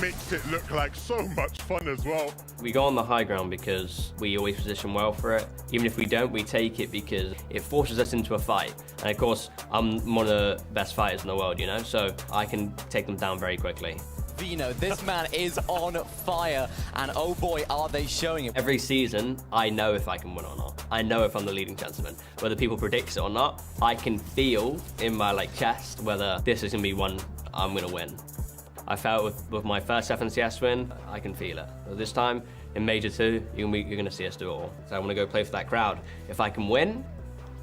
makes it look like so much fun as well. We go on the high ground because we always position well for it. Even if we don't, we take it because it forces us into a fight. And of course, I'm one of the best fighters in the world, you know, so I can take them down very quickly. Vino, this man is on fire, and oh boy, are they showing it. Every season, I know if I can win or not. I know if I'm the leading gentleman. Whether people predict it or not, I can feel in my chest whether this is gonna be one I'm gonna win. I felt with my first FNCS win, I can feel it. But this time, in Major 2, you're gonna see us do it all. So I wanna go play for that crowd. If I can win,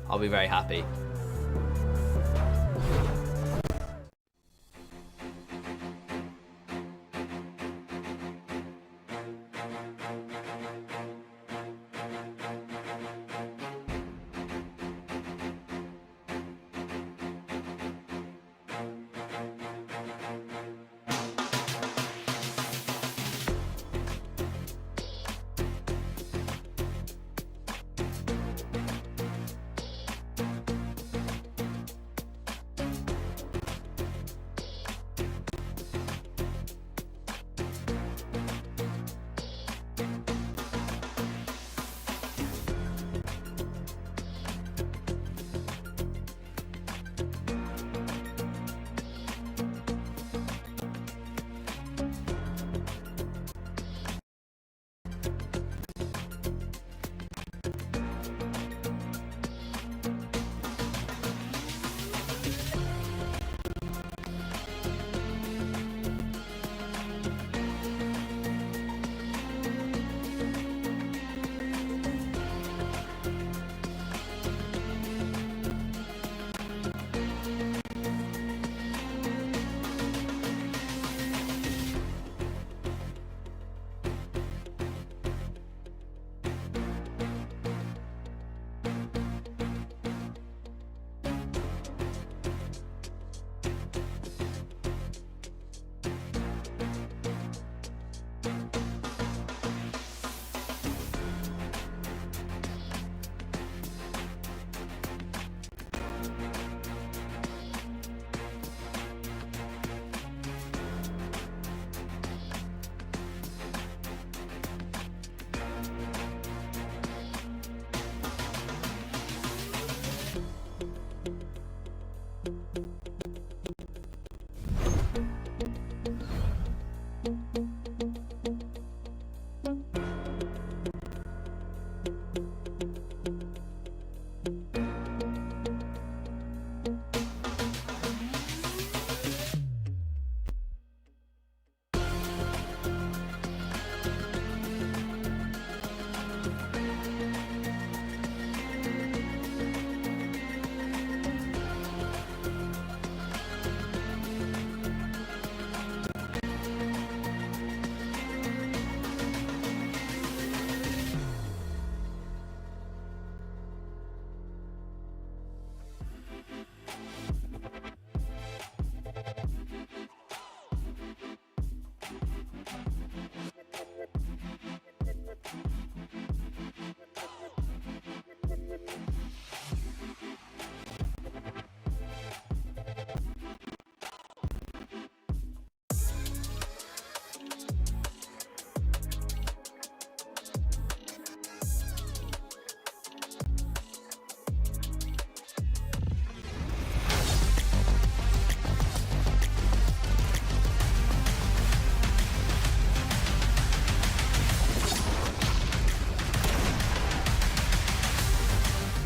I'll be very happy.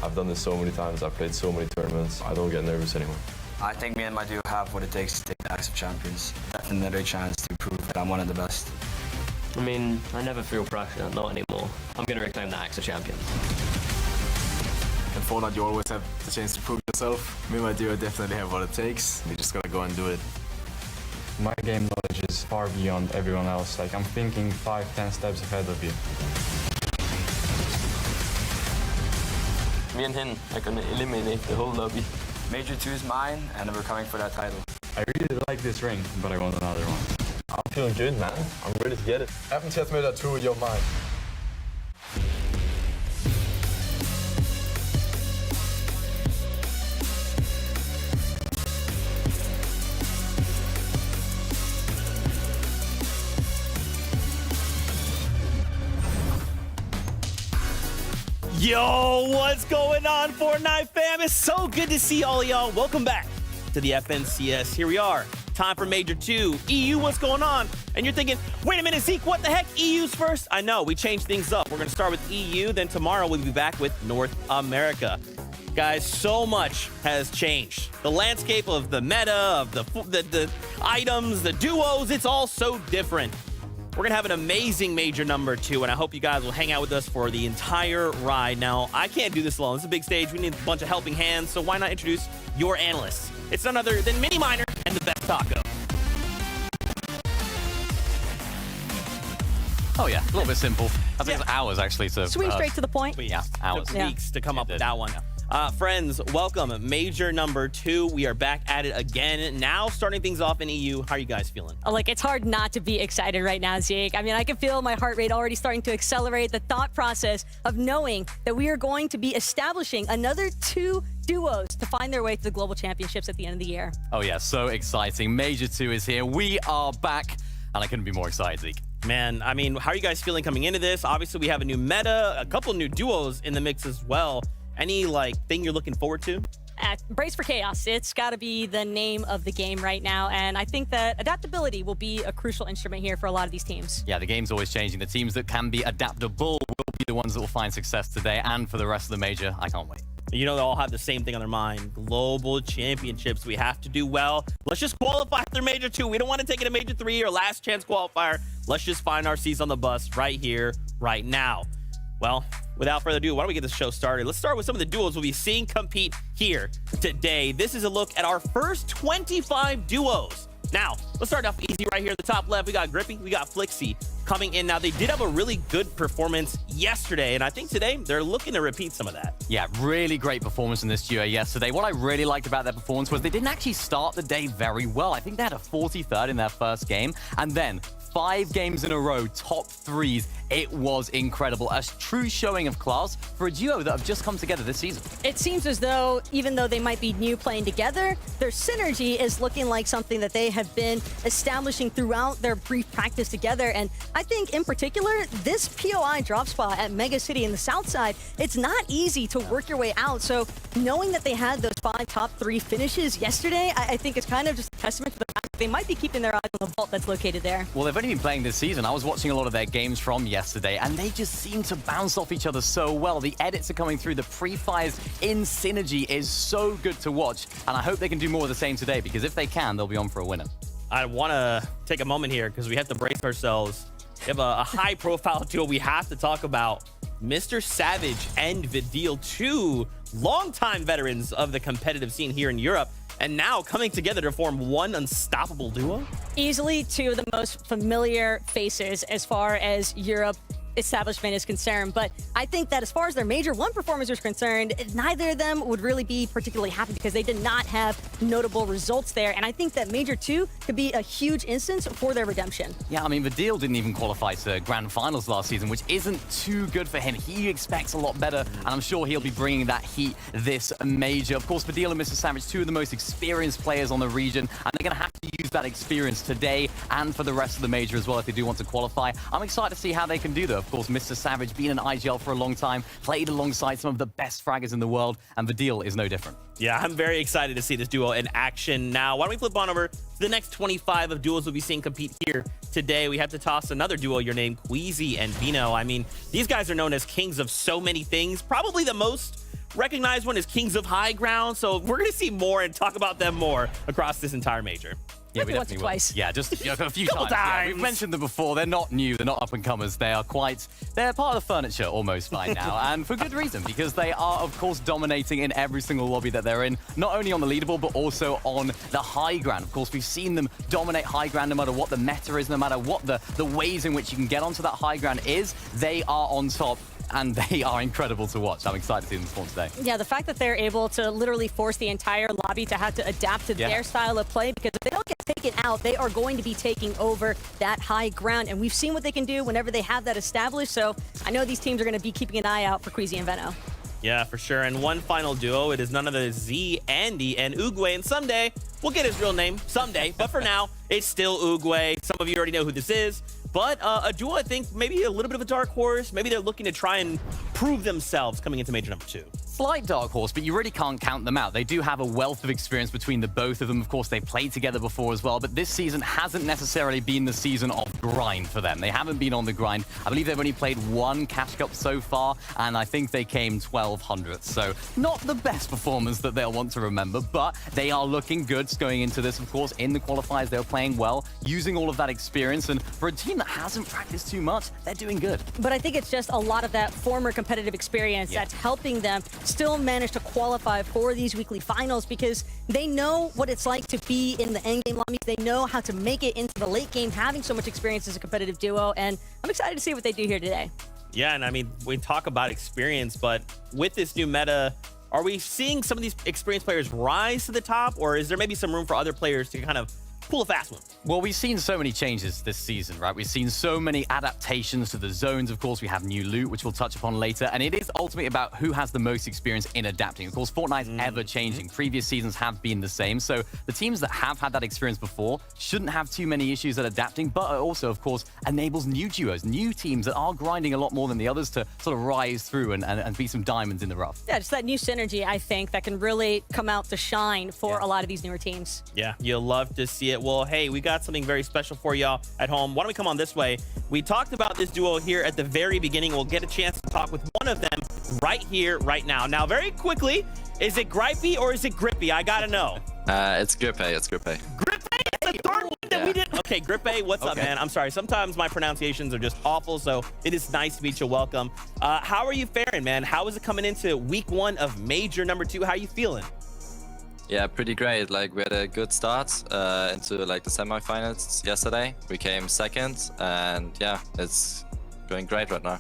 I've done this so many times, I've played so many tournaments, I don't get nervous anymore. I think me and my duo have what it takes to take the Axe of Champions. Definitely another chance to prove that I'm one of the best. I mean, I never feel pressure, not anymore. I'm gonna reclaim the Axe of Champions. In Fortnite, you always have the chance to prove yourself. Me and my duo definitely have what it takes. We just gotta go and do it. My game knowledge is far beyond everyone else. Like, I'm thinking 5-10 steps ahead of you. Me and him are gonna eliminate the whole lobby. Major 2 is mine, and we're coming for that title. I really like this ring, but I want another one. I'm feeling good, man. I'm ready to get it. FNCS Major 2 in your mind. Yo, what's going on, Fortnite fam? It's so good to see all y'all. Welcome back to the FNCS. Here we are. Time for Major 2. EU, what's going on? And you're thinking, wait a minute, Zeke, what the heck? EU's first? I know, we changed things up. We're going to start with EU, then tomorrow we'll be back with North America. Guys, so much has changed. The landscape of the meta, of the items, the duos, it's all so different. We're going to have an amazing Major number 2, and I hope you guys will hang out with us for the entire ride. Now, I can't do this alone. It's a big stage. We need a bunch of helping hands, so why not introduce your analysts? It's none other than Mini Miner and the best taco. Oh, yeah. A little bit simple. I think it's hours, actually. To, Sweet straight to the point. Yeah, hours. Took weeks to come up with that one. Friends, welcome. Major number 2. We are back at it again. Now, starting things off in EU. How are you guys feeling? Like, it's hard not to be excited right now, Zeke. I mean, I can feel my heart rate already starting to accelerate. The thought process of knowing that we are going to be establishing another 2 duos to find their way to the Global Championships at the end of the year. Oh, yeah. So exciting. Major 2 is here. We are back. And I couldn't be more excited, Zeke. Man, I mean, how are you guys feeling coming into this? Obviously, we have a new meta, a couple new duos in the mix as well. Any, thing you're looking forward to? Brace for Chaos. It's got to be the name of the game right now, and I think that adaptability will be a crucial instrument here for a lot of these teams. Yeah, the game's always changing. The teams that can be adaptable will be the ones that will find success today, and for the rest of the Major, I can't wait. You know, they all have the same thing on their mind. Global Championships. We have to do well. Let's just qualify for Major 2. We don't want to take it to Major 3 or last chance qualifier. Let's just find our seats on the bus right here, right now. Well, without further ado, why don't we get this show started? Let's start with some of the duos we'll be seeing compete here today. This is a look at our first 25 duos. Now, let's start off easy right here at the top left. We got Grippy, we got Flixie coming in. Now, they did have a really good performance yesterday, and I think today they're looking to repeat some of that. Yeah, really great performance in this duo yesterday. What I really liked about their performance was they didn't actually start the day very well. I think they had a 43rd in their first game, and then 5 games in a row, top 3s. It was incredible. A true showing of class for a duo that have just come together this season. It seems as though, even though they might be new playing together, their synergy is looking like something that they have been establishing throughout their brief practice together. And I think, in particular, this POI drop spot at Mega City in the south side, it's not easy to work your way out. So knowing that they had those 5 top 3 finishes yesterday, I think it's kind of just a testament to the fact that they might be keeping their eyes on the vault that's located there. Well, they've only been playing this season. I was watching a lot of their games from yesterday, and they just seem to bounce off each other so well. The edits are coming through. The pre-fires in synergy is so good to watch, and I hope they can do more of the same today, because if they can, they'll be on for a winner. I want to take a moment here because we have to brace ourselves. We have a high-profile duo we have to talk about. Mr. Savage and Vidil, 2 longtime veterans of the competitive scene here in Europe, and now coming together to form one unstoppable duo? Easily 2 of the most familiar faces as far as Europe establishment is concerned, but I think that as far as their Major 1 performance is concerned, neither of them would really be particularly happy because they did not have notable results there, and I think that Major 2 could be a huge instance for their redemption. Yeah, I mean, Vidil didn't even qualify to Grand Finals last season, which isn't too good for him. He expects a lot better, and I'm sure he'll be bringing that heat this Major. Of course, Vidil and Mr. Savage, 2 of the most experienced players on the region, and they're going to have to use that experience today and for the rest of the Major as well if they do want to qualify. I'm excited to see how they can do that. Of course, Mr. Savage, been in IGL for a long time, played alongside some of the best fraggers in the world, and Vidil is no different. Yeah, I'm very excited to see this duo in action now. Why don't we flip on over to the next 25 of duos we'll be seeing compete here today. We have to toss another duo, your name, Queasy and Vino. I mean, these guys are known as kings of so many things. Probably the most recognized one is Kings of High Ground, so we're going to see more and talk about them more across this entire Major. Yeah, we once or definitely twice. will. Yeah, just a few Couple times. Yeah, times. we've mentioned them before. They're not new. They're not up-and-comers. They're part of the furniture almost by now, and for good reason, because they are, of course, dominating in every single lobby that they're in, not only on the leaderboard, but also on the high ground. Of course, we've seen them dominate high ground no matter what the meta is, no matter what the ways in which you can get onto that high ground is. They are on top, and they are incredible to watch. I'm excited to see them perform today. Yeah, the fact that they're able to literally force the entire lobby to have to adapt to their style of play, because if they don't get taken out, they are going to be taking over that high ground. And we've seen what they can do whenever they have that established. So I know these teams are going to be keeping an eye out for Queasy and Veno. Yeah, for sure. And one final duo, it is none other than Z, Andy, and Uguay. And someday, We'll get his real name someday, but for now, it's still Uguay. Some of you already know who this is. But a duo, I think, maybe a little bit of a dark horse. Maybe they're looking to try and prove themselves coming into Major number 2. Slight dark horse, but you really can't count them out. They do have a wealth of experience between the both of them. Of course, they've played together before as well, but this season hasn't necessarily been the season of grind for them. They haven't been on the grind. I believe they've only played 1 Cash Cup so far, and I think they came 1200th. So not the best performance that they'll want to remember, but they are looking good going into this. Of course, in the qualifiers, they were playing well, using all of that experience, and for a team that hasn't practiced too much, they're doing good. But I think it's just a lot of that former competitive experience that's helping them still manage to qualify for these weekly finals, because they know what it's like to be in the endgame lobbies. They know how to make it into the late game, having so much experience as a competitive duo, and I'm excited to see what they do here today. Yeah, and I mean, we talk about experience, but with this new meta, are we seeing some of these experienced players rise to the top, or is there maybe some room for other players to kind of pull a fast one? Well, we've seen so many changes this season, right? We've seen so many adaptations to the zones. Of course, we have new loot, which we'll touch upon later. And it is ultimately about who has the most experience in adapting. Of course, Fortnite's ever changing. Previous seasons have been the same. So the teams that have had that experience before shouldn't have too many issues at adapting, but it also, of course, enables new duos, new teams that are grinding a lot more than the others to sort of rise through and be some diamonds in the rough. Yeah, just that new synergy, I think, that can really come out to shine for a lot of these newer teams. Yeah, you'll love to see it. Well, hey, we got something very special for y'all at home. Why don't we come on this way? We talked about this duo here at the very beginning. We'll get a chance to talk with one of them right here, right now. Now, very quickly, is it Gripey or is it Grippy? I gotta know. It's Grippy. It's Grippy. Grippy? It's the third one that we did. Okay, Grippy, what's up, man? I'm sorry. Sometimes my pronunciations are just awful, so it is nice to meet you. Welcome. How are you faring, man? How is it coming into week 1 of Major number 2? How are you feeling? Yeah, pretty great. Like, we had a good start into like the semifinals yesterday. We came 2nd, and yeah, it's going great right now.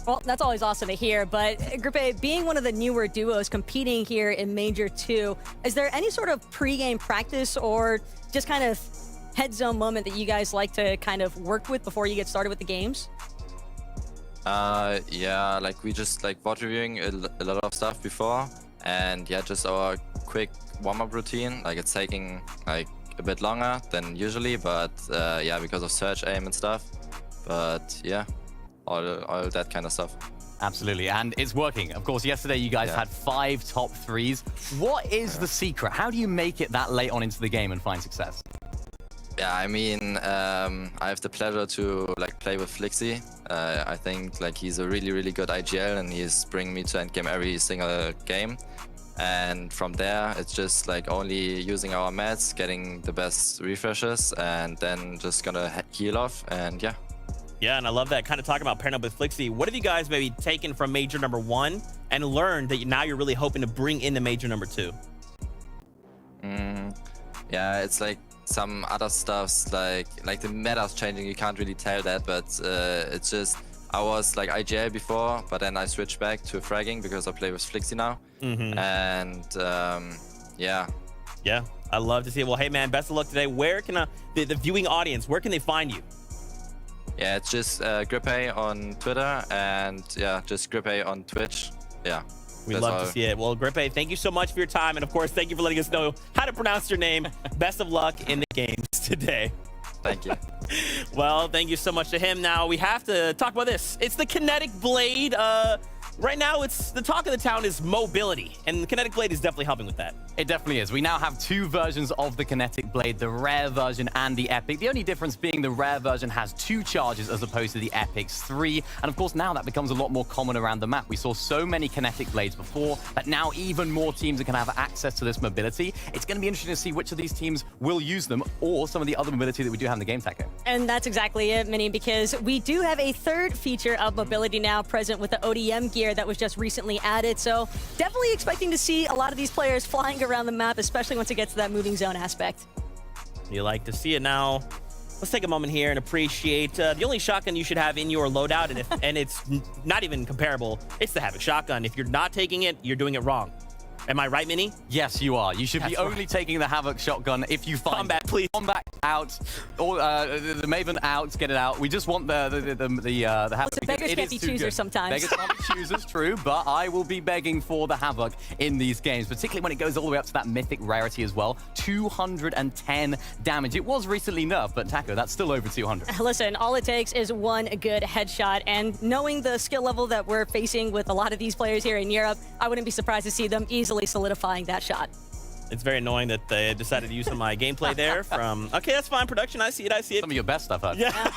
Well, that's always awesome to hear, but Grippe, being one of the newer duos competing here in Major 2, is there any sort of pre-game practice or just kind of head zone moment that you guys like to kind of work with before you get started with the games? Yeah, like we just like watch reviewing a lot of stuff before, and yeah, just our quick warm-up routine. Like, it's taking like a bit longer than usually, but yeah, because of search aim and stuff. But yeah, all that kind of stuff. Absolutely, and it's working. Of course, yesterday you guys had 5 top 3s. What is the secret? How do you make it that late on into the game and find success? Yeah, I mean, I have the pleasure to like play with Flixi. I think like he's a really good IGL, and he's bringing me to endgame every single game. And from there, it's just like only using our mats, getting the best refreshes, and then just gonna heal off, and yeah. Yeah, and I love that. Kind of talking about pairing up with Flixi. What have you guys maybe taken from Major number 1 and learned that now you're really hoping to bring into Major number 2? Yeah, it's like some other stuffs, like the meta's changing. You can't really tell that, but it's just, I was like IGL before, but then I switched back to fragging because I play with Flixi now. And yeah. Yeah, I love to see it. Well, hey man, best of luck today. Where can the viewing audience, where can they find you? Yeah, it's just Grippe on Twitter, and yeah, just Grippe on Twitch. Yeah. We love to see it. Well, Grippe, thank you so much for your time, and of course, thank you for letting us know how to pronounce your name. Best of luck in the games today. Thank you. Well, thank you so much to him. Now we have to talk about this. It's the Kinetic Blade. Right now, it's the talk of the town is mobility, and the Kinetic Blade is definitely helping with that. It definitely is. We now have 2 versions of the Kinetic Blade, the rare version and the epic. The only difference being the rare version has 2 charges as opposed to the epic's 3. And of course, now that becomes a lot more common around the map. We saw so many Kinetic Blades before, but now even more teams are going to have access to this mobility. It's going to be interesting to see which of these teams will use them, or some of the other mobility that we do have in the game, Taco. And that's exactly it, Minnie, because we do have a 3rd feature of mobility now present with the ODM gear that was just recently added. So definitely expecting to see a lot of these players flying around the map, especially once it gets to that moving zone aspect. You like to see it now. Let's take a moment here and appreciate the only shotgun you should have in your loadout, and it's not even comparable. It's the Havoc shotgun. If you're not taking it, you're doing it wrong. Am I right, Minnie? Yes, you are. You should be only taking the Havoc shotgun if you find Combat Please. Combat out, or the Maven out, get it out. We just want the Havoc. Listen, beggars can't be choosers sometimes. Beggars can't be choosers, true, but I will be begging for the Havoc in these games, particularly when it goes all the way up to that mythic rarity as well. 210 damage. It was recently nerfed, but Taco, that's still over 200. Listen, all it takes is one good headshot, and knowing the skill level that we're facing with a lot of these players here in Europe, I wouldn't be surprised to see them easily solidifying that shot. It's very annoying that they decided to use some of my gameplay there from... Okay, that's fine, production. I see it. Some of your best stuff, huh? Yeah,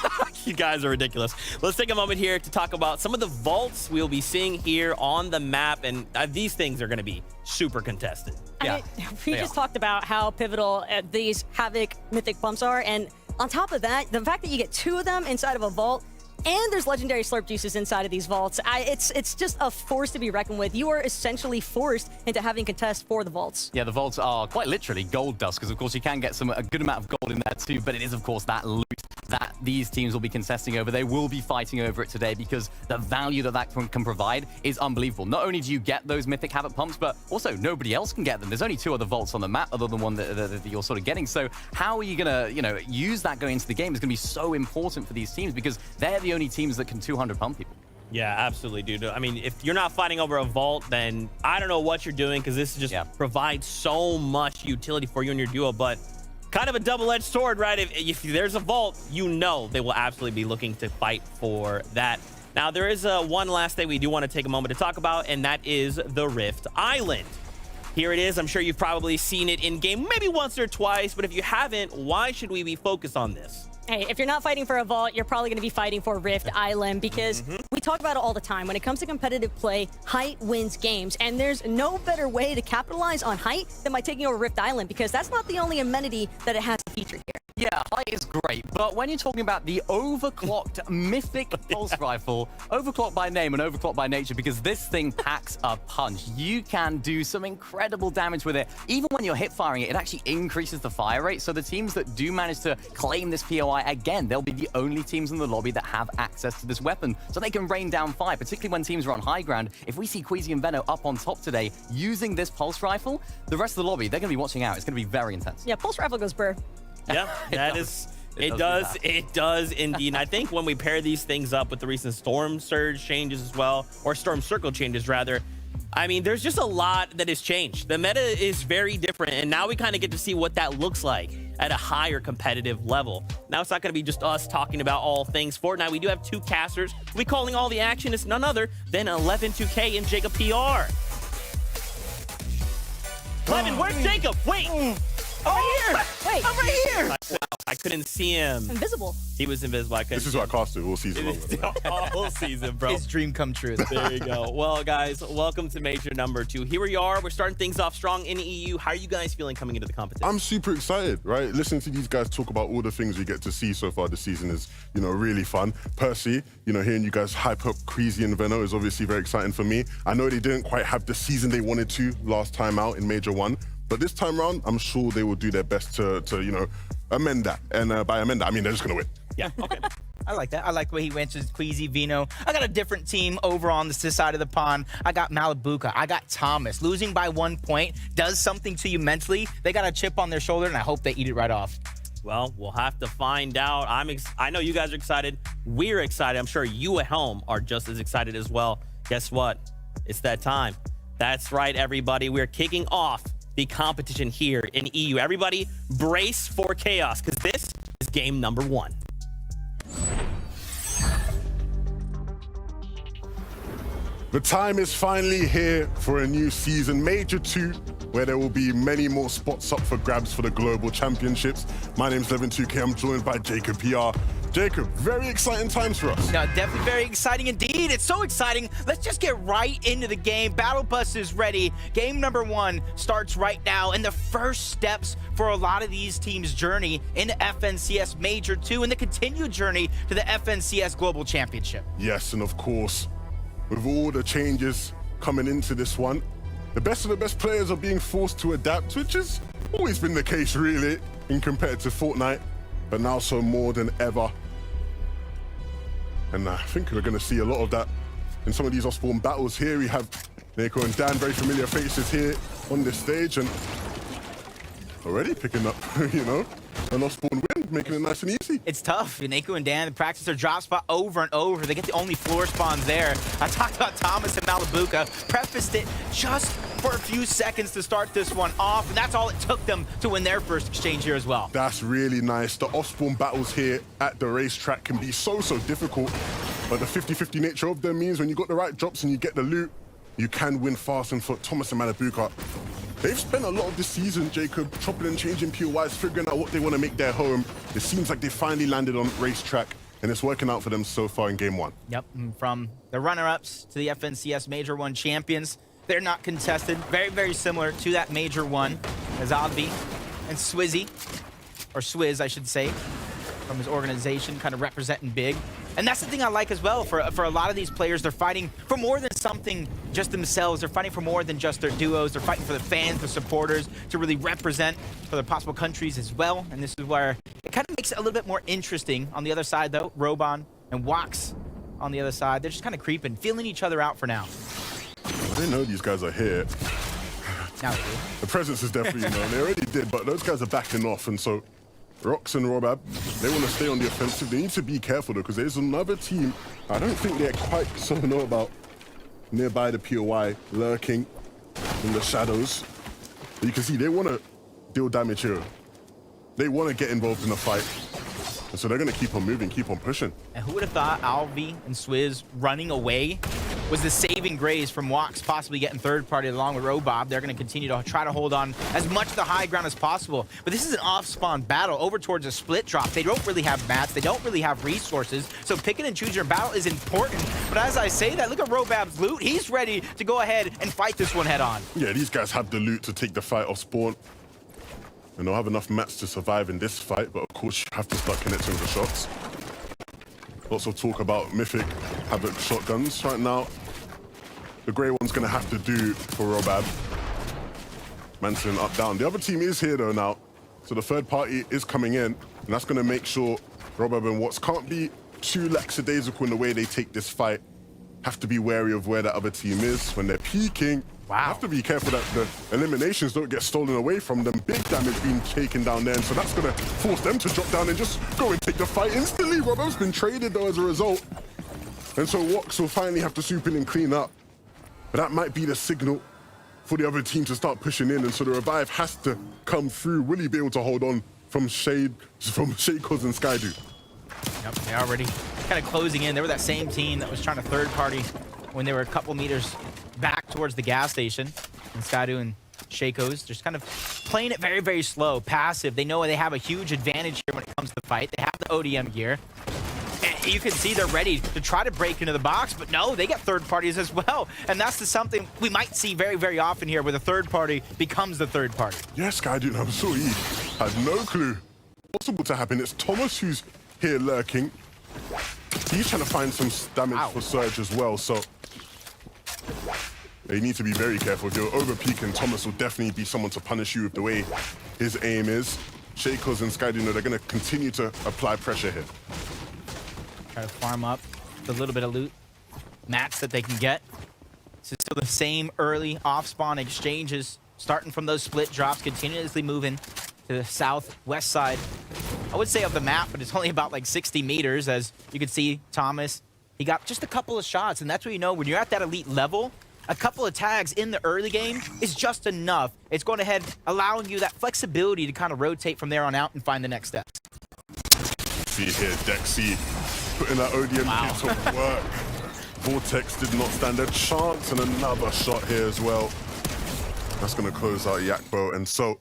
you guys are ridiculous. Let's take a moment here to talk about some of the vaults we'll be seeing here on the map, and these things are going to be super contested. I mean, we just talked about how pivotal these Havoc mythic bumps are, and on top of that, the fact that you get 2 of them inside of a vault, and there's legendary slurp juices inside of these vaults. It's just a force to be reckoned with. You are essentially forced into having contest for the vaults. Yeah, the vaults are quite literally gold dust, because of course you can get a good amount of gold in there too, but it is of course that loot that these teams will be contesting over. They will be fighting over it today because the value that can provide is unbelievable. Not only do you get those mythic Havoc pumps, but also nobody else can get them. There's only 2 other vaults on the map other than one that you're sort of getting. So how are you gonna, use that going into the game is gonna be so important for these teams because they're the only teams that can 200 pump people. Yeah, absolutely, dude. I mean, if you're not fighting over a vault, then I don't know what you're doing because this just provides so much utility for you and your duo, but kind of a double-edged sword, right? If there's a vault, they will absolutely be looking to fight for that. Now, there is one last thing we do want to take a moment to talk about, and that is the Rift Island. Here it is. I'm sure you've probably seen it in-game maybe once or twice, but if you haven't, why should we be focused on this? Hey, if you're not fighting for a vault, you're probably going to be fighting for Rift Island because we talk about it all the time. When it comes to competitive play, height wins games, and there's no better way to capitalize on height than by taking over Rift Island because that's not the only amenity that it has to feature here. Yeah, height is great, but when you're talking about the overclocked mythic pulse rifle, overclocked by name and overclocked by nature, because this thing packs a punch. You can do some incredible damage with it. Even when you're hip firing it, it actually increases the fire rate. So the teams that do manage to claim this POI, again, they'll be the only teams in the lobby that have access to this weapon. So they can rain down fire, particularly when teams are on high ground. If we see Queasy and Veno up on top today using this pulse rifle, the rest of the lobby, they're going to be watching out. It's going to be very intense. Yeah, pulse rifle goes burr. Yeah, it does indeed. And I think when we pair these things up with the recent Storm Surge changes as well, or Storm Circle changes rather, I mean, there's just a lot that has changed. The meta is very different, and now we kind of get to see what that looks like at a higher competitive level. Now it's not going to be just us talking about all things Fortnite. We do have 2 casters. We calling all the action. It's none other than 11-2K and Jacob PR. 11, where's Jacob? Wait. Oh, here! Wait. I'm right here! Wow, I couldn't see him. Invisible. He was invisible. I couldn't. This is what I casted all season long. All season, bro. His dream come true. There you go. Well, guys, welcome to Major number 2. Here we are. We're starting things off strong in the EU. How are you guys feeling coming into the competition? I'm super excited, right? Listening to these guys talk about all the things we get to see so far this season is, really fun. Percy, hearing you guys hype up Queasy and Veno is obviously very exciting for me. I know they didn't quite have the season they wanted to last time out in Major 1. But this time around, I'm sure they will do their best to amend that. And by amend that, I mean they're just going to win. Yeah, okay. I like that. I like the way he mentions Queasy, Veno. I got a different team over on this side of the pond. I got Malibuka. I got Thomas. Losing by 1 point does something to you mentally. They got a chip on their shoulder, and I hope they eat it right off. Well, we'll have to find out. I know you guys are excited. We're excited. I'm sure you at home are just as excited as well. Guess what? It's that time. That's right, everybody. We're kicking off the competition here in EU. Everybody brace for chaos because this is game number 1. The time is finally here for a new season, Major 2, where there will be many more spots up for grabs for the Global Championships. My name's 11-2K. I'm joined by Jacob PR. Jacob, very exciting times for us. No, definitely very exciting indeed. It's so exciting. Let's just get right into the game. Battle Bus is ready. Game number 1 starts right now, and the first steps for a lot of these teams' journey into FNCS Major 2 and the continued journey to the FNCS Global Championship. Yes, and of course, with all the changes coming into this one, the best of the best players are being forced to adapt, which has always been the case, really, in compared to Fortnite, but now so more than ever. And I think we're going to see a lot of that in some of these off-spawn battles here. We have Neko and Dan, very familiar faces here on this stage, and already picking up, an Osborne win, making it nice and easy. It's tough. Naku and Dan practice their drop spot over and over. They get the only floor spawns there. I talked about Thomas and Malibuca. Prefaced it just for a few seconds to start this one off, and that's all it took them to win their first exchange here as well. That's really nice. The Osborne battles here at the racetrack can be so difficult, but the 50-50 nature of them means when you got the right drops and you get the loot, you can win fast. And for Thomas and Malibuca, they've spent a lot of this season, Jacob, chopping and changing POIs, figuring out what they want to make their home. It seems like they finally landed on racetrack, and it's working out for them so far in Game 1. Yep, from the runner-ups to the FNCS Major 1 champions, they're not contested. Very similar to that Major 1 as Obvi and Swizzy, or Swizz, I should say, from his organization, kind of representing big. And that's the thing I like as well. For a lot of these players, they're fighting for more than something just themselves. They're fighting for more than just their duos. They're fighting for the fans, the supporters, to really represent for their possible countries as well. And this is where it kind of makes it a little bit more interesting. On the other side, though, Robon and Wax on the other side, they're just kind of creeping, feeling each other out for now. I didn't know these guys are here. Now the presence is definitely known. They already did, but those guys are backing off, and so Rox and Robab, they want to stay on the offensive. They need to be careful, though, because there's another team I don't think they're quite so know about nearby the POI, lurking in the shadows. But you can see they want to deal damage here. They want to get involved in the fight. And so they're going to keep on moving, keep on pushing. And who would have thought Alvi and Swizz running away was the saving grace from Wax possibly getting third party along with Robob. They're going to continue to try to hold on as much of the high ground as possible. But this is an off-spawn battle over towards a split drop. They don't really have mats. They don't really have resources. So picking and choosing your battle is important. But as I say that, look at Robab's loot. He's ready to go ahead and fight this one head on. Yeah, these guys have the loot to take the fight off spawn. And they'll have enough mats to survive in this fight, but of course you have to start connecting with the shots. Lots of talk about Mythic Havoc shotguns right now. The grey one's going to have to do for Robab. Manson up, down. The other team is here though now. So the third party is coming in, and that's going to make sure Robab and Watts can't be too lackadaisical in the way they take this fight. Have to be wary of where the other team is when they're peeking. Wow. Have to be careful that the eliminations don't get stolen away from them. Big damage being taken down there, and so that's going to force them to drop down and just go and take the fight instantly. Robab's been traded though as a result. And so Watts will finally have to swoop in and clean up. But that might be the signal for the other team to start pushing in, and so the revive has to come through. Will he be able to hold on from Shakos and Skydu? Yep, they're already kind of closing in. They were that same team that was trying to third party when they were a couple meters back towards the gas station. And Skydu and Shakos just kind of playing it very slow, passive. They know they have a huge advantage here when it comes to the fight. They have the ODM gear. And you can see they're ready to try to break into the box, but no, they get third parties as well. And that's something we might see very often here, where the third party becomes the third party. Yes, Skydu, I'm sure he has no clue what's possible to happen. It's Thomas who's here lurking. He's trying to find some damage for Surge as well, so they need to be very careful. If you're over peaking, Thomas will definitely be someone to punish you with the way his aim is. Shakos and Skydu, they're going to continue to apply pressure here. Try to farm up a little bit of loot, mats that they can get. This is still the same early off-spawn exchanges, starting from those split drops, continuously moving to the southwest side, I would say, of the map, but it's only about like 60 meters. As you can see, Thomas, he got just a couple of shots, and that's what you know when you're at that elite level. A couple of tags in the early game is just enough. It's going ahead allowing you that flexibility to kind of rotate from there on out and find the next steps. See here, Dexy putting that ODM kit to work. Vortex did not stand a chance, and another shot here as well. That's going to close out Yakbo, and so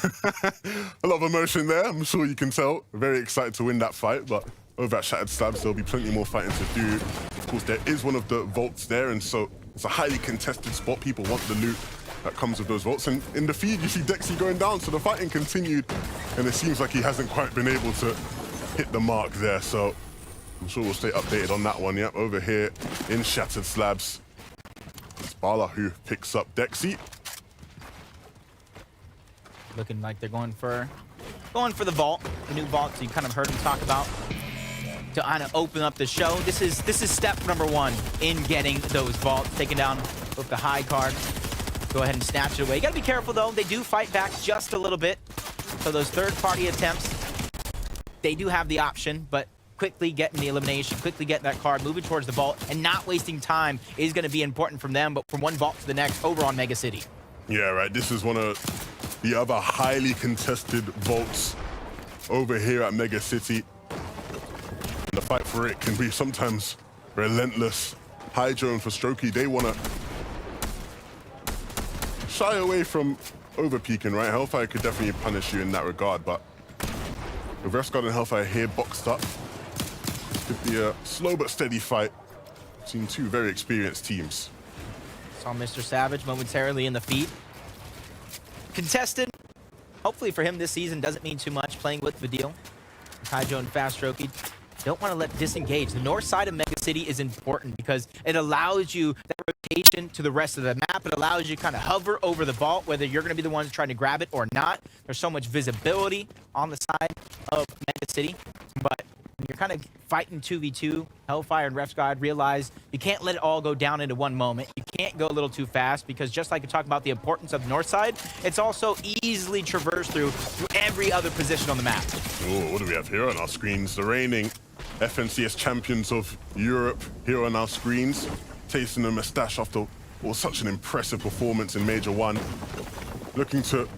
a lot of emotion there, I'm sure you can tell. Very excited to win that fight, but over at Shattered Slabs, there'll be plenty more fighting to do. Of course, there is one of the vaults there, and so it's a highly contested spot. People want the loot that comes with those vaults. And in the feed, you see Dexy going down, so the fighting continued, and it seems like he hasn't quite been able to hit the mark there, so I'm sure we'll stay updated on that one. Yep, over here in Shattered Slabs, it's Bala who picks up Dexy. Looking like they're going for the vault, the new vault, so you kind of heard him talk about, to kind of open up the show. This is step number one in getting those vaults, taking down both the high card. Go ahead and snatch it away. You gotta be careful though, they do fight back just a little bit. So those third-party attempts, they do have the option, but quickly getting the elimination, quickly getting that card, moving towards the vault, and not wasting time is going to be important from them, but from one vault to the next over on Mega City. Yeah, right. This is one of the other highly contested vaults over here at Mega City. And the fight for it can be sometimes relentless. Hydro and for Strokey, they want to shy away from overpeaking, right? Hellfire could definitely punish you in that regard, but with Refsguard and Hellfire here boxed up, this could be a slow but steady fight between two very experienced teams. Saw Mr. Savage momentarily in the feet. Contested. Hopefully for him this season doesn't mean too much playing with Vidil. Hydro and Fast Strokey don't want to let disengage. The north side of Mega City is important because it allows you that rotation to the rest of the map. It allows you to kind of hover over the vault, whether you're going to be the ones trying to grab it or not. There's so much visibility on the side of Mega City, but when you're kind of fighting 2v2, Hellfire and Refsguard realize you can't let it all go down into one moment. You can't go a little too fast because just like you talk about the importance of the north side, it's also easily traversed through every other position on the map. Oh, what do we have here on our screens? The reigning FNCS champions of Europe here on our screens, tasting a moustache after such an impressive performance in Major 1. Looking to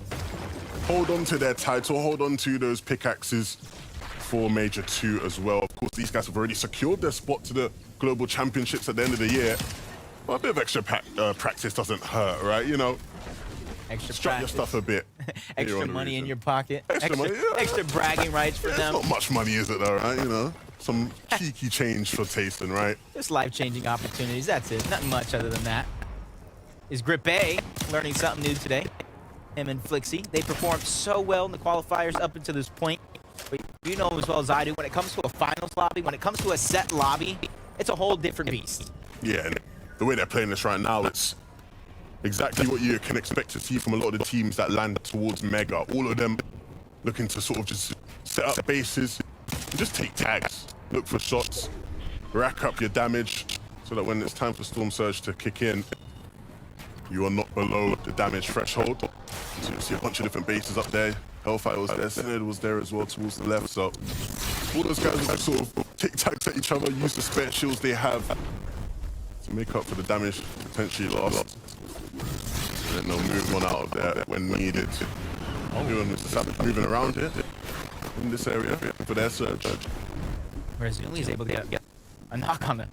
hold on to their title, hold on to those pickaxes for Major 2 as well. Of course, these guys have already secured their spot to the Global Championships at the end of the year. Well, a bit of extra practice doesn't hurt, right? You know, strut your stuff a bit. Extra money in your pocket. Extra money, yeah. Extra bragging rights for them. Not much money, is it though, right? You know, some cheeky change for tasting, right? Just life-changing opportunities, that's it. Nothing much other than that. Is Grip A learning something new today? Him and Flixie, they performed so well in the qualifiers up until this point. But you know as well as I do, when it comes to a finals lobby, when it comes to a set lobby, it's a whole different beast. Yeah, and the way they're playing this right now, it's exactly what you can expect to see from a lot of the teams that land towards Mega. All of them looking to sort of just set up bases and just take tags, look for shots, rack up your damage, so that when it's time for Storm Surge to kick in, you are not below the damage threshold. So you see a bunch of different bases up there. Hellfire was there, Synod was there as well towards the left. So all those guys will sort of take tags at each other, use the spare shields they have to make up for the damage potentially lost. And then they'll move one out of there when needed. Moving around here in this area for their surge. Whereas he's able to get a knock on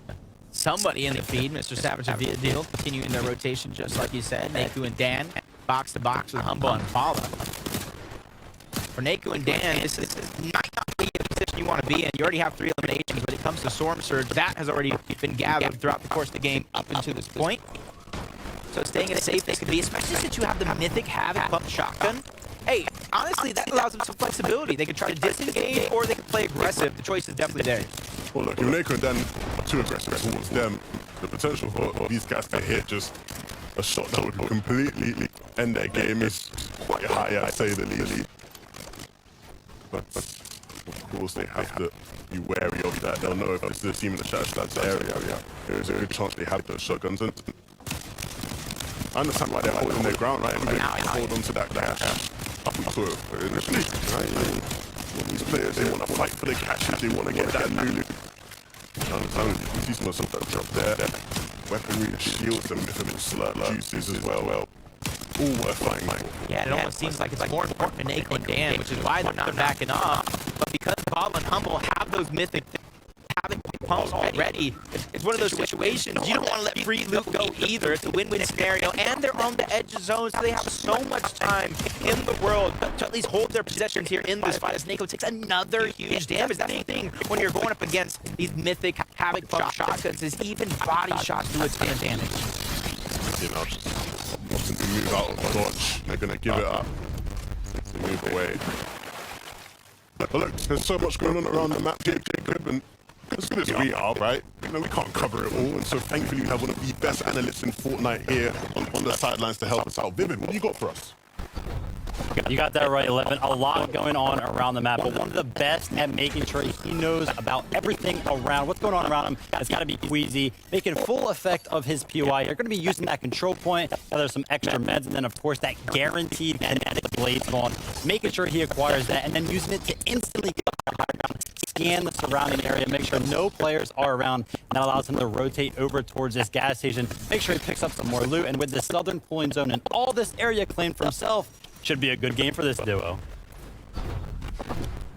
somebody in the feed. Mr. Savage and Vidil continuing their rotation just like you said. Naku and Dan box to box with Humble and Paula. For Naku and Dan, this might not be the position you want to be in. You already have 3 eliminations. When it comes to Storm Surge, that has already been gathered throughout the course of the game up until this point. So staying as safe as can be, especially since you have the Mythic Havoc Pump Shotgun. Hey, honestly, that allows them some flexibility. They can try to disengage or they can play aggressive. The choice is definitely there. Well, look, if Naku and Dan are too aggressive towards them, the potential for these guys to hit just a shot that would completely end their game is quite high, I'd say the least. But of course, they have to be wary of that. They'll know if this is a team in the Shadowstad's area, there is a good chance they have those shotguns. And I understand why they're holding their ground, right? They hold on to that cash up until initially, right? These players, they want to fight for the cashes, they want to get that loot. I understand you see some of that drop there. Weaponry, shields, and mythical slurp juices as well. All worth fighting. Yeah, it almost seems like it's more important to Naku and Dan, which is why they're not backing off. But because Bob and Humble have those mythic pumps already, it's one of those situations you don't want to let free loot go either. It's a win-win scenario, and they're on the edge of zone, so they have so much time in the world to at least hold their possessions here in this fight as Naku takes another huge damage. That's the thing when you're going up against these mythic Havoc Pump shotguns, is even body shots do its damage. You know, often to move out of the dodge, they're going to give it up to move away. But look, there's so much going on around the map here, Jacob, and as good as we are, right? You know, we can't cover it all, and so thankfully we have one of the best analysts in Fortnite here on the sidelines to help us out. Vivid, what do you got for us? You got that right, 11. A lot going on around the map, but one of the best at making sure he knows about everything around. What's going on around him has got to be Queasy, making full effect of his POI. You're going to be using that control point. Now there's some extra meds, and then, of course, that guaranteed kinetic blade spawn, making sure he acquires that, and then using it to instantly get the high ground, scan the surrounding area, make sure no players are around, and that allows him to rotate over towards this gas station, make sure he picks up some more loot, and with the southern pulling zone and all this area claimed for himself, should be a good game for this duo.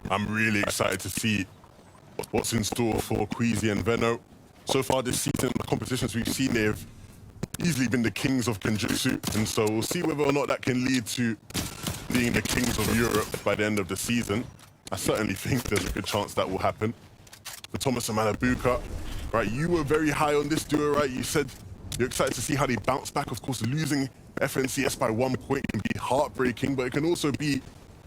I'm really excited to see what's in store for Queasy and Veno. So far this season, the competitions we've seen, they've easily been the kings of Genjutsu, and so we'll see whether or not that can lead to being the kings of Europe by the end of the season. I certainly think there's a good chance that will happen. For Thomas and Malabuka, right, you were very high on this duo, right? You said you're excited to see how they bounce back. Of course, losing FNCS by 1 point can be heartbreaking, but it can also be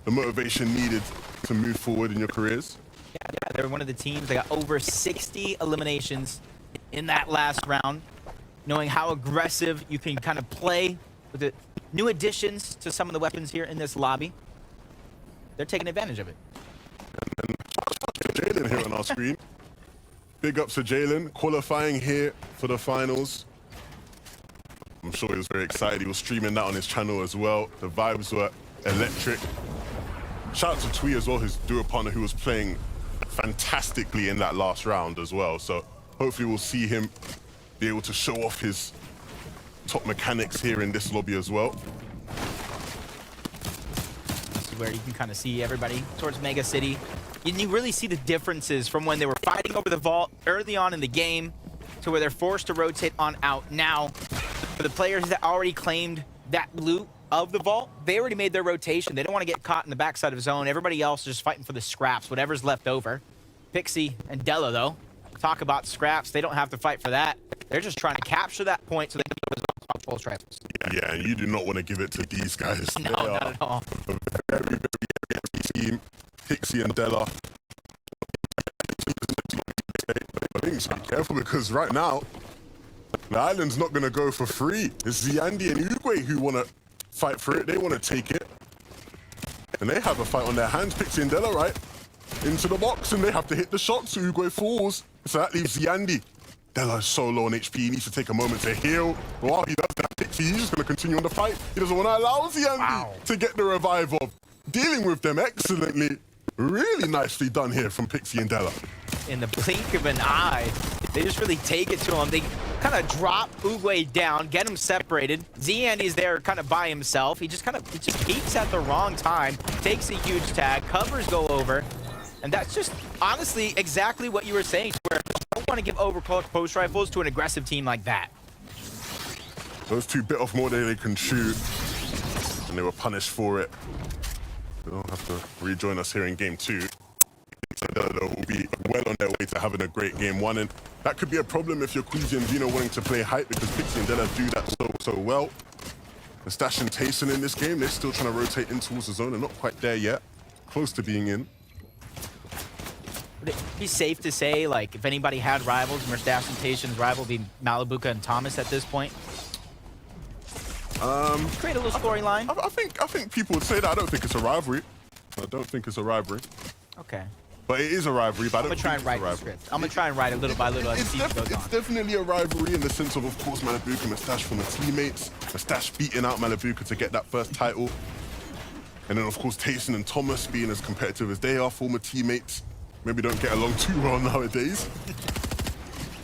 the motivation needed to move forward in your careers. Yeah, they're one of the teams that got over 60 eliminations in that last round. Knowing how aggressive you can kind of play with the new additions to some of the weapons here in this lobby, they're taking advantage of it. And then Jalen here on our screen. Big ups to Jalen, qualifying here for the finals. I'm sure he was very excited. He was streaming that on his channel as well. The vibes were electric. Shout out to Twee as well, his duo partner, who was playing fantastically in that last round as well. So hopefully we'll see him be able to show off his top mechanics here in this lobby as well. This is where you can kind of see everybody towards Mega City. You really see the differences from when they were fighting over the vault early on in the game to where they're forced to rotate on out now. For the players that already claimed that loot of the vault, they already made their rotation. They don't want to get caught in the backside of zone. Everybody else is just fighting for the scraps, whatever's left over. Pixie and Della, though, talk about scraps. They don't have to fight for that. They're just trying to capture that point so they can go to full rifles. Yeah, and you do not want to give it to these guys. No, not at all. A very, very heavy team. Pixie and Della. I think you should be careful because right now, the island's not going to go for free. It's Ziandi and Uguay who want to fight for it. They want to take it. And they have a fight on their hands. Pixie and Della, right? Into the box, and they have to hit the shot, so Uguay falls. So that leaves Ziandi. Della is so low on HP. He needs to take a moment to heal. While he does that, Pixie, he's just going to continue on the fight. He doesn't want to allow Ziandi to get the revive of. Dealing with them excellently. Really nicely done here from Pixie and Della. In the blink of an eye, they just really take it to him. They kind of drop Uguay down, get him separated. Ziandi's there kind of by himself. He just peeks at the wrong time, takes a huge tag, covers go over. And that's just honestly exactly what you were saying, where you don't want to give over post rifles to an aggressive team like that. Those two bit off more than they can shoot, and they were punished for it. They'll have to rejoin us here in game 2. They'll be well on their way to having a great game 1, and that could be a problem if you're Queasy and Vino wanting to play hype, because Pixie and Della do that so well. The Stash and Tayson in this game, they're still trying to rotate in towards the zone. They're not quite there yet, close to being in. Would it be safe to say, like, if anybody had rivals, Merstash and Tayson's rival would be Malabuka and Thomas at this point? Create a little storyline. I think people would say that. I don't think it's a rivalry. I don't think it's a rivalry. Okay. But it is a rivalry, but I don't think I'm gonna try and write the script. I'm gonna try and write it little by little as the season goes on. It's definitely a rivalry in the sense of course, Malabuka and Merstash from the teammates. Merstash beating out Malabuka to get that first title. And then, of course, Tayson and Thomas being as competitive as they are, former teammates. Maybe don't get along too well nowadays.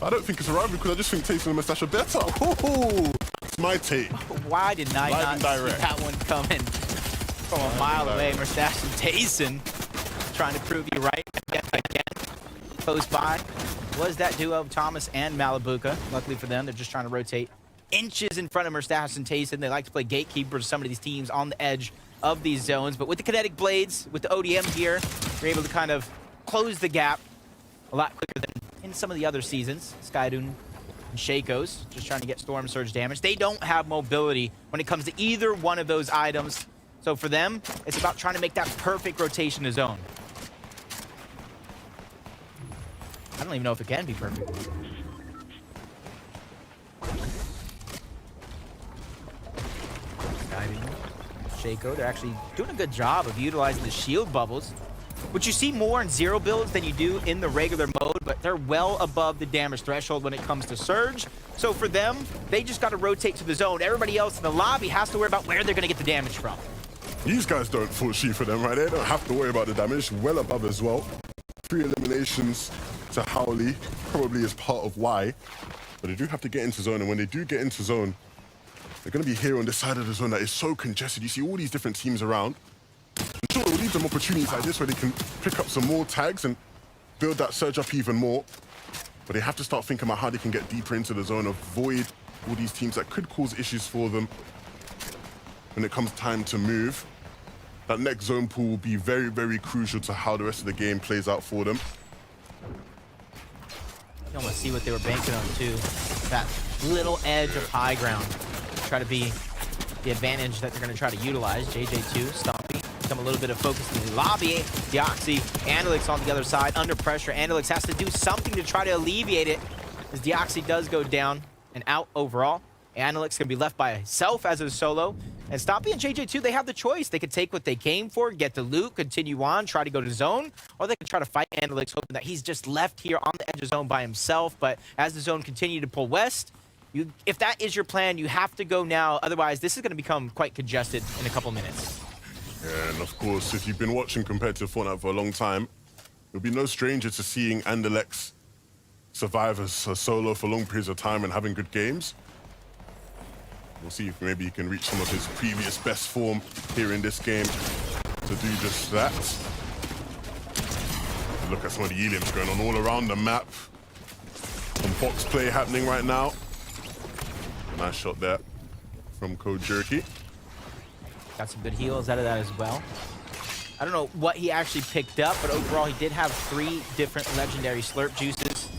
I don't think it's a rivalry because I just think Tayson and Merstash are better. Ooh, that's my take. Why did I not see that one coming from a mile away? Merstash and Tayson trying to prove you right again. Close by was that duo of Thomas and Malabuka. Luckily for them, they're just trying to rotate inches in front of Merstash and Tayson. They like to play gatekeeper to some of these teams on the edge of these zones. But with the kinetic blades, with the ODM gear, you're able to kind of close the gap a lot quicker than in some of the other seasons. Skydun and Shaco's just trying to get Storm Surge damage. They don't have mobility when it comes to either one of those items. So for them, it's about trying to make that perfect rotation to zone. I don't even know if it can be perfect. Shaco. They're actually doing a good job of utilizing the shield bubbles, which you see more in zero builds than you do in the regular mode, but they're well above the damage threshold when it comes to Surge. So for them, they just got to rotate to the zone. Everybody else in the lobby has to worry about where they're going to get the damage from. These guys don't full sheet for them, right? They don't have to worry about the damage. Well above as well. 3 eliminations to Howley probably is part of why. But they do have to get into zone, and when they do get into zone, they're going to be here on this side of the zone that is so congested. You see all these different teams around. I'm sure it will leave them opportunities like this where they can pick up some more tags and build that surge up even more. But they have to start thinking about how they can get deeper into the zone, avoid all these teams that could cause issues for them when it comes time to move. That next zone pool will be very, very crucial to how the rest of the game plays out for them. You almost see what they were banking on too. That little edge of high ground. Try to be the advantage that they're going to try to utilize. JJ2, Stompy, become a little bit of focus in the lobby. Deoxy, Andelix on the other side, under pressure. Andelix has to do something to try to alleviate it, as Deoxy does go down and out overall. Andelix can be left by himself as a solo. And Stompy and JJ2, they have the choice. They could take what they came for, get the loot, continue on, try to go to zone, or they could try to fight Andelix, hoping that he's just left here on the edge of zone by himself. But as the zone continue to pull west, if that is your plan, you have to go now. Otherwise, this is going to become quite congested in a couple minutes. Yeah, and of course, if you've been watching competitive Fortnite for a long time, you'll be no stranger to seeing Andelix survive as a solo for long periods of time and having good games. We'll see if maybe he can reach some of his previous best form here in this game to do just that. Look at some of the elims going on all around the map. Some box play happening right now. Nice shot there from Code Jerky. Got some good heals out of that as well. I don't know what he actually picked up, but overall he did have 3 different legendary slurp juices.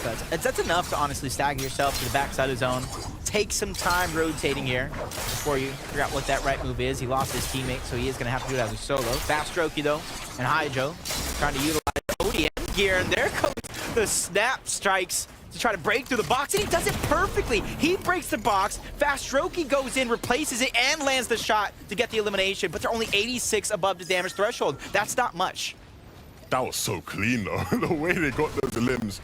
But that's enough to honestly stagger yourself to the backside of zone. Take some time rotating here before you figure out what that right move is. He lost his teammate, so he is going to have to do it as a solo. Fast Strokey, though, and Hydro trying to utilize ODM gear, and there comes the snap strikes to try to break through the box, and he does it perfectly. He breaks the box, Fast Strokey goes in, replaces it, and lands the shot to get the elimination, but they're only 86 above the damage threshold. That's not much. That was so clean, though. The way they got those limbs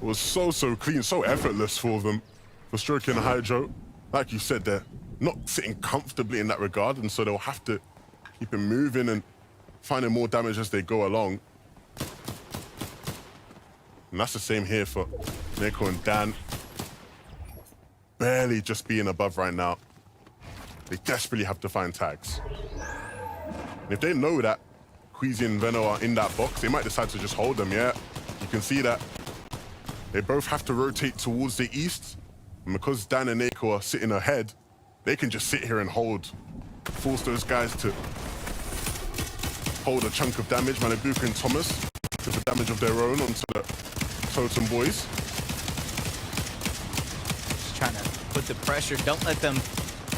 was so clean, so effortless for them. For Strokey and Hydro, like you said, they're not sitting comfortably in that regard, and so they'll have to keep it moving and finding more damage as they go along. And that's the same here for Nico and Dan. Barely just being above right now. They desperately have to find tags. And if they know that Queasy and Veno are in that box, they might decide to just hold them, yeah. You can see that. They both have to rotate towards the east. And because Dan and Nico are sitting ahead, they can just sit here and hold. Force those guys to hold a chunk of damage. Malibuka and Thomas with the damage of their own onto the Totem boys. Just trying to put the pressure. Don't let them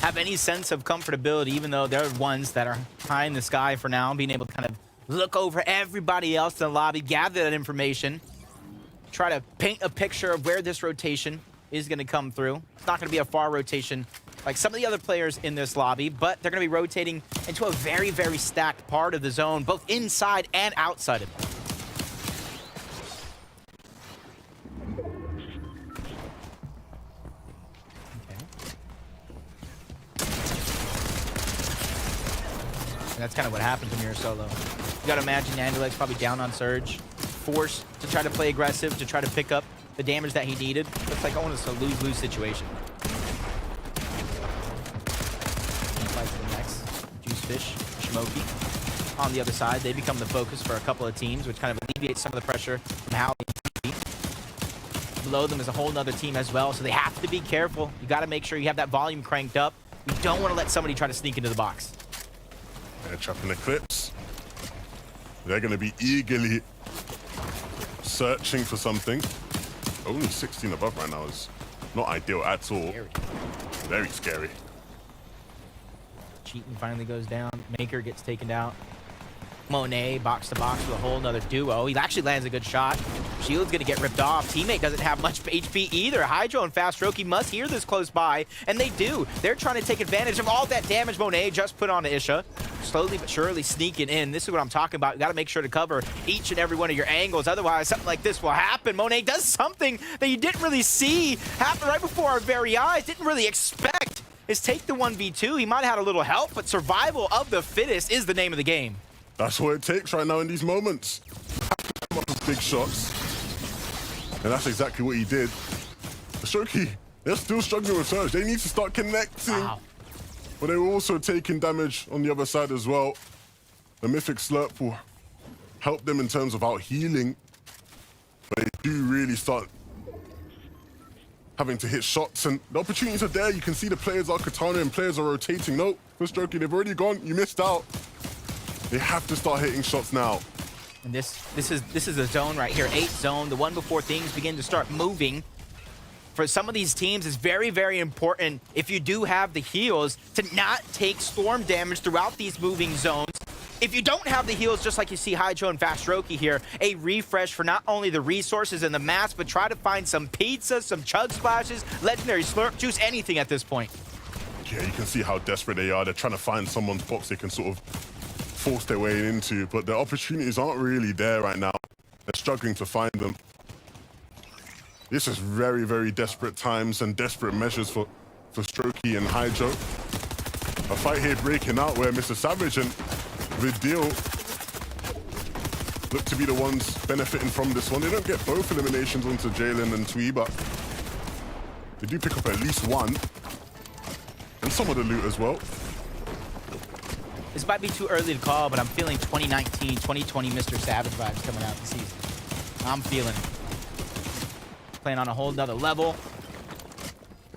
have any sense of comfortability, even though they're ones that are high in the sky for now, being able to kind of look over everybody else in the lobby, gather that information, try to paint a picture of where this rotation is going to come through. It's not going to be a far rotation like some of the other players in this lobby, but they're going to be rotating into a very, very stacked part of the zone, both inside and outside of it. And that's kind of what happens when you're a solo. You got to imagine Andelix probably down on Surge, forced to try to play aggressive, to try to pick up the damage that he needed. Looks like almost a lose-lose situation. Fight to the next. Juicefish, Shmoky. On the other side, they become the focus for a couple of teams, which kind of alleviates some of the pressure from Howley. Below them is a whole nother team as well, so they have to be careful. You got to make sure you have that volume cranked up. You don't want to let somebody try to sneak into the box. They're trapping Eclipse. They're going to be eagerly searching for something. Only 16 above right now is not ideal at all. Scary. Very scary. Cheating finally goes down. Maker gets taken out. Monet box to box with a whole nother duo. He actually lands a good shot. Shield's gonna get ripped off. Teammate doesn't have much HP either. Hydro and Fast Roki must hear this close by, and they do. They're trying to take advantage of all that damage Monet just put on to Isha. Slowly but surely sneaking in. This is what I'm talking about. You gotta make sure to cover each and every one of your angles. Otherwise, something like this will happen. Monet does something that you didn't really see happen right before our very eyes. Didn't really expect. Is take the 1v2. He might have had a little help, but survival of the fittest is the name of the game. That's what it takes right now in these moments. Come up with big shots. And that's exactly what he did. Shoki, they're still struggling with Surge. They need to start connecting. Wow. But they were also taking damage on the other side as well. The Mythic Slurp will help them in terms of out healing. But they do really start having to hit shots, and the opportunities are there. You can see the players are Katana and players are rotating. No, for Stroky, they've already gone. You missed out. They have to start hitting shots now. And this is a zone right here, 8 zone, the one before things begin to start moving. For some of these teams, it's very, very important, if you do have the heals, to not take storm damage throughout these moving zones. If you don't have the heals, just like you see Hydro and Fast Roki here, a refresh for not only the resources and the mats, but try to find some pizza, some chug splashes, legendary slurp juice, anything at this point. Yeah, you can see how desperate they are. They're trying to find someone's box they can sort of force their way into, but the opportunities aren't really there right now. They're struggling to find them. This is very, very desperate times and desperate measures for Strokey and Hydro. A fight here breaking out where Mr. Savage and Vidil look to be the ones benefiting from this one. They don't get both eliminations onto Jalen and Twee, but they do pick up at least one. And some of the loot as well. This might be too early to call, but I'm feeling 2019, 2020 Mr. Savage vibes coming out this season. I'm feeling it. Playing on a whole nother level.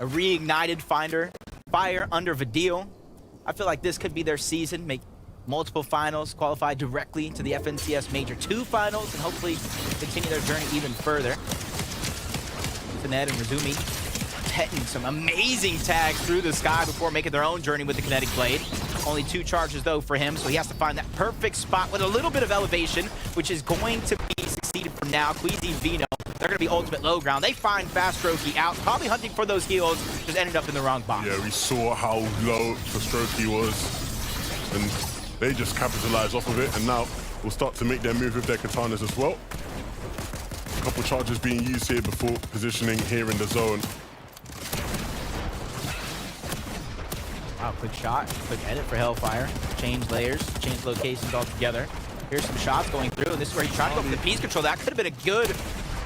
A reignited fire under Vidil. I feel like this could be their season. Make multiple finals, qualify directly to the FNCS Major 2 finals, and hopefully continue their journey even further. Ned and Razumi hitting some amazing tags through the sky before making their own journey with the Kinetic Blade. Only 2 charges, though, for him, so he has to find that perfect spot with a little bit of elevation, which is going to be succeeded from now. Queasy and Vino, they're going to be ultimate low ground. They find Fast Roki out, probably hunting for those heals, just ended up in the wrong box. Yeah, we saw how low Strokey was, and they just capitalized off of it, and now will start to make their move with their katanas as well. A couple charges being used here before positioning here in the zone. Wow, quick shot, quick edit for Hellfire. Change layers, change locations altogether. Here's some shots going through, and this is where he's trying to go for the piece control. That could have been a good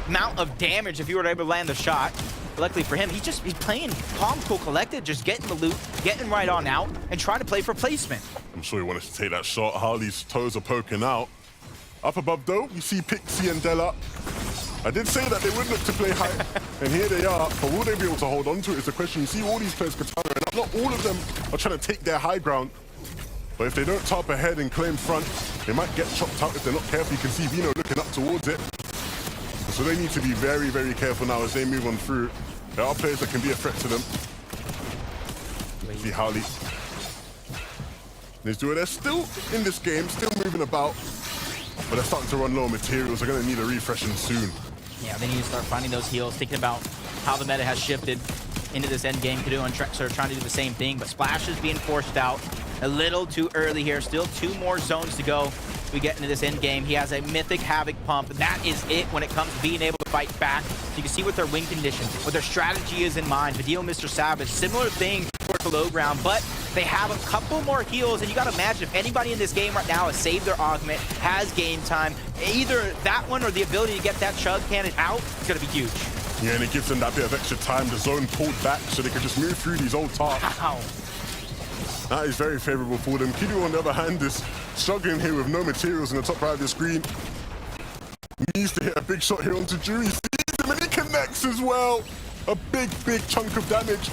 amount of damage if you were able to land the shot. But luckily for him, he's playing calm, cool, collected, just getting the loot, getting right on out, and trying to play for placement. I'm sure he wanted to take that shot. Harley's toes are poking out. Up above, though, you see Pixie and Della. I did say that they would look to play high, and here they are. But will they be able to hold on to it is the question. You see all these players Katana, and not all of them are trying to take their high ground. But if they don't top ahead and claim front, they might get chopped out if they're not careful. You can see Vino looking up towards it. So they need to be very, very careful now as they move on through. There are players that can be a threat to them. See Harley. They're still in this game, still moving about. But they're starting to run low on materials. They're going to need a refreshing soon. Yeah, they need to start finding those heals, thinking about how the meta has shifted into this end game. Kadu and Trex are trying to do the same thing, but Splash is being forced out a little too early here. Still 2 more zones to go. We get into this end game. He has a Mythic Havoc pump. That is it when it comes to being able to fight back. So you can see what their win condition, what their strategy is in mind. Vidil, Mr. Savage, similar thing towards the low ground, but they have a couple more heals, and you got to imagine if anybody in this game right now has saved their augment, has game time, either that one or the ability to get that chug cannon out, it's going to be huge. Yeah, and it gives them that bit of extra time. The zone pulled back so they can just move through these old tarps. Wow. That is very favorable for them. Kidu, on the other hand, is struggling here with no materials in the top right of the screen. He needs to hit a big shot here onto Drew. He sees him and he connects as well. A big, big chunk of damage.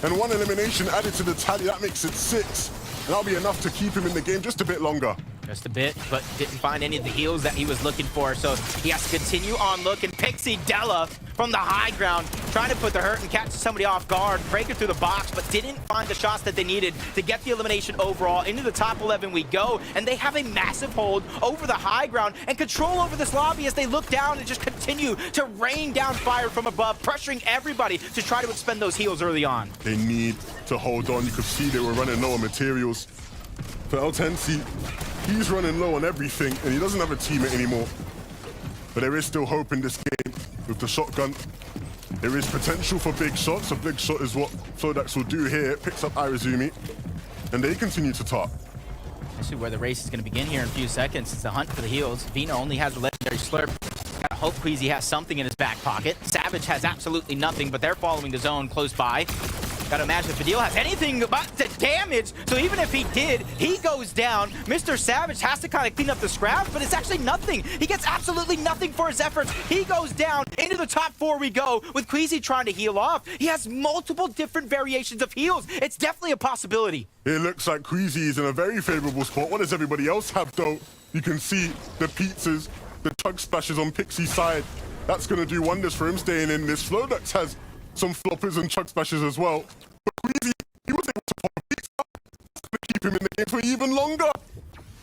And 1 elimination added to the tally. That makes it 6. And that'll be enough to keep him in the game just a bit longer. Just a bit, but didn't find any of the heals that he was looking for. So he has to continue on looking. Pixie Della from the high ground, trying to put the hurt and catch somebody off guard, break it through the box, but didn't find the shots that they needed to get the elimination overall. Into the top 11 we go, and they have a massive hold over the high ground and control over this lobby as they look down and just continue to rain down fire from above, pressuring everybody to try to expend those heals early on. They need to hold on. You could see they were running low on materials. For L10C, he's running low on everything, and he doesn't have a teammate anymore. But there is still hope in this game with the shotgun. There is potential for big shots. A big shot is what Flodax will do here. It picks up Irizumi, and they continue to top. This is where the race is going to begin here in a few seconds. It's a hunt for the heals. Vino only has the legendary slurp. Gotta hope Queasy has something in his back pocket. Savage has absolutely nothing, but they're following the zone close by. Gotta imagine if Fadil has anything but the damage, so even if he did, he goes down. Mr. Savage has to kind of clean up the scraps, but it's actually nothing. He gets absolutely nothing for his efforts. He goes down. Into the top 4 we go, with Queasy trying to heal off. He has multiple different variations of heals. It's definitely a possibility. It looks like Queasy is in a very favorable spot. What does everybody else have, though? You can see the pizzas, the chug splashes on Pixie's side. That's going to do wonders for him staying in this. Flodax has some floppers and chug splashes as well. But Queasy, he was able to pop a pizza. That's going to keep him in the game for even longer.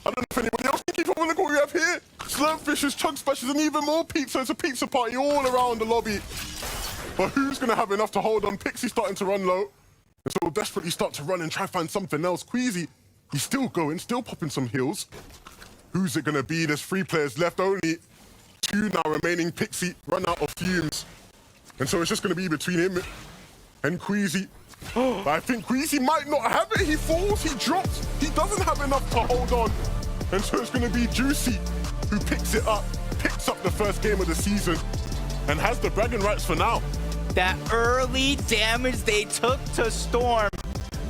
I don't know if anybody else can keep up. Look what we have here. Slurpfishes, chug splashes, and even more pizza. It's a pizza party all around the lobby. But who's going to have enough to hold on? Pixie starting to run low. And so we'll desperately start to run and try to find something else. Queasy, he's still going, still popping some heals. Who's it going to be? There's 3 players left, only 2 now remaining. Pixie run out of fumes. And so it's just going to be between him and Queasy. But I think Queasy might not have it. He falls, he drops. He doesn't have enough to hold on. And so it's going to be Juicy who picks it up, picks up the first game of the season, and has the bragging rights for now. That early damage they took to Storm,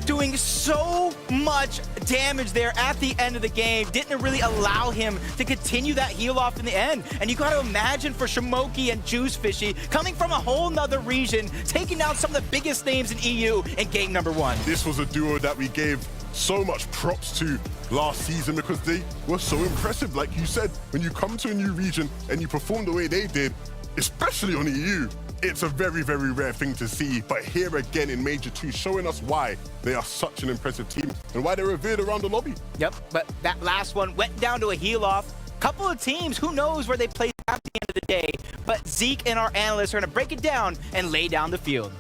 doing so much damage there at the end of the game, didn't really allow him to continue that heal off in the end. And you got to imagine for Shimoki and Juice Fishy, coming from a whole nother region, taking down some of the biggest names in EU in game number 1. This was a duo that we gave so much props to last season because they were so impressive. Like you said, when you come to a new region and you perform the way they did, especially on EU, it's a very, very rare thing to see. But here again in Major 2, showing us why they are such an impressive team and why they're revered around the lobby. Yep, but that last one went down to a heal off. Couple of teams, who knows where they play at the end of the day. But Zeke and our analysts are going to break it down and lay down the field.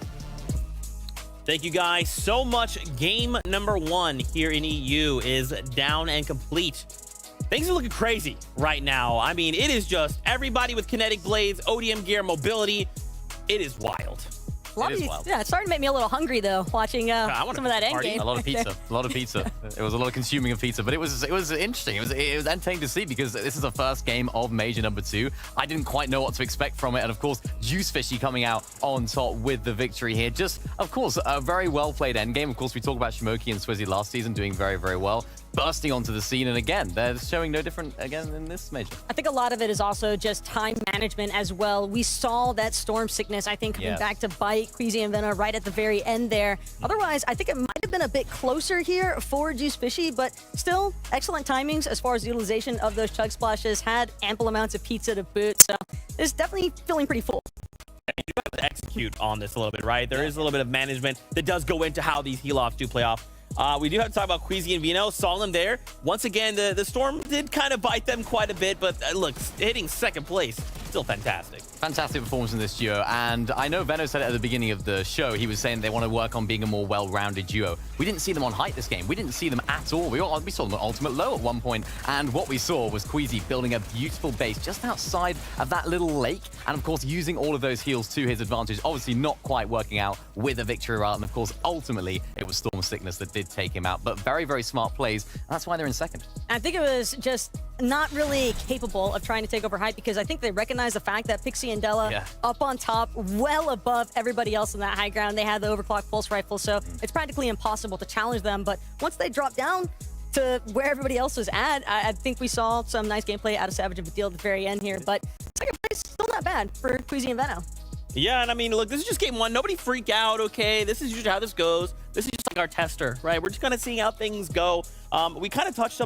Thank you guys so much. Game number 1 here in EU is down and complete. Things are looking crazy right now. I mean, it is just everybody with kinetic blades, ODM gear, mobility. It is wild. Yeah, it's starting to make me a little hungry though, watching some of that end game. A lot of pizza, a lot of pizza. It was a lot of consuming of pizza, but it was interesting. It was entertaining to see because this is the first game of Major number 2. I didn't quite know what to expect from it, and of course, Juice Fishy coming out on top with the victory here. Just, of course, a very well played end game. Of course, we talked about Shimoki and Swizzy last season doing very, very well, bursting onto the scene, and again, they're showing no different again in this Major. I think a lot of it is also just time management as well. We saw that storm sickness, I think, coming back to bite Queasy and Vena right at the very end there. Otherwise, I think it might have been a bit closer here for Juice Fishy, but still excellent timings as far as the utilization of those chug splashes, had ample amounts of pizza to boot, so it's definitely feeling pretty full. You do have to execute on this a little bit, right? There is a little bit of management that does go into how these heal-offs do play off. We do have to talk about Queasy and Vino. Saw them there. Once again, the Storm did kind of bite them quite a bit, but look, hitting second place, still fantastic. Fantastic performance in this duo, and I know Veno said it at the beginning of the show. He was saying they want to work on being a more well-rounded duo. We didn't see them on height this game. We didn't see them at all. We saw them on ultimate low at one point, and what we saw was Queasy building a beautiful base just outside of that little lake, and of course using all of those heals to his advantage. Obviously not quite working out with a victory route, and of course ultimately it was Storm Sickness that did take him out, but very, very smart plays, and that's why they're in second. I think it was just not really capable of trying to take over height because I think they recognize the fact that Pixie and Della up on top, well above everybody else in that high ground. They had the overclock pulse rifle, so it's practically impossible to challenge them. But once they drop down to where everybody else was at, I think we saw some nice gameplay out of Savage and Fadil at the very end here. But second place, still not bad for Queasy and Veno. Yeah, and I mean, look, this is just game 1. Nobody freak out, okay? This is usually how this goes. This is just like our tester, right? We're just kind of seeing how things go. We kind of touched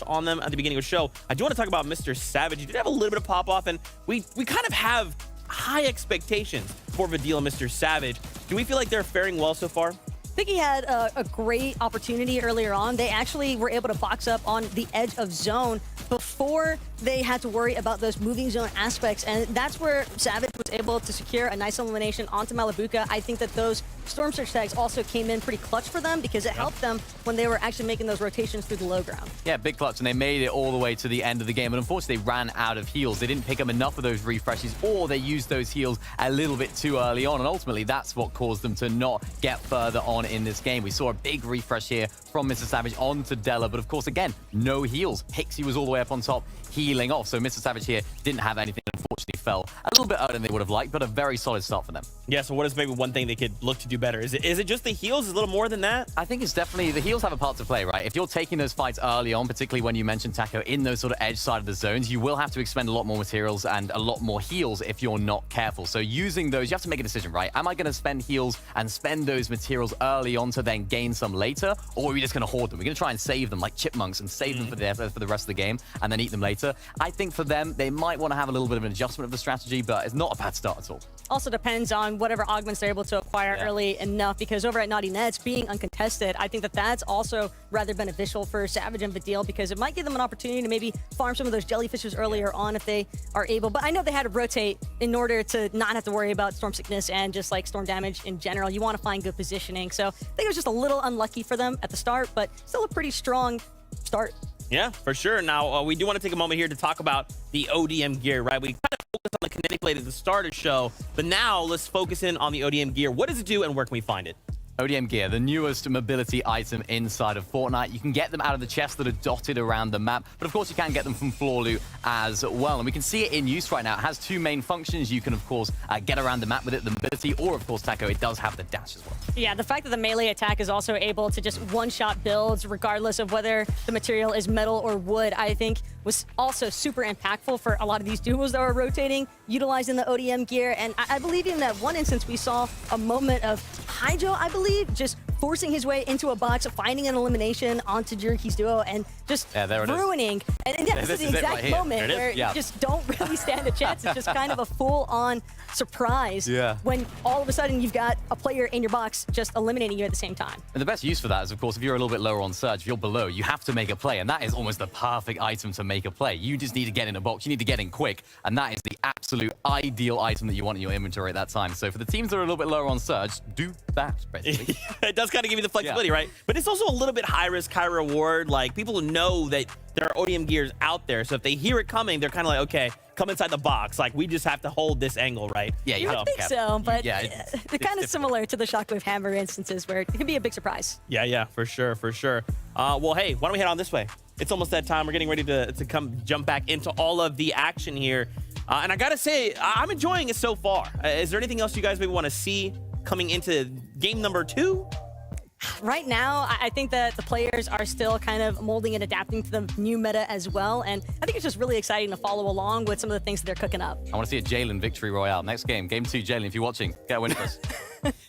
on them at the beginning of the show. I do want to talk about Mr. Savage. He did have a little bit of pop-off, and we kind of have, high expectations for Vidil and Mr. Savage. Do we feel like they're faring well so far? I think he had a great opportunity earlier on. They actually were able to box up on the edge of zone before they had to worry about those moving zone aspects, and that's where Savage was able to secure a nice elimination onto Malabuka. I think that those Storm Surge tags also came in pretty clutch for them because it helped them when they were actually making those rotations through the low ground. Yeah, big clutch, and they made it all the way to the end of the game, but unfortunately they ran out of heals. They didn't pick up enough of those refreshes, or they used those heals a little bit too early on, and ultimately that's what caused them to not get further on in this game. We saw a big refresh here from Mr. Savage onto Della, but of course, again, no heals. Pixie was all the way up on top, healing off, so Mr. Savage here didn't have anything, unfortunately fell a little bit earlier than they would have liked, but a very solid start for them. Yeah, so what is maybe one thing they could look to do better? Is it just the heals? Is it a little more than that? I think it's definitely, the heals have a part to play, right? If you're taking those fights early on, particularly when you mentioned Taco in those sort of edge side of the zones, you will have to expend a lot more materials and a lot more heals if you're not careful. So using those, you have to make a decision, right? Am I going to spend heals and spend those materials early on to then gain some later? Or are we just going to hoard them? We're going to try and save them like chipmunks and save them for the rest of the game and then eat them later. I think for them, they might want to have a little bit of an adjustment of the strategy, but it's not a bad start at all. Also depends on whatever augments they're able to acquire early enough, because over at Naughty Nets, being uncontested, I think that that's also rather beneficial for Savage and Vidil, because it might give them an opportunity to maybe farm some of those jellyfishes earlier on if they are able. But I know they had to rotate in order to not have to worry about storm sickness and just like storm damage in general. You want to find good positioning. So I think it was just a little unlucky for them at the start, but still a pretty strong start. Yeah, for sure. Now, we do want to take a moment here to talk about the ODM gear, right? We kind of focused on the kinetic blade at the start of the show, but now let's focus in on the ODM gear. What does it do and where can we find it? ODM gear, the newest mobility item inside of Fortnite. You can get them out of the chests that are dotted around the map, but of course you can get them from floor loot as well. And we can see it in use right now. It has two main functions. You can, of course, get around the map with it, the mobility, or, of course, Taco, it does have the dash as well. Yeah, the fact that the melee attack is also able to just one-shot builds, regardless of whether the material is metal or wood, I think was also super impactful for a lot of these duos that were rotating, utilizing the ODM gear. And I believe in that one instance, we saw a moment of Hydro, I believe, just forcing his way into a box, finding an elimination onto Juriki's duo, and just ruining. And yeah, this is the exact moment where you just don't really stand a chance. It's just kind of a full-on surprise when all of a sudden you've got a player in your box just eliminating you at the same time. And the best use for that is, of course, if you're a little bit lower on surge, if you're below, you have to make a play, and that is almost the perfect item to make a play. You just need to get in a box, you need to get in quick, and that is the absolute ideal item that you want in your inventory at that time. So for the teams that are a little bit lower on surge, do that, basically. It does kind of give you the flexibility, right? But it's also a little bit high risk, high reward. Like, people know that there are ODM gears out there, so if they hear it coming, they're kind of like, okay, come inside the box. Like, we just have to hold this angle, right? Yeah, you I think so, but they're kind of similar to the Shockwave Hammer instances where it can be a big surprise. Yeah, for sure, for sure. Well, hey, why don't we head on this way? It's almost that time. We're getting ready to jump back into all of the action here. And I gotta say, I'm enjoying it so far. Is there anything else you guys maybe want to see coming into game number 2? Right now, I think that the players are still kind of molding and adapting to the new meta as well, and I think it's just really exciting to follow along with some of the things that they're cooking up. I want to see a Jalen victory royale. Next game, game 2, Jalen, if you're watching, get a win for us.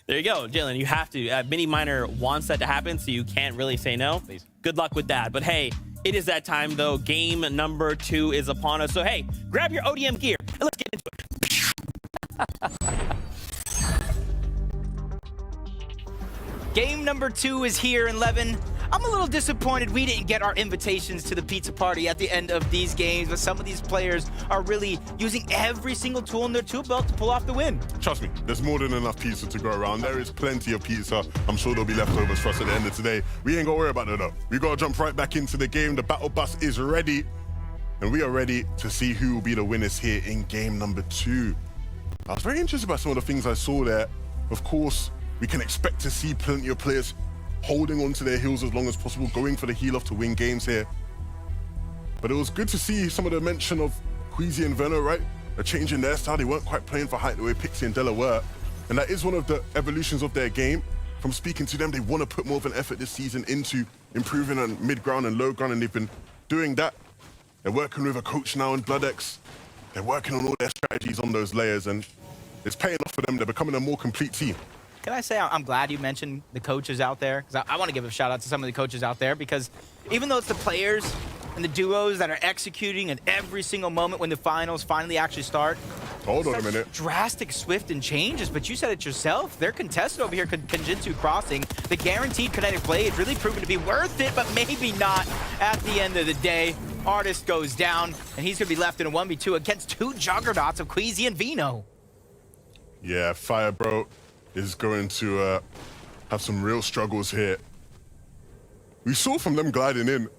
There you go, Jalen, you have to. Mini Miner wants that to happen, so you can't really say no. Please. Good luck with that. But hey, it is that time, though. Game number 2 is upon us. So hey, grab your ODM gear, and let's get into it. Game number 2 is here in Levin. I'm a little disappointed we didn't get our invitations to the pizza party at the end of these games, but some of these players are really using every single tool in their tool belt to pull off the win. Trust me, there's more than enough pizza to go around. There is plenty of pizza. I'm sure there'll be leftovers for us at the end of today. We ain't got to worry about that, though. We got to jump right back into the game. The battle bus is ready, and we are ready to see who will be the winners here in game number 2. I was very interested by some of the things I saw there. Of course, we can expect to see plenty of players holding on to their heals as long as possible, going for the heal off to win games here. But it was good to see some of the mention of Queasy and Veno, right? A change in their style. They weren't quite playing for height the way Pixie and Della were. And that is one of the evolutions of their game. From speaking to them, they want to put more of an effort this season into improving on mid-ground and low-ground, and they've been doing that. They're working with a coach now in BloodX. They're working on all their strategies on those layers, and it's paying off for them. They're becoming a more complete team. Can I say I'm glad you mentioned the coaches out there, because I want to give a shout out to some of the coaches out there, because even though it's the players and the duos that are executing at every single moment when the finals finally actually start, Hold on a minute. Drastic Swift and changes, but you said it yourself. They're contested over here, Kenjutsu crossing. The guaranteed kinetic blade really proven to be worth it, but maybe not at the end of the day. Artist goes down, and he's going to be left in a 1v2 against two juggernauts of Queasy and Vino. Yeah, Firebro is going to have some real struggles here. We saw from them gliding in,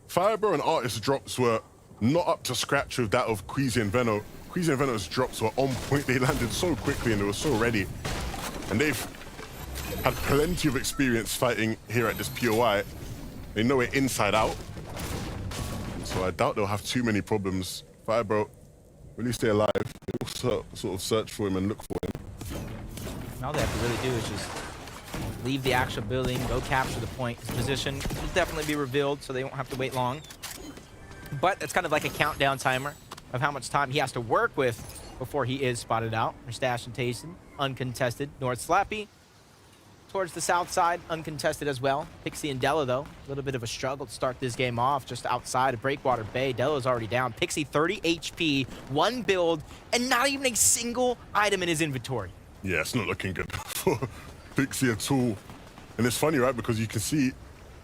Firebro and Artist drops were not up to scratch with that of Queasy and Veno. Queasy and Veno's drops were on point. They landed so quickly and they were so ready. And they've had plenty of experience fighting here at this POI. They know it inside out. So I doubt they'll have too many problems. Firebro, will he stay alive? They'll sort of search for him and look for him. All they have to really do is just leave the actual building, go capture the point. His position will definitely be revealed, so they won't have to wait long. But it's kind of like a countdown timer of how much time he has to work with before he is spotted out. Mustache and Tayson, uncontested. North Slappy towards the south side, uncontested as well. Pixie and Della, though, a little bit of a struggle to start this game off just outside of Breakwater Bay. Della's already down. Pixie 30 HP, one build, and not even a single item in his inventory. Yeah, it's not looking good for Pixie at all. And it's funny, right? Because you can see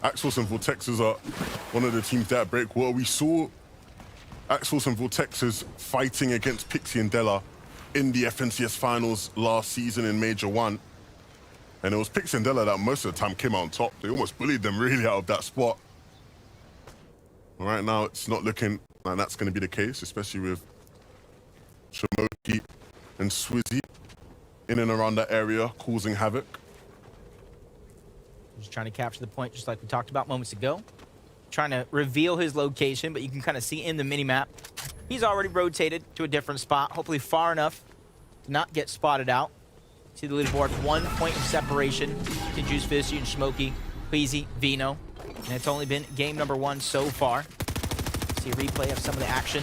Axos and Vortexes are one of the teams there at Breakwater. We saw Axos and Vortexes fighting against Pixie and Della in the FNCS finals last season in Major 1. And it was Pixie and Della that most of the time came out on top. They almost bullied them really out of that spot. Right now, it's not looking like that's going to be the case, especially with Shamoki and Swizzy in and around that area, causing havoc. Just trying to capture the point, just like we talked about moments ago. Trying to reveal his location, but you can kind of see in the mini-map, he's already rotated to a different spot, hopefully far enough to not get spotted out. See the leaderboard, 1 point of separation between Juice Fishy and Smokey, Queasy, Vino. And it's only been game number 1 so far. See a replay of some of the action.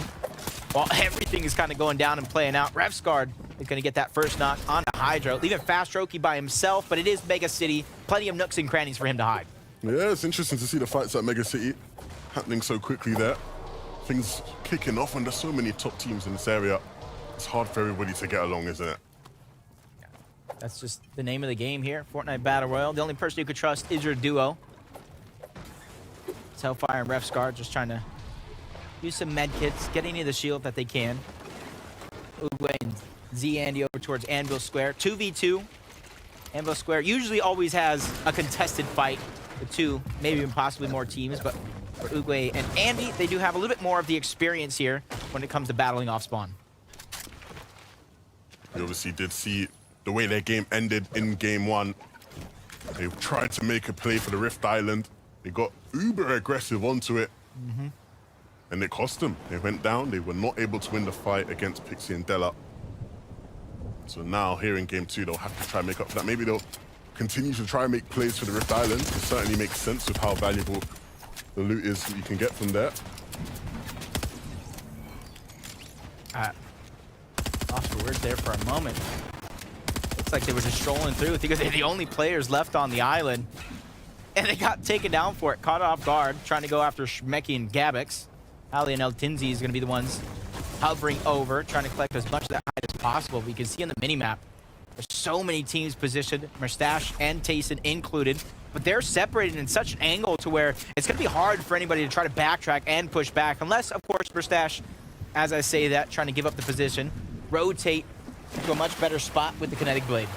While everything is kind of going down and playing out, Refsguard is going to get that first knock onto Hydro, leaving Fast Strokey by himself, but it is Mega City. Plenty of nooks and crannies for him to hide. Yeah, it's interesting to see the fights at Mega City happening so quickly there. Things kicking off, and there's so many top teams in this area. It's hard for everybody to get along, isn't it? That's just the name of the game here, Fortnite Battle Royale. The only person you could trust is your duo. It's Hellfire and Refsguard just trying to use some med kits, get any of the shield that they can. Uguay and Z Andy over towards Anvil Square. 2v2. Anvil Square usually always has a contested fight with 2, maybe even possibly more teams, but for Uguay and Andy, they do have a little bit more of the experience here when it comes to battling off spawn. We obviously did see the way their game ended in game 1. They tried to make a play for the Rift Island. They got uber aggressive onto it. And it cost them. They went down. They were not able to win the fight against Pixie and Della. So now here in game 2, they'll have to try and make up for that. Maybe they'll continue to try and make plays for the Rift Island. It certainly makes sense with how valuable the loot is that you can get from there. Lost for words there for a moment. Looks like they were just strolling through because they're the only players left on the island. And they got taken down for it, caught off guard, trying to go after Shmeki and Gabix. Ali and El Tinzi is going to be the ones hovering over, trying to collect as much of that hide as possible. But you can see on the mini-map, there's so many teams positioned, Mustache and Tayson included, but they're separated in such an angle to where it's going to be hard for anybody to try to backtrack and push back, unless, of course, Mustache, as I say that, trying to give up the position, rotate to a much better spot with the kinetic blade.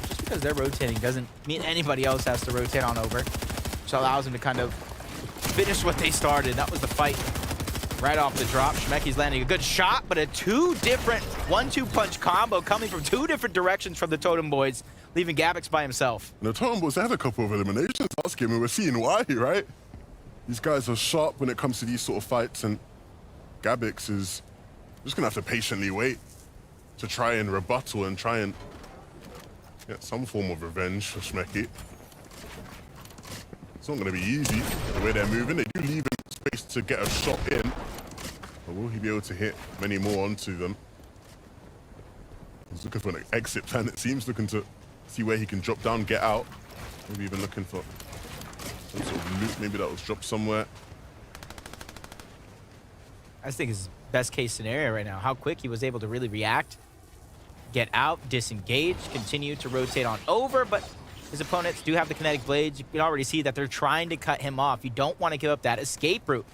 Just because they're rotating doesn't mean anybody else has to rotate on over, which allows them to kind of finish what they started. That was the fight right off the drop. Shmeki's landing a good shot, but a 2 different 1-2 punch combo coming from 2 different directions from the Totem Boys, leaving Gabix by himself. And the Totem Boys had a couple of eliminations last game, and we're seeing why, right? These guys are sharp when it comes to these sort of fights, and Gabix is just gonna have to patiently wait to try and rebuttal and try and get some form of revenge for Shmeki. It's not gonna be easy the way they're moving. They do leave him space to get a shot in, but will he be able to hit many more onto them? He's looking for an exit plan, it seems, looking to see where he can drop down, get out. Maybe even looking for some sort of loot, maybe that was dropped somewhere. I think is best case scenario right now. How quick he was able to really react, get out, disengage, continue to rotate on over, but his opponents do have the kinetic blades. You can already see that they're trying to cut him off. You don't want to give up that escape route.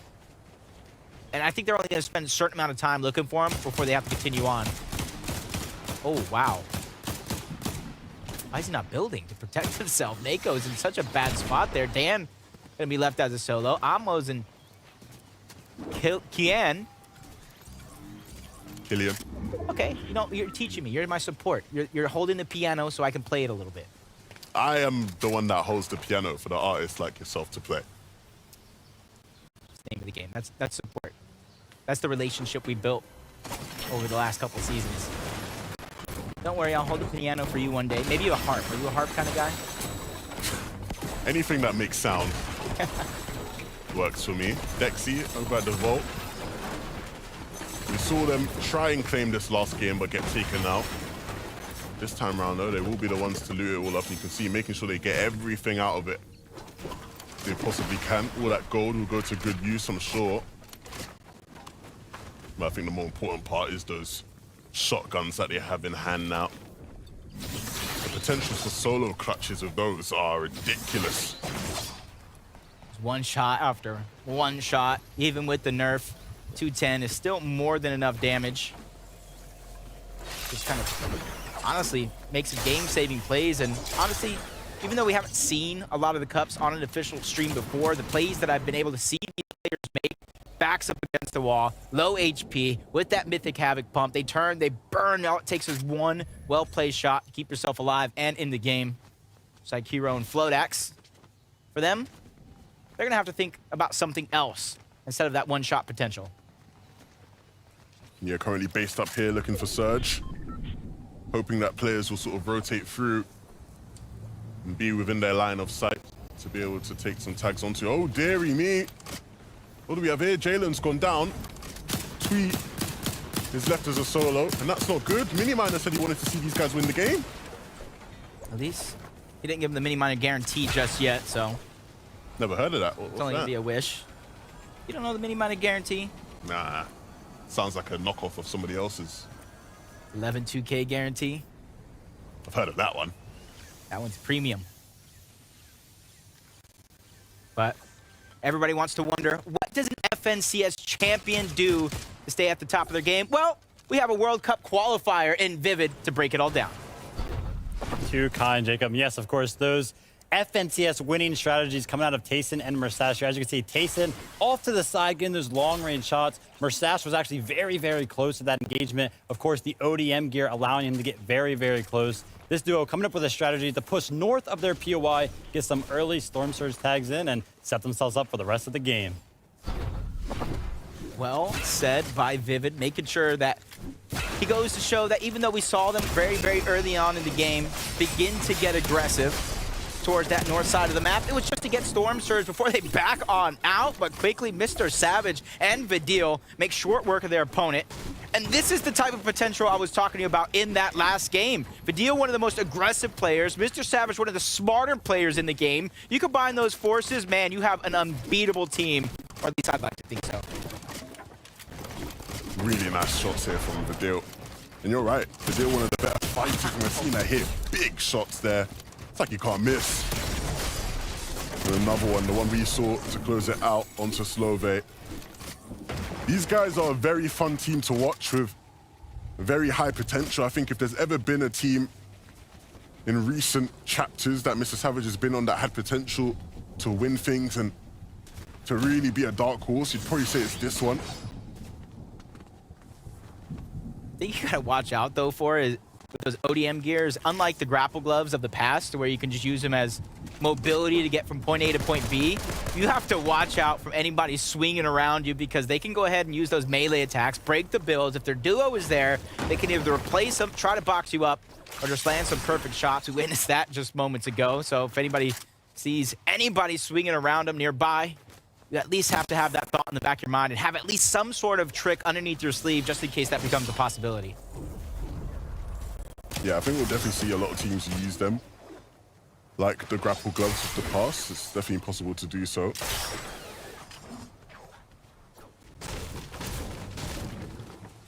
And I think they're only going to spend a certain amount of time looking for him before they have to continue on. Oh, wow. Why is he not building to protect himself? Nako's in such a bad spot there. Dan going to be left as a solo. Amos and Killian. Okay, you know, you're teaching me. You're my support. You're holding the piano so I can play it a little bit. I am the one that holds the piano for the artists like yourself to play. That's the name of the game. That's support. That's the relationship we built over the last couple seasons. Don't worry, I'll hold the piano for you one day. Maybe a harp. Are you a harp kind of guy? Anything that makes sound works for me. Dexy over at the vault. We saw them try and claim this last game but get taken out. This time around though, they will be the ones to loot it all up. You can see making sure they get everything out of it they possibly can. All that gold will go to good use, I'm sure. But I think the more important part is those shotguns that they have in hand now. The potentials for solo clutches of those are ridiculous. One shot after one shot, even with the nerf. 210 is still more than enough damage. Just kind of honestly makes some game-saving plays, and honestly, even though we haven't seen a lot of the cups on an official stream before, the plays that I've been able to see these players make, backs up against the wall, low HP, with that Mythic Havoc pump, they turn, they burn. All it takes is one well-played shot to keep yourself alive and in the game. Just like Hero and Flodax. For them, they're gonna have to think about something else instead of that one-shot potential. Yeah, currently based up here looking for Surge. Hoping that players will sort of rotate through and be within their line of sight to be able to take some tags onto. Oh, dearie me. What do we have here? Jalen's gone down. Tweet is left as a solo, and that's not good. Miniminer said he wanted to see these guys win the game. At least he didn't give him the Miniminer guarantee just yet, so. Never heard of that. It's only gonna be a wish. You don't know the Miniminer guarantee? Nah. Sounds like a knockoff of somebody else's. 11 2K guarantee. I've heard of that one. That one's premium. But everybody wants to wonder, what does an FNCS champion do to stay at the top of their game? Well, we have a World Cup qualifier in Vivid to break it all down. Too kind, Jacob. Yes, of course, those FNCS winning strategies coming out of Tayson and Mersash. As you can see, Tayson off to the side, getting those long-range shots. Mersash was actually very, very close to that engagement. Of course, the ODM gear allowing him to get very, very close. This duo coming up with a strategy to push north of their POI, get some early Storm Surge tags in, and set themselves up for the rest of the game. Well said by Vivid, making sure that he goes to show that even though we saw them very, very early on in the game begin to get aggressive towards that north side of the map, it was just to get Storm Surge before they back on out, but quickly Mr. Savage and Vidil make short work of their opponent. And this is the type of potential I was talking to you about in that last game. Vidil, one of the most aggressive players. Mr. Savage, one of the smarter players in the game. You combine those forces, man, you have an unbeatable team. Or at least I'd like to think so. Really nice shots here from Vidil. And you're right, Vidil, one of the better fighters in the scene. I hit big shots there. It's like you can't miss. And another one, the one we saw to close it out onto Slove. These guys are a very fun team to watch with very high potential. I think if there's ever been a team in recent chapters that Mr. Savage has been on that had potential to win things and to really be a dark horse, you'd probably say it's this one. I think you gotta watch out though for is with those ODM gears, unlike the grapple gloves of the past where you can just use them as mobility to get from point A to point B, you have to watch out from anybody swinging around you because they can go ahead and use those melee attacks, break the builds. If their duo is there, they can either replace them, try to box you up, or just land some perfect shots. We witnessed that just moments ago. So if anybody sees anybody swinging around them nearby, you at least have to have that thought in the back of your mind and have at least some sort of trick underneath your sleeve just in case that becomes a possibility. Yeah, I think we'll definitely see a lot of teams use them. Like the grapple gloves of the past, it's definitely possible to do so.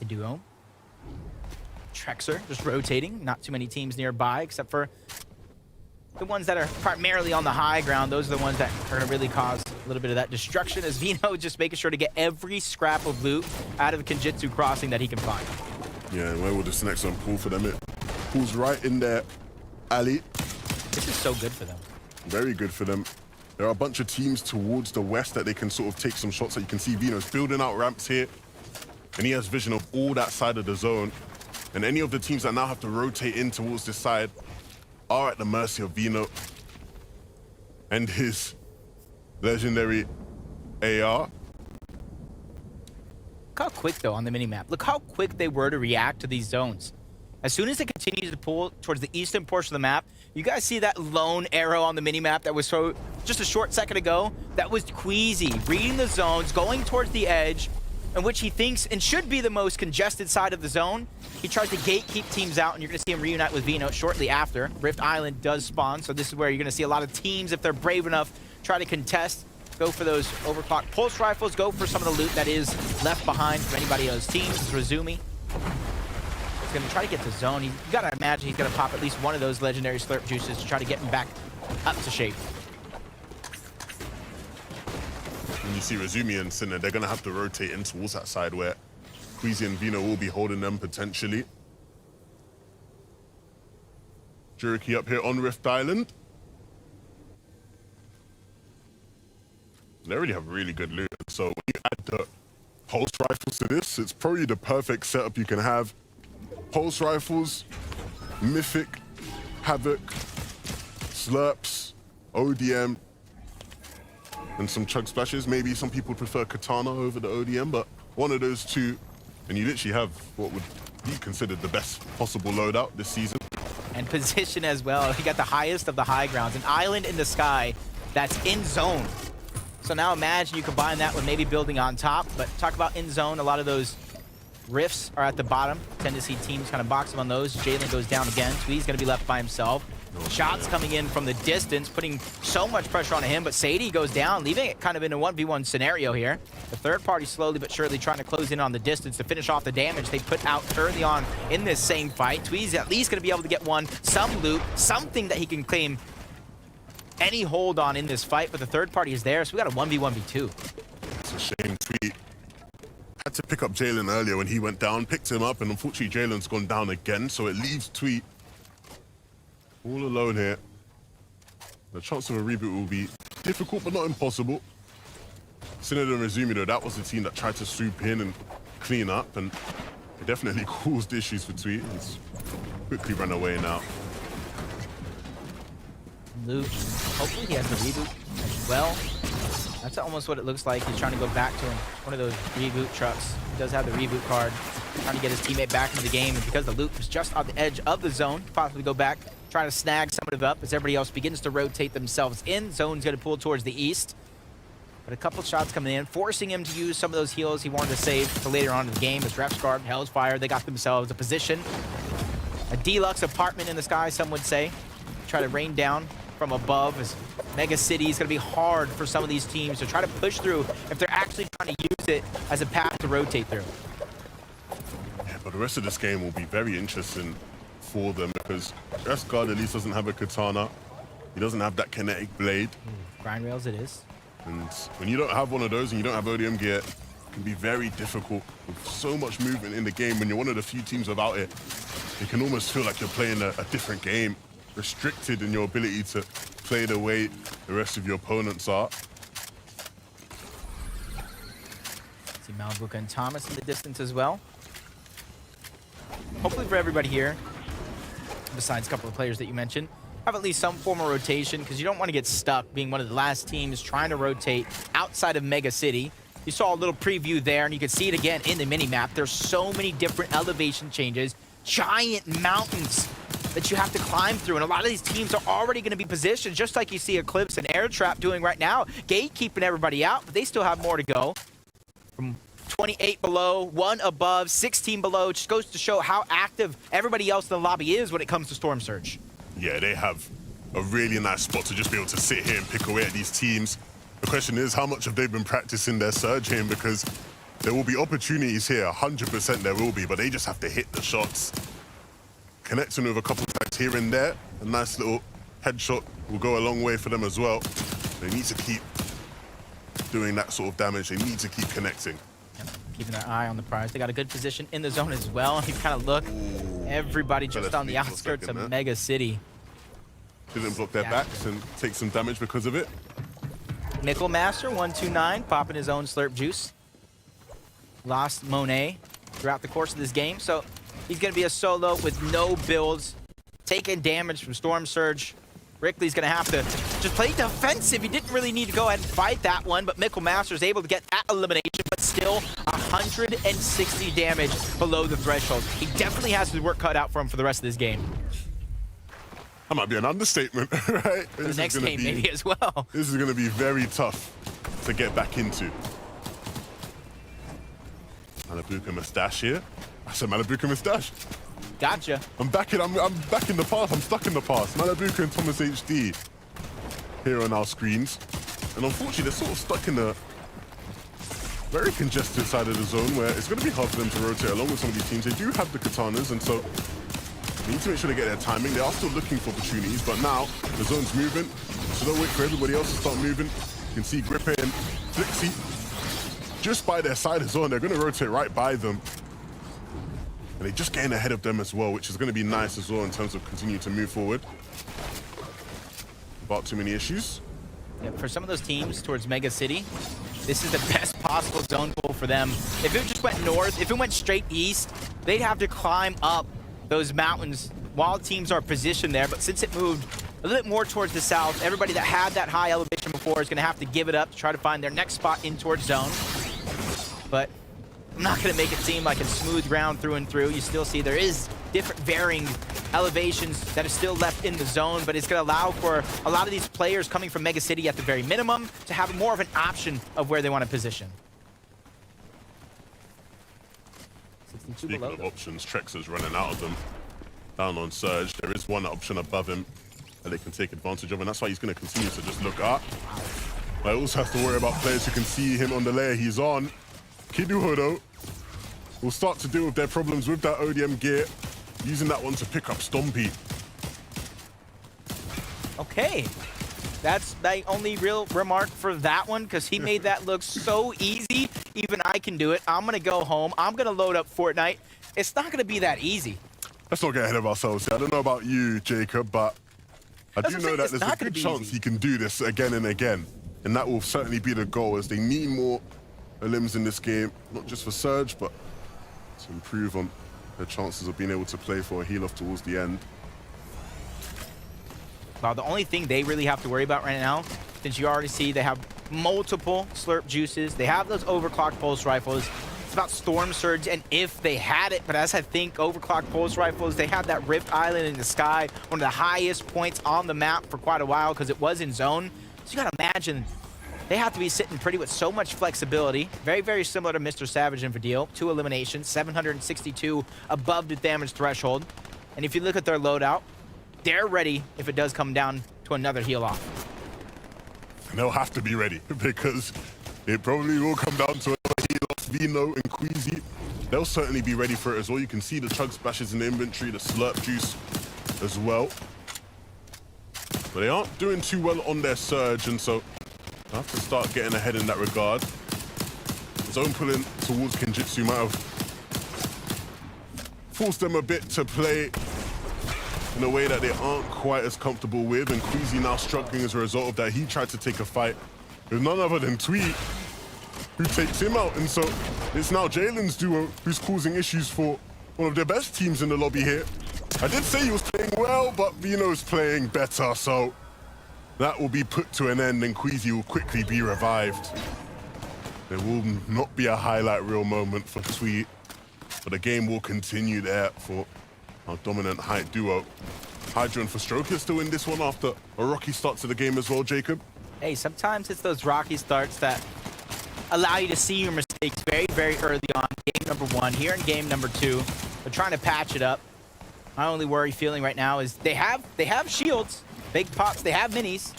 the duo. Trexer just rotating. Not too many teams nearby except for the ones that are primarily on the high ground. Those are the ones that are going to really cause a little bit of that destruction, as Vino just making sure to get every scrap of loot out of the Kenjutsu crossing that he can find. Yeah, and where will this next one pull for them? It pulls right in their alley. This is so good for them. Very good for them. There are a bunch of teams towards the west that they can sort of take some shots at. You can see Vino's building out ramps here, and he has vision of all that side of the zone. And any of the teams that now have to rotate in towards this side are at the mercy of Vino and his legendary AR. Look how quick, though, on the minimap. Look how quick they were to react to these zones. As soon as it continues to pull towards the eastern portion of the map, you guys see that lone arrow on the minimap that was so just a short second ago? That was Queasy reading the zones, going towards the edge, in which he thinks and should be the most congested side of the zone. He tries to gatekeep teams out, and you're going to see him reunite with Vino shortly after. Rift Island does spawn, so this is where you're going to see a lot of teams, if they're brave enough, try to contest, go for those overclock pulse rifles, go for some of the loot that is left behind from anybody else's teams. It's Razumi. He's going to try to get to zone. You got to imagine he's going to pop at least one of those legendary slurp juices to try to get him back up to shape. When you see Razumi and Sinner, they're going to have to rotate in towards that side where Queasy and Vino will be holding them potentially. Juriki up here on Rift Island. They already have really good loot, so when you add the pulse rifles to this, it's probably the perfect setup you can have. Pulse rifles, Mythic, Havoc, Slurps, ODM, and some chug splashes. Maybe some people prefer Katana over the ODM, but one of those two, and you literally have what would be considered the best possible loadout this season. And position as well. He got the highest of the high grounds, an island in the sky that's in zone. So now imagine you combine that with maybe building on top, but talk about in zone, a lot of those rifts are at the bottom. Tend to see teams kind of box him on those. Jalen goes down again. Twee's going to be left by himself. Shots coming in from the distance, putting so much pressure on him, but Sadie goes down, leaving it kind of in a 1v1 scenario here. The third party slowly but surely trying to close in on the distance to finish off the damage they put out early on in this same fight. Twee's at least going to be able to get some loot, something that he can claim any hold on in this fight, but the third party is there, so we got a 1v1v2. It's a shame. Tweet had to pick up Jalen earlier when he went down, picked him up, and unfortunately Jalen's gone down again, so it leaves Tweet all alone here. The chance of a reboot will be difficult, but not impossible. Synod and Razumi, though, that was the team that tried to swoop in and clean up, and it definitely caused issues for Tweet. He's quickly run away now. Luke, hopefully he has the reboot as well. That's almost what it looks like. He's trying to go back to one of those reboot trucks. He does have the reboot card, trying to get his teammate back into the game, and because the Luke was just on the edge of the zone, possibly go back, try to snag some of it up as everybody else begins to rotate themselves in. Zone's going to pull towards the east. But a couple shots coming in, forcing him to use some of those heals he wanted to save for later on in the game. As Ref's Guard, Hell's Fire, they got themselves a position. A deluxe apartment in the sky, some would say. Try to rain down from above, as Mega City is going to be hard for some of these teams to try to push through if they're actually trying to use it as a path to rotate through. Yeah, but the rest of this game will be very interesting for them because Ref's Guard at least doesn't have a katana. He doesn't have that kinetic blade. Grind rails it is. And when you don't have one of those and you don't have ODM gear, it can be very difficult with so much movement in the game. When you're one of the few teams without it, it can almost feel like you're playing a different game, restricted in your ability to play the way the rest of your opponents are. See Malbuka and Thomas in the distance as well. Hopefully for everybody here, besides a couple of players that you mentioned, have at least some form of rotation, because you don't want to get stuck being one of the last teams trying to rotate outside of Mega City. You saw a little preview there, and you can see it again in the mini-map. There's so many different elevation changes, giant mountains that you have to climb through, and a lot of these teams are already going to be positioned, just like you see Eclipse and Air Trap doing right now, gatekeeping everybody out, but they still have more to go. From 28 below, 1 above, 16 below, just goes to show how active everybody else in the lobby is when it comes to Storm Surge. Yeah, they have a really nice spot to just be able to sit here and pick away at these teams. The question is, how much have they been practicing their surge here? Because There will be opportunities here, 100% there will be, but they just have to hit the shots. Connecting with a couple times here and there, a nice little headshot will go a long way for them as well. They need to keep doing that sort of damage. They need to keep connecting. Keeping their eye on the prize. They got a good position in the zone as well. And you kind of look, everybody just on the outskirts of Mega City. Didn't block their backs and take some damage because of it. Nickel Master, 129, popping his own slurp juice. Lost Monet throughout the course of this game, so he's going to be a solo with no builds, taking damage from Storm Surge. Rickley's going to have to just play defensive. He didn't really need to go ahead and fight that one, but Nickel Master is able to get that elimination, but still 160 damage below the threshold. He definitely has his work cut out for him for the rest of this game. That might be an understatement, right? For the next game, maybe as well. This is going to be very tough to get back into. Malabuka Mustache here. I said Malabuka Mustache. Gotcha. I'm back in the past. I'm stuck in the past. Malabuka and Thomas HD here on our screens. And unfortunately, they're sort of stuck in a very congested side of the zone where it's going to be hard for them to rotate along with some of these teams. They do have the katanas, and so they need to make sure they get their timing. They are still looking for opportunities, but now the zone's moving, so don't wait for everybody else to start moving. You can see Grippe and Flixie just by their side of the zone. They're going to rotate right by them. And they're just getting ahead of them as well, which is going to be nice as well in terms of continuing to move forward. Without too many issues. Yeah, for some of those teams towards Mega City, this is the best possible zone pull for them. If it just went north, if it went straight east, they'd have to climb up those mountains while teams are positioned there. But since it moved a little bit more towards the south, everybody that had that high elevation before is going to have to give it up to try to find their next spot in towards zone. But I'm not going to make it seem like it's smooth ground through and through. You still see there is different varying elevations that are still left in the zone, but it's going to allow for a lot of these players coming from Mega City at the very minimum to have more of an option of where they want to position. Speaking of options, Trex is running out of them. Down on Surge, there is one option above him that they can take advantage of, and that's why he's going to continue to just look up. But I also have to worry about players who can see him on the layer he's on. Kiduho, though, will start to deal with their problems with that ODM gear, using that one to pick up Stompy. Okay. That's the only real remark for that one, because he made that look so easy. Even I can do it. I'm going to go home. I'm going to load up Fortnite. It's not going to be that easy. Let's not get ahead of ourselves here. I don't know about you, Jacob, but I do know that there's a good chance he can do this again and again. And that will certainly be the goal, as they need more limbs in this game, not just for Surge, but to improve on their chances of being able to play for a heal-off towards the end. Well, the only thing they really have to worry about right now, since you already see they have multiple slurp juices, they have those overclocked pulse rifles. It's about Storm Surge, and if they had it, but as I think overclocked pulse rifles, they have that Rift Island in the sky, one of the highest points on the map for quite a while because it was in zone. So you gotta imagine they have to be sitting pretty with so much flexibility. Very, very similar to Mr. Savage and Vidil. 2 eliminations, 762 above the damage threshold. And if you look at their loadout, they're ready if it does come down to another heal off. They'll have to be ready, because it probably will come down to another heal off. Vino and Queasy, they'll certainly be ready for it as well. You can see the chug splashes in the inventory, the slurp juice as well. But they aren't doing too well on their Surge, and so I have to start getting ahead in that regard. Zone pulling towards Kenjutsu might have forced them a bit to play in a way that they aren't quite as comfortable with, and Queasy now struggling as a result of that. He tried to take a fight with none other than Tweet, who takes him out, and so it's now Jalen's duo who's causing issues for one of their best teams in the lobby here. I did say he was playing well, but Vino's playing better, so that will be put to an end, and Queasy will quickly be revived. There will not be a highlight reel moment for Tweet, but the game will continue there for our dominant height duo. Hydra and Forstroker still in this one after a rocky start to the game as well, Jacob. Hey, sometimes it's those rocky starts that allow you to see your mistakes very, very early on. Game number 1, here in game number 2. They're trying to patch it up. My only worry feeling right now is they have shields, big pops, they have minis.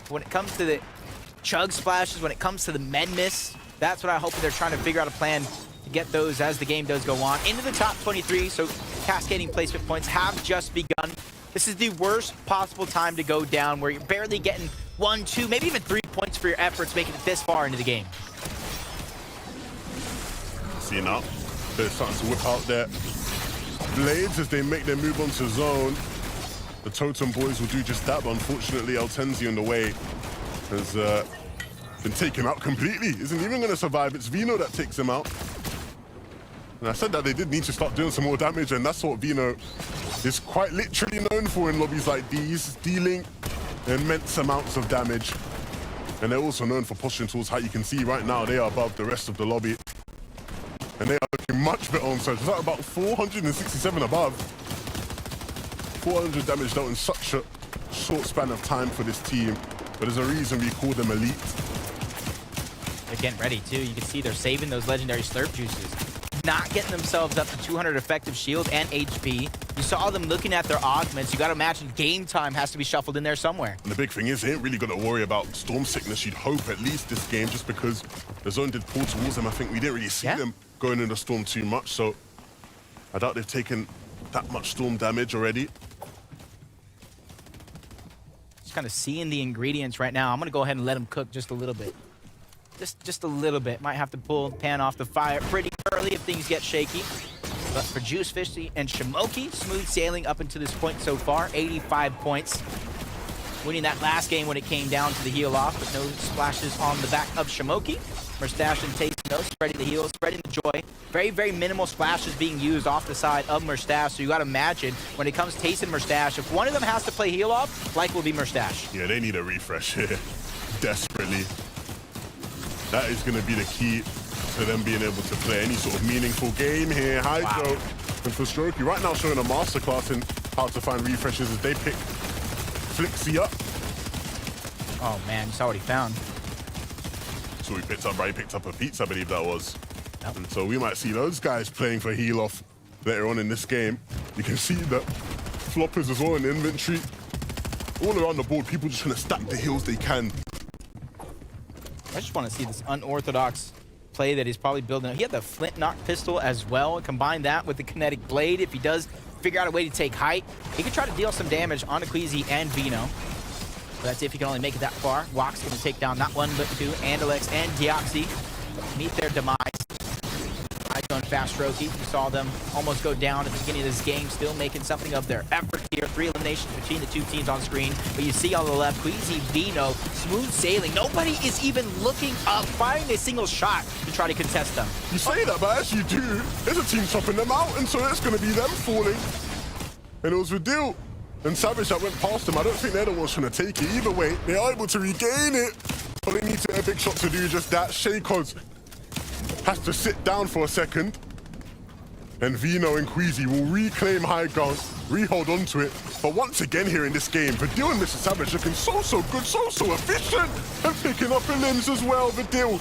When it comes to the chug splashes, when it comes to the med miss, That's what I hope they're trying to figure out a plan to get those as the game does go on. Into the top 23, so cascading placement points have just begun. This is the worst possible time to go down, where you're barely getting 1, 2, maybe even 3 points for your efforts making it this far into the game. See now, they're starting to whip out their blades as they make their move onto zone. The Totem boys will do just that, but unfortunately, Altenzi on the way has been taken out completely. Isn't even going to survive. It's Vino that takes him out. And I said that they did need to start doing some more damage, and that's what Vino is quite literally known for in lobbies like these, dealing immense amounts of damage. And they're also known for posturing tools. How you can see right now, they are above the rest of the lobby. And they are looking much better on surge. Is that about 467 above? 400 damage dealt in such a short span of time for this team. But there's a reason we call them elite. They're getting ready too. You can see they're saving those legendary slurp juices. Not getting themselves up to 200 effective shield and HP. You saw them looking at their augments. You got to imagine game time has to be shuffled in there somewhere. And the big thing is, they ain't really going to worry about storm sickness. You'd hope at least this game, just because the zone did pull towards them. I think we didn't really see them going in the storm too much. So I doubt they've taken that much storm damage already. Just kind of seeing the ingredients right now. I'm going to go ahead and let them cook just a little bit. Just a little bit. Might have to pull the pan off the fire pretty early if things get shaky. But for Juice Fishy and Shimoki, smooth sailing up until this point so far. 85 points. Winning that last game when it came down to the heal off, but no splashes on the back of Shimoki. Mustache and Taste, though, spreading the heal, spreading the joy. Very, very minimal splashes being used off the side of Mustache. So you got to imagine when it comes to Taste and Mustache, if one of them has to play heal off, like will be Mustache. Yeah, they need a refresh here. Desperately. That is going to be the key to them being able to play any sort of meaningful game here. Hydro and Frostroki right now showing a masterclass in how to find refreshes as they pick Flixie up. Oh man, you saw what he found. So he picked up, right? He picked up a pizza, I believe that was. Yep. And so we might see those guys playing for heal off later on in this game. You can see that floppers as well in inventory. All around the board, people just trying to stack the heals they can. I just want to see this unorthodox play that he's probably building. He had the flint knock pistol as well. Combine that with the kinetic blade. If he does figure out a way to take height, he could try to deal some damage on Queasy and Vino. But that's if he can only make it that far. Wok's going to take down not one, but two. Andalex and Deoxy meet their demise. Hydro and Fastroki, you saw them almost go down at the beginning of this game, still making something of their effort here. 3 eliminations between the two teams on screen. But you see on the left, Queasy, Vino, smooth sailing. Nobody is even looking up, firing a single shot to try to contest them. You say that, but as you do, there's a team chopping them out, and so it's going to be them falling. And it was Vidil and Savage that went past them. I don't think they're the ones trying to take it. Either way, they are able to regain it. But they need to a big shot to do just that. Shaykos has to sit down for a second. And Vino and Queasy will reclaim high ground, re-hold onto it. But once again here in this game, Vidil and Mr. Savage looking so good, so efficient. And picking up the limbs as well, Vidil.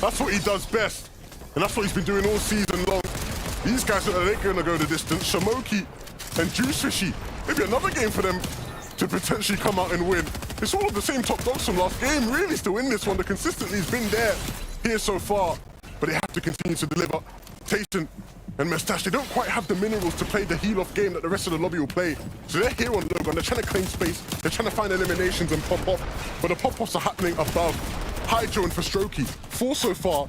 That's what he does best. And that's what he's been doing all season long. These guys are going to go the distance. Shimoki and Juice Fishy. Maybe another game for them to potentially come out and win. It's all of the same top dogs from last game. Really still in this one. The consistency has been there here so far. But they have to continue to deliver. Tayson and Mustache, they don't quite have the minerals to play the heal-off game that the rest of the lobby will play. So they're here on low, and they're trying to claim space. They're trying to find eliminations and pop off. But the pop-offs are happening above. Hydro and Frostroki, 4 so far.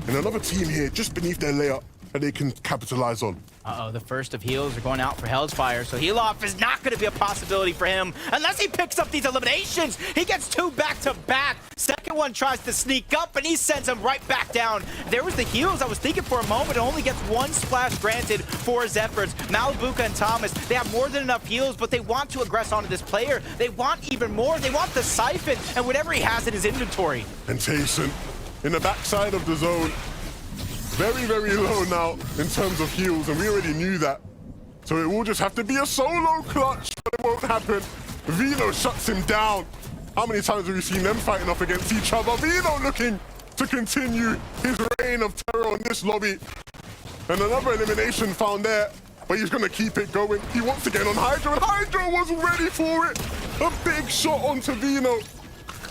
And another team here just beneath their layer that they can capitalize on. Uh-oh, the first of heals are going out for Hell's Fire, so heal off is not going to be a possibility for him unless he picks up these eliminations. He gets 2 back-to-back. Second one tries to sneak up, and he sends him right back down. There was the heals. I was thinking for a moment, it only gets 1 splash granted for his efforts. Malibuka and Thomas, they have more than enough heals, but they want to aggress onto this player. They want even more. They want the Siphon and whatever he has in his inventory. And Tayson in the backside of the zone. Very, very low now in terms of heals, and we already knew that. So it will just have to be a solo clutch, but it won't happen. Vino shuts him down. How many times have we seen them fighting off against each other? Vino looking to continue his reign of terror on this lobby. And another elimination found there, but he's going to keep it going. He wants to get on Hydro, and Hydro was ready for it. A big shot onto Vino.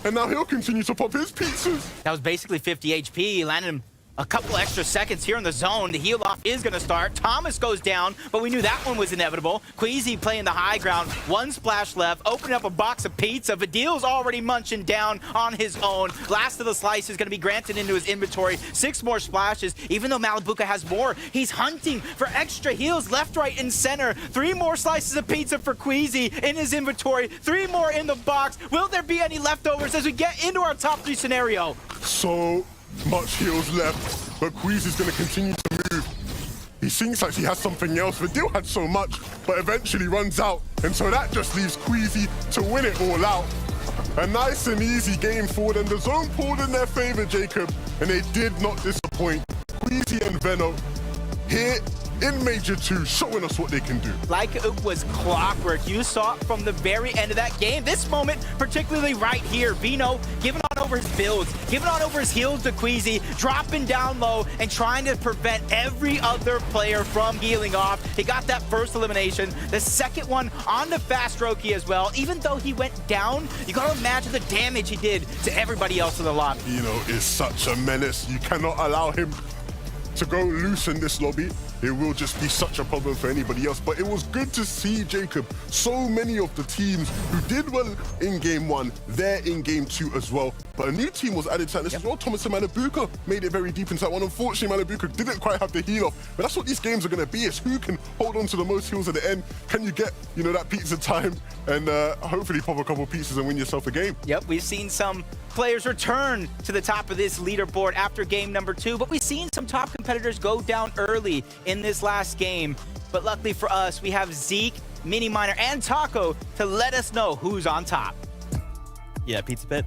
and now he'll continue to pop his pizzas. That was basically 50 HP, landed him a couple extra seconds here in the zone. The heal off is going to start. Thomas goes down, but we knew that one was inevitable. Queasy playing the high ground. One splash left, opening up a box of pizza. Vidil's already munching down on his own. Last of the slice is going to be granted into his inventory. 6 more splashes. Even though Malibuca has more, he's hunting for extra heals left, right, and center. 3 more slices of pizza for Queasy in his inventory. 3 more in the box. Will there be any leftovers as we get into our top 3 scenario? So much heals left, but Queasy's going to continue to move. He thinks like he has something else. Vidil had so much, but eventually runs out, and so that just leaves Queasy to win it all out. A nice and easy game forward, and the zone pulled in their favor, Jacob, and they did not disappoint. Queasy and Veno here in Major 2, showing us what they can do. Like it was clockwork. You saw it from the very end of that game. This moment, particularly right here, Veno giving on over his builds, giving on over his heals to Queasy, dropping down low and trying to prevent every other player from healing off. He got that first elimination, the second one on the fast Roki as well. Even though he went down, you gotta imagine the damage he did to everybody else in the lobby. Veno is such a menace. You cannot allow him to go loose in this lobby. It will just be such a problem for anybody else. But it was good to see, Jacob, so many of the teams who did well in game 1, they're in game 2 as well. But a new team was added to this as well. Thomas and Malibuca made it very deep into that one. Unfortunately, Malibuca didn't quite have the heal off. But that's what these games are going to be, is who can hold on to the most heals at the end. Can you get, that pizza time and hopefully pop a couple pizzas and win yourself a game? Yep, we've seen some players return to the top of this leaderboard after game number 2, but we've seen some top competitors go down early in this last game. But luckily for us, we have Zeke, Mini Miner, and Taco to let us know who's on top. Yeah, Pizza Pit.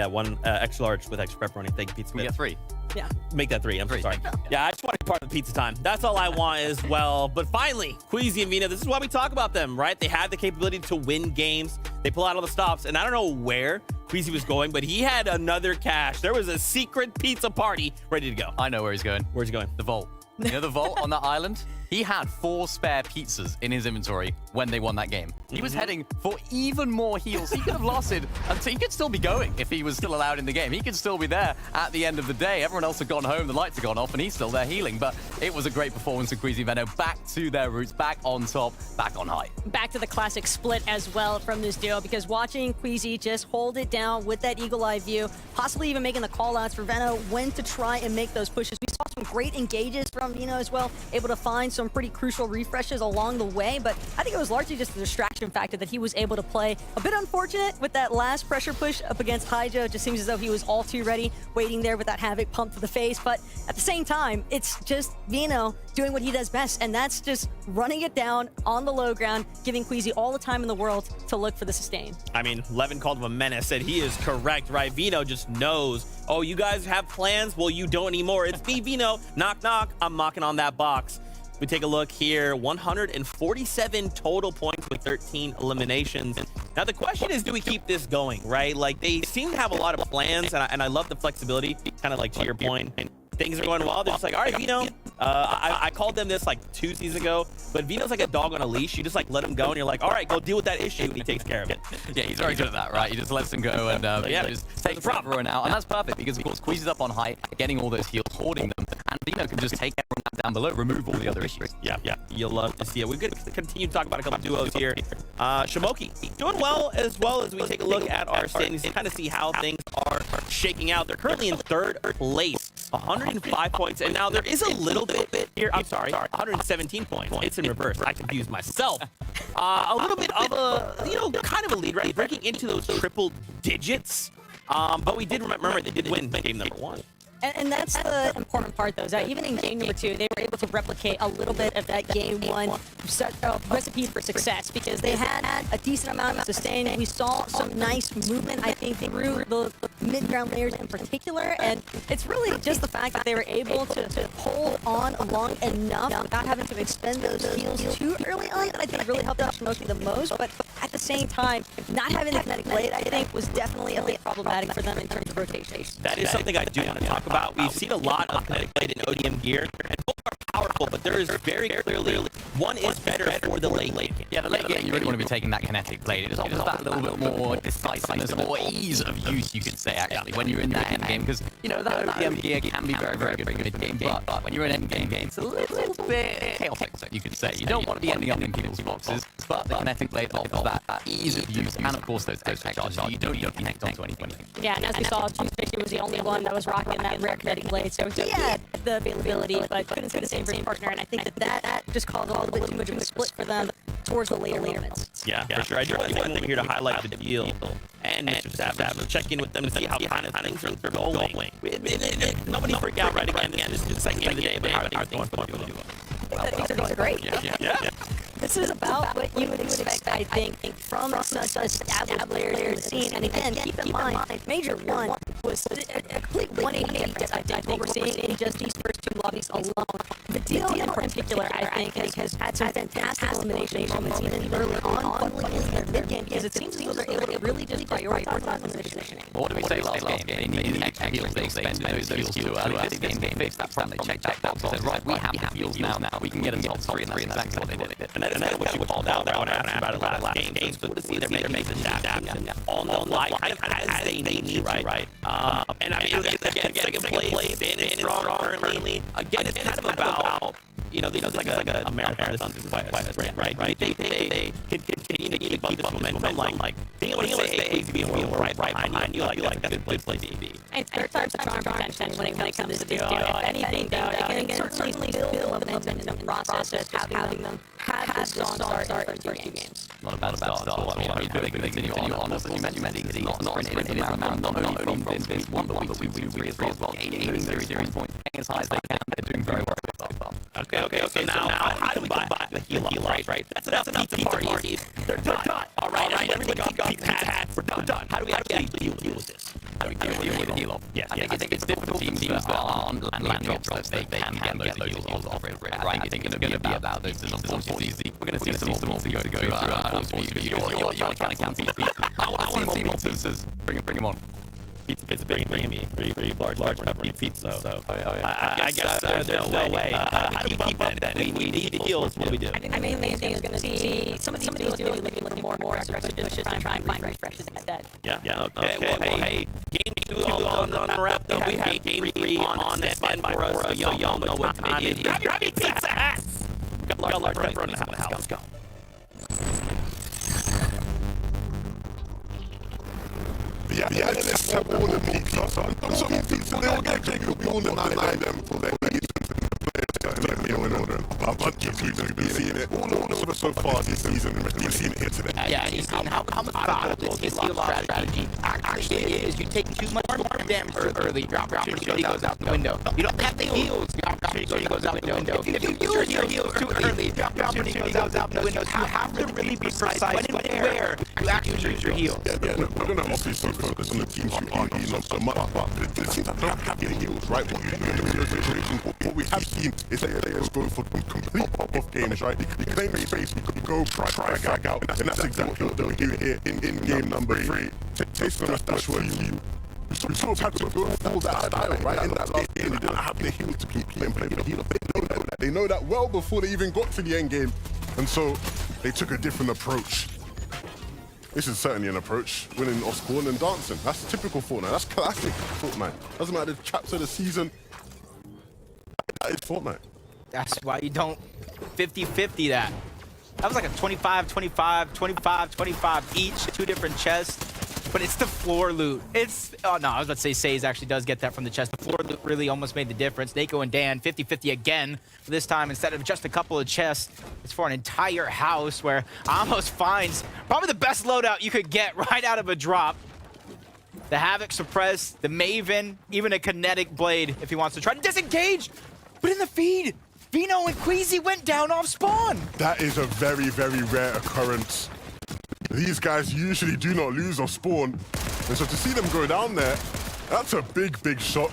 One extra large with extra pepperoni. Thank you, Pizza Pit. We get 3. Yeah. Make that 3. I'm sorry. Yeah, I just want to be part of the pizza time. That's all I want as well. But finally, Queasy and Veno, this is why we talk about them, right? They have the capability to win games. They pull out all the stops. And I don't know where Queasy was going, but he had another cache. There was a secret pizza party ready to go. I know where he's going. Where's he going? The vault. You know the vault on that island? He had 4 spare pizzas in his inventory when they won that game. He was heading for even more heals. He could have lasted until he could still be going if he was still allowed in the game. He could still be there at the end of the day. Everyone else had gone home, the lights had gone off, and he's still there healing. But it was a great performance of Queasy Veno. Back to their roots, back on top, back on high. Back to the classic split as well from this duo, because watching Queasy just hold it down with that eagle eye view, possibly even making the call outs for Veno when to try and make those pushes. We saw some great engages from Veno as well, able to find some pretty crucial refreshes along the way, but I think it was largely just the distraction factor that he was able to play. A bit unfortunate with that last pressure push up against Hydra. It just seems as though he was all too ready, waiting there with that Havoc pump to the face, but at the same time, it's just Veno doing what he does best, and that's just running it down on the low ground, giving Queasy all the time in the world to look for the sustain. I mean, Levin called him a menace, and he is correct, right? Veno just knows, oh, you guys have plans? Well, you don't anymore. It's me, Veno. Knock, knock. I'm knocking on that box. We take a look here, 147 total points with 13 eliminations. Now, the question is, do we keep this going, right? Like, they seem to have a lot of plans, and I love the flexibility, kind of like to your point. Things are going well. They're just like, all right, Veno. I called them this like 2 seasons ago, but Veno's like a dog on a leash. You just like let him go, and you're like, all right, go deal with that issue, and he takes care of it. Yeah, he's very good at that, right? He just lets him go and just takes everyone out. And that's perfect because, of course, Queasy's up on high, getting all those heals, hoarding them, and Veno can just take everyone down below, remove all the other issues. Yeah. You'll love to see it. We're going to continue to talk about a couple duos here. Shamoki doing well as we take a look at our standings to kind of see how things are shaking out. They're currently in 3rd place, 105 points. And now there is a little bit here. I'm sorry, 117 points. It's in reverse. I confused myself. A little bit of a, kind of a lead, right? Breaking into those triple digits. But we did remember they did win game number 1. And that's the important part, though, is that even in game number 2, they were able to replicate a little bit of that game 1 recipe for success, because they had a decent amount of sustain. We saw some nice movement, I think, through the mid-ground layers in particular, and it's really just the fact that they were able to hold on long enough without having to expend those heals too early on that I think really helped out Shimoki the most. But at the same time, not having the kinetic blade, I think, was definitely a bit problematic for them in terms of rotations. That is something I do want to talk about. We've seen a lot of kinetic blade in ODM gear, and both are powerful, but there is very clearly one is better for the late game. Yeah, the late game, you really want to be taking that kinetic blade. It just offers that little bit more decisiveness or ease of use, you could say, actually, when you're in that end game. Because, you know, that OPM gear can be very, very good for mid game, but when you're in end game, it's a little bit chaotic, you could say. You don't want to be ending up in people's boxes, but the kinetic blade offers that ease of use and, of course, those extra charges. You don't need to connect onto anything. Yeah, and as we saw, Ccfn was the only one that was rocking that rare kinetic blade, so he had the availability, but couldn't say the same for his partner, and I think that just caused a little bit too much of a split for them towards the later minutes. Yeah, for sure. I do want to here to highlight the deal and Mr. Savage, check in with them to see how kind of things are going. Nobody freak out right again. This is the second game of the day, but how are things going for the duo? Things are going great. Yeah. This is about what you would expect, I think, from such established players in the scene. And again, keep in mind, Major 1 was a complete 180, I think, what we're seeing in just these first two lobbies alone. The deal in particular, I think, has had some fantastic elimination moments even early on in their mid-game, because it seems they're able to really just prioritize elimination. What did we say last game? They needed extra heals. They spent those heals too early. This game, they fixed that problem. They checked that box and said, right, we have the heals now. We can get them top 3, and that's exactly what they did. And that's what you called out there when I asked about it last game. It's good to see they're making the adaptation on the fly, kind of as they need to, right? And I mean, again, second place, standing strong currently. Again, it's kind of about, you know, like a marathon sprint, right? They can continue to keep up this momentum, like being able to stay being right behind you, like that's a good place to be. It's their types of strong contention when it comes to this deal. If anything, they can certainly build momentum in the process of having them have this strong start in two games. Not a bad start. So, I mean, hopefully they continue on. As you mentioned, it's not a sprint, it is a marathon. Not only from this one, but we 2-3 as well. Gaining series points, as high as they can. They're doing very well. Okay. Now, how do we buy the heal up, right? That's enough to parties. They're done. All right, everybody got pad. We're done. How do we actually deal with this? How do we deal with the heal up? Yeah. I think it's difficult for teams that are on land drops. They can get those heals off. Right? I think it's going to be about those. Unfortunately, we're going to see some monsters go through. You're trying to cancel people. I want to see monsters. Bring them on. It's a big pretty large number of pizza. So I guess there's no way. How do we keep that? We need the heals. What do we do? I mean, the main thing is going to be some of these deals really looking more and more aggressive to try and find refreshes like that. Yeah. Okay. Well, hey, game 2 on the wrap. We have game 3 on that standby for us. So y'all know what time it is. Grab your pizza hats. We got a large number in the house. Let's go. Yeah, let's have all the pizza. Some pizza, they all get taken on the 9 them for their a bunch of people have been seeing it all over so far this season. We've seen it here today. Yeah, and you've seen how methodical this heal strategy actually is. You take too much damage early, your opportunity goes out the window. You don't have the heals, your opportunity goes out the window. If you use your heals too early, your opportunity goes out the window. So you have to really be precise when and where you actually use your heals. Yeah, no, we're going to obviously focus on the teams who are healing up so much, but the teams that don't have their heals, right? What we have seen is that they just go for complete pop-off games, right? You claim space, you go drag out, and that's exactly what they'll do here in game number 3. Taste them, that's what you sort of had to go all that style, right? In that last game, they didn't have the heals to keep playing with the healer. They know that well before they even got to the end game, and so they took a different approach. This is certainly an approach, winning off spawn and dancing. That's typical Fortnite. That's classic Fortnite. Doesn't matter the chapter of the season. That is Fortnite. That's why you don't 50-50 that. That was like a 25-25 each, 2 different chests. But it's the floor loot. It's, oh no, I was about to say Saze actually does get that from the chest. The floor loot really almost made the difference. Nako and Dan, 50-50 again. This time, instead of just a couple of chests, it's for an entire house where Amos finds probably the best loadout you could get right out of a drop. The Havoc suppress, the Maven, even a kinetic blade if he wants to try to disengage. But in the feed, Vino and Queasy went down off spawn. That is a very, very rare occurrence. These guys usually do not lose off spawn. And so to see them go down there, that's a big, big shock.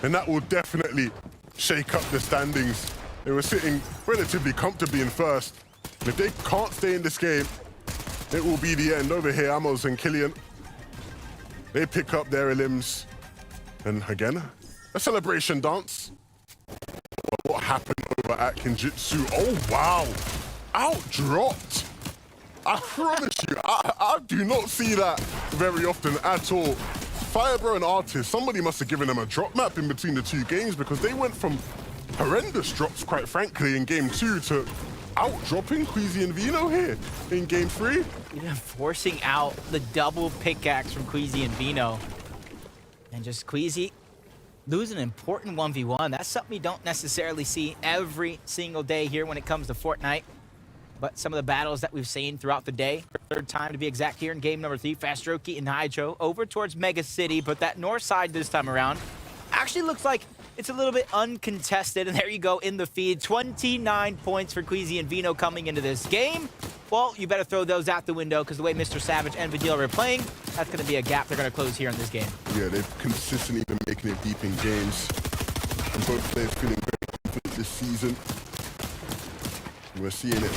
And that will definitely shake up the standings. They were sitting relatively comfortably in first. And if they can't stay in this game, it will be the end. Over here, Amos and Killian, they pick up their limbs. And again, a celebration dance. What happened over at Kinjitsu? Oh, wow. out-dropped. I promise you, I do not see that very often at all. Firebro and Artist, somebody must have given them a drop map in between the two games because they went from horrendous drops, quite frankly, in game 2 to out-dropping Queasy and Vino here in game 3. Even forcing out the double pickaxe from Queasy and Vino. And just Queasy losing an important 1v1. That's something you don't necessarily see every single day here when it comes to Fortnite. But some of the battles that we've seen throughout the day, third time to be exact here in game number 3, Fastroki and Hydro over towards Mega City, but that north side this time around actually looks like it's a little bit uncontested, and there you go in the feed. 29 points for Queasy and Vino coming into this game. Well, you better throw those out the window because the way Mr. Savage and Vidil are playing, that's going to be a gap they're going to close here in this game. Yeah, they've consistently been making it deep in games. And both players feeling very confident this season. We're seeing it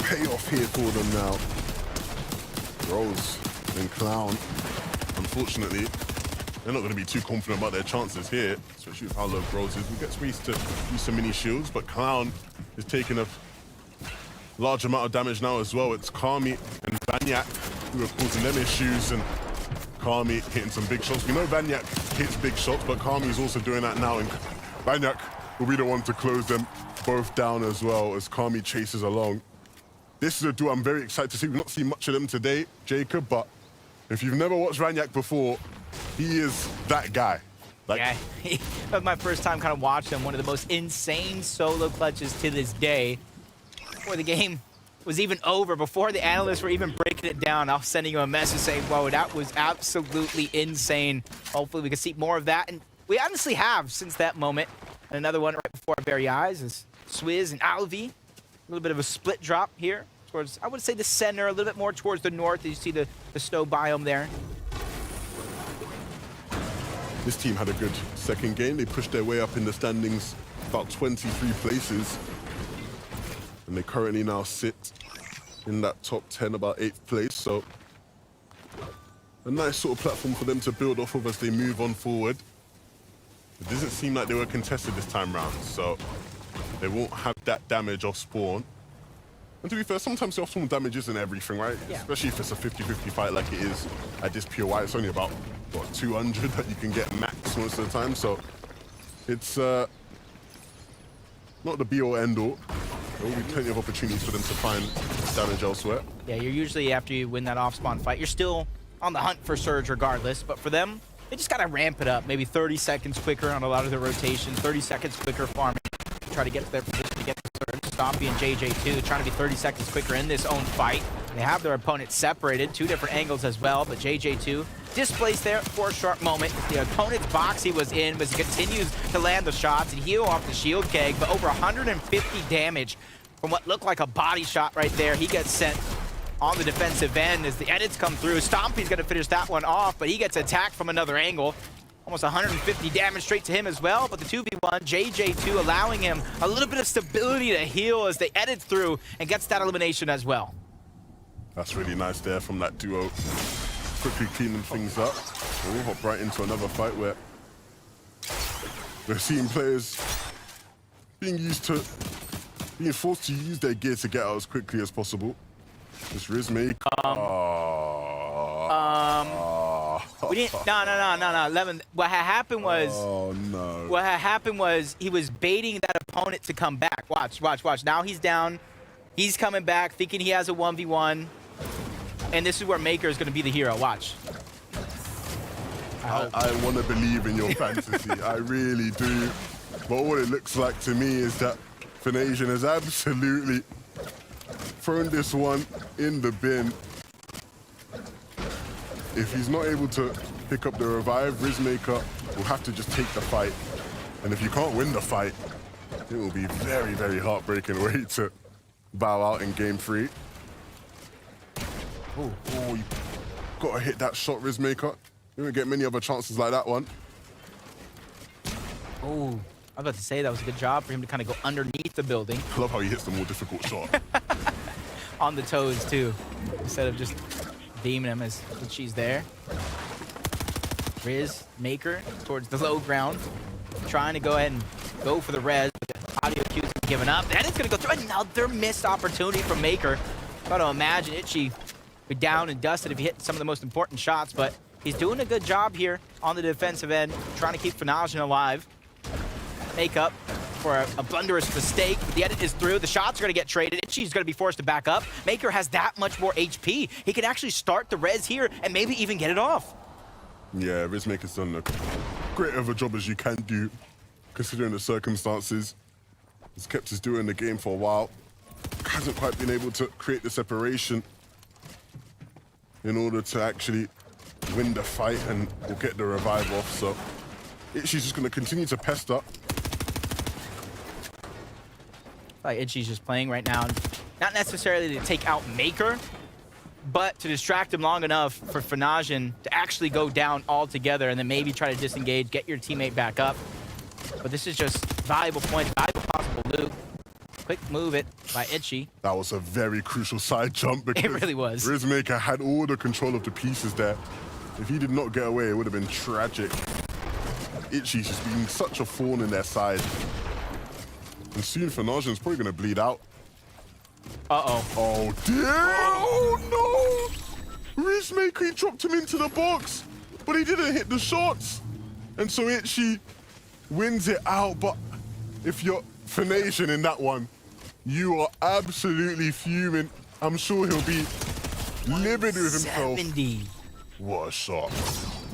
pay off here for them now. Rose and Clown, unfortunately, they're not going to be too confident about their chances here, especially with how low Rose is. We get space to use some mini shields, but Clown is taking a large amount of damage now as well. It's Kami and Vanyak who are causing them issues, and Kami hitting some big shots. We know Vanyak hits big shots, but Kami is also doing that now, and Vanyak will be the one to close them both down as well as Kami chases along. This is a duo I'm very excited to see. We've not seen much of them today, Jacob, but if you've never watched Vanyak before, he is that guy. Like, yeah, that was my first time kind of watching him. One of the most insane solo clutches to this day. Before the game was even over, before the analysts were even breaking it down, I was sending you a message saying, whoa, that was absolutely insane. Hopefully we can see more of that. And we honestly have since that moment. And another one right before our very eyes is Swizz and Alvi. A little bit of a split drop here towards, I would say, the center, a little bit more towards the north. You see the snow biome there. This team had a good second game. They pushed their way up in the standings about 23 places. And they currently now sit in that top 10, about 8th place. So a nice sort of platform for them to build off of as they move on forward. It doesn't seem like they were contested this time round, so they won't have that damage off spawn. And to be fair, sometimes the off-spawn damage isn't everything, right? Yeah. Especially if it's a 50-50 fight like it is at this POI. It's only about, what, 200 that you can get max most of the time. So it's not the be-all, end-all. There will be plenty of opportunities for them to find damage elsewhere. Yeah, you're usually, after you win that off-spawn fight, you're still on the hunt for Surge regardless. But for them, they just got to ramp it up. Maybe 30 seconds quicker on a lot of their rotations, 30 seconds quicker farming. Try to get to their position to get the Surge. Stompy and JJ2 trying to be 30 seconds quicker in this own fight. They have their opponents separated, 2 different angles as well, but JJ2 displaced there for a short moment. The opponent's box he was in, but he continues to land the shots and heal off the shield keg, but over 150 damage from what looked like a body shot right there. He gets sent on the defensive end as the edits come through. Stompy's gonna finish that one off, but he gets attacked from another angle. Almost 150 damage straight to him as well, but the 2v1, JJ2 allowing him a little bit of stability to heal as they edit through and gets that elimination as well. That's really nice there from that duo. Quickly cleaning things up. We'll hop right into another fight where we're seeing players being forced to use their gear to get out as quickly as possible. This Rizmaker. We didn't. No. Lemon. What had happened was. Oh no. What had happened was he was baiting that opponent to come back. Watch. Now he's down. He's coming back, thinking he has a 1v1, and this is where Maker is going to be the hero. Watch. I want to believe in your fantasy. I really do. But what it looks like to me is that Finasian has absolutely thrown this one in the bin. If he's not able to pick up the revive, Rizmaker will have to just take the fight. And if you can't win the fight, it will be very, very heartbreaking way to bow out in game 3. Oh, you gotta hit that shot, Rizmaker. You don't get many other chances like that one. Oh, I was about to say that was a good job for him to kind of go underneath the building. I love how he hits the more difficult shot. On the toes, too, instead of just beaming him as she's there. Riz, Maker, towards the low ground, trying to go ahead and go for the res, but the audio cues giving up. Then it's going to go through another missed opportunity from Maker. Got to imagine Itchy be down and dusted if he hit some of the most important shots, but he's doing a good job here on the defensive end, trying to keep Fnasion alive. Make up for a blunderous mistake, but the edit is through. The shots are going to get traded. Itchy's going to be forced to back up. Maker has that much more HP. He can actually start the res here and maybe even get it off. Yeah, Rizmaker's done a great of a job as you can do, considering the circumstances. He's kept his duo in the game for a while. Hasn't quite been able to create the separation in order to actually win the fight and we'll get the revive off. So Itchy's just going to continue to pester. Like Itchy's just playing right now, not necessarily to take out Maker, but to distract him long enough for Fnasion to actually go down altogether and then maybe try to disengage, get your teammate back up. But this is just valuable points, valuable possible loot. Quick move it by Itchy. That was a very crucial side jump because it really was. Rizmaker had all the control of the pieces there. If he did not get away, it would have been tragic. Itchy's just being such a thorn in their side. And soon Fnasion's probably going to bleed out. Uh-oh. Oh, dear. Oh, no. Rizmaker, he dropped him into the box, but he didn't hit the shots. And so Itchy wins it out. But if you're Fnasion in that one, you are absolutely fuming. I'm sure he'll be livid with himself. 70. What a shot.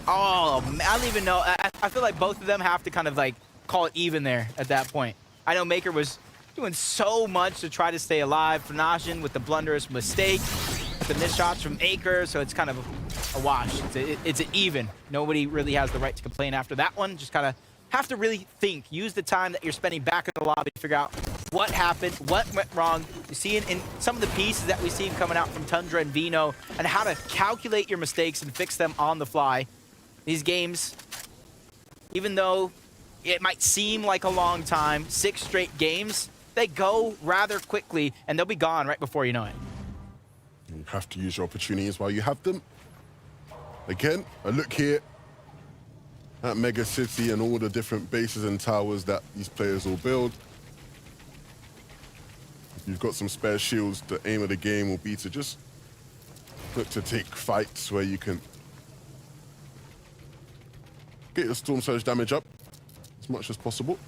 Oh, I don't even know. I feel like both of them have to kind of like call it even there at that point. I know Maker was doing so much to try to stay alive. Fnasion with the blunderous mistake, with the missed shots from Maker, so it's kind of a wash. It's an even. Nobody really has the right to complain after that one. Just kind of have to really think. Use the time that you're spending back in the lobby to figure out what happened, what went wrong. You see in some of the pieces that we see coming out from Tundra and Vino, and how to calculate your mistakes and fix them on the fly. These games, even though it might seem like a long time, 6 straight games, they go rather quickly, and they'll be gone right before you know it. You have to use your opportunities while you have them. Again, a look here at Mega City and all the different bases and towers that these players will build. If you've got some spare shields, the aim of the game will be to just look to take fights where you can get your Storm Surge damage up as much as possible.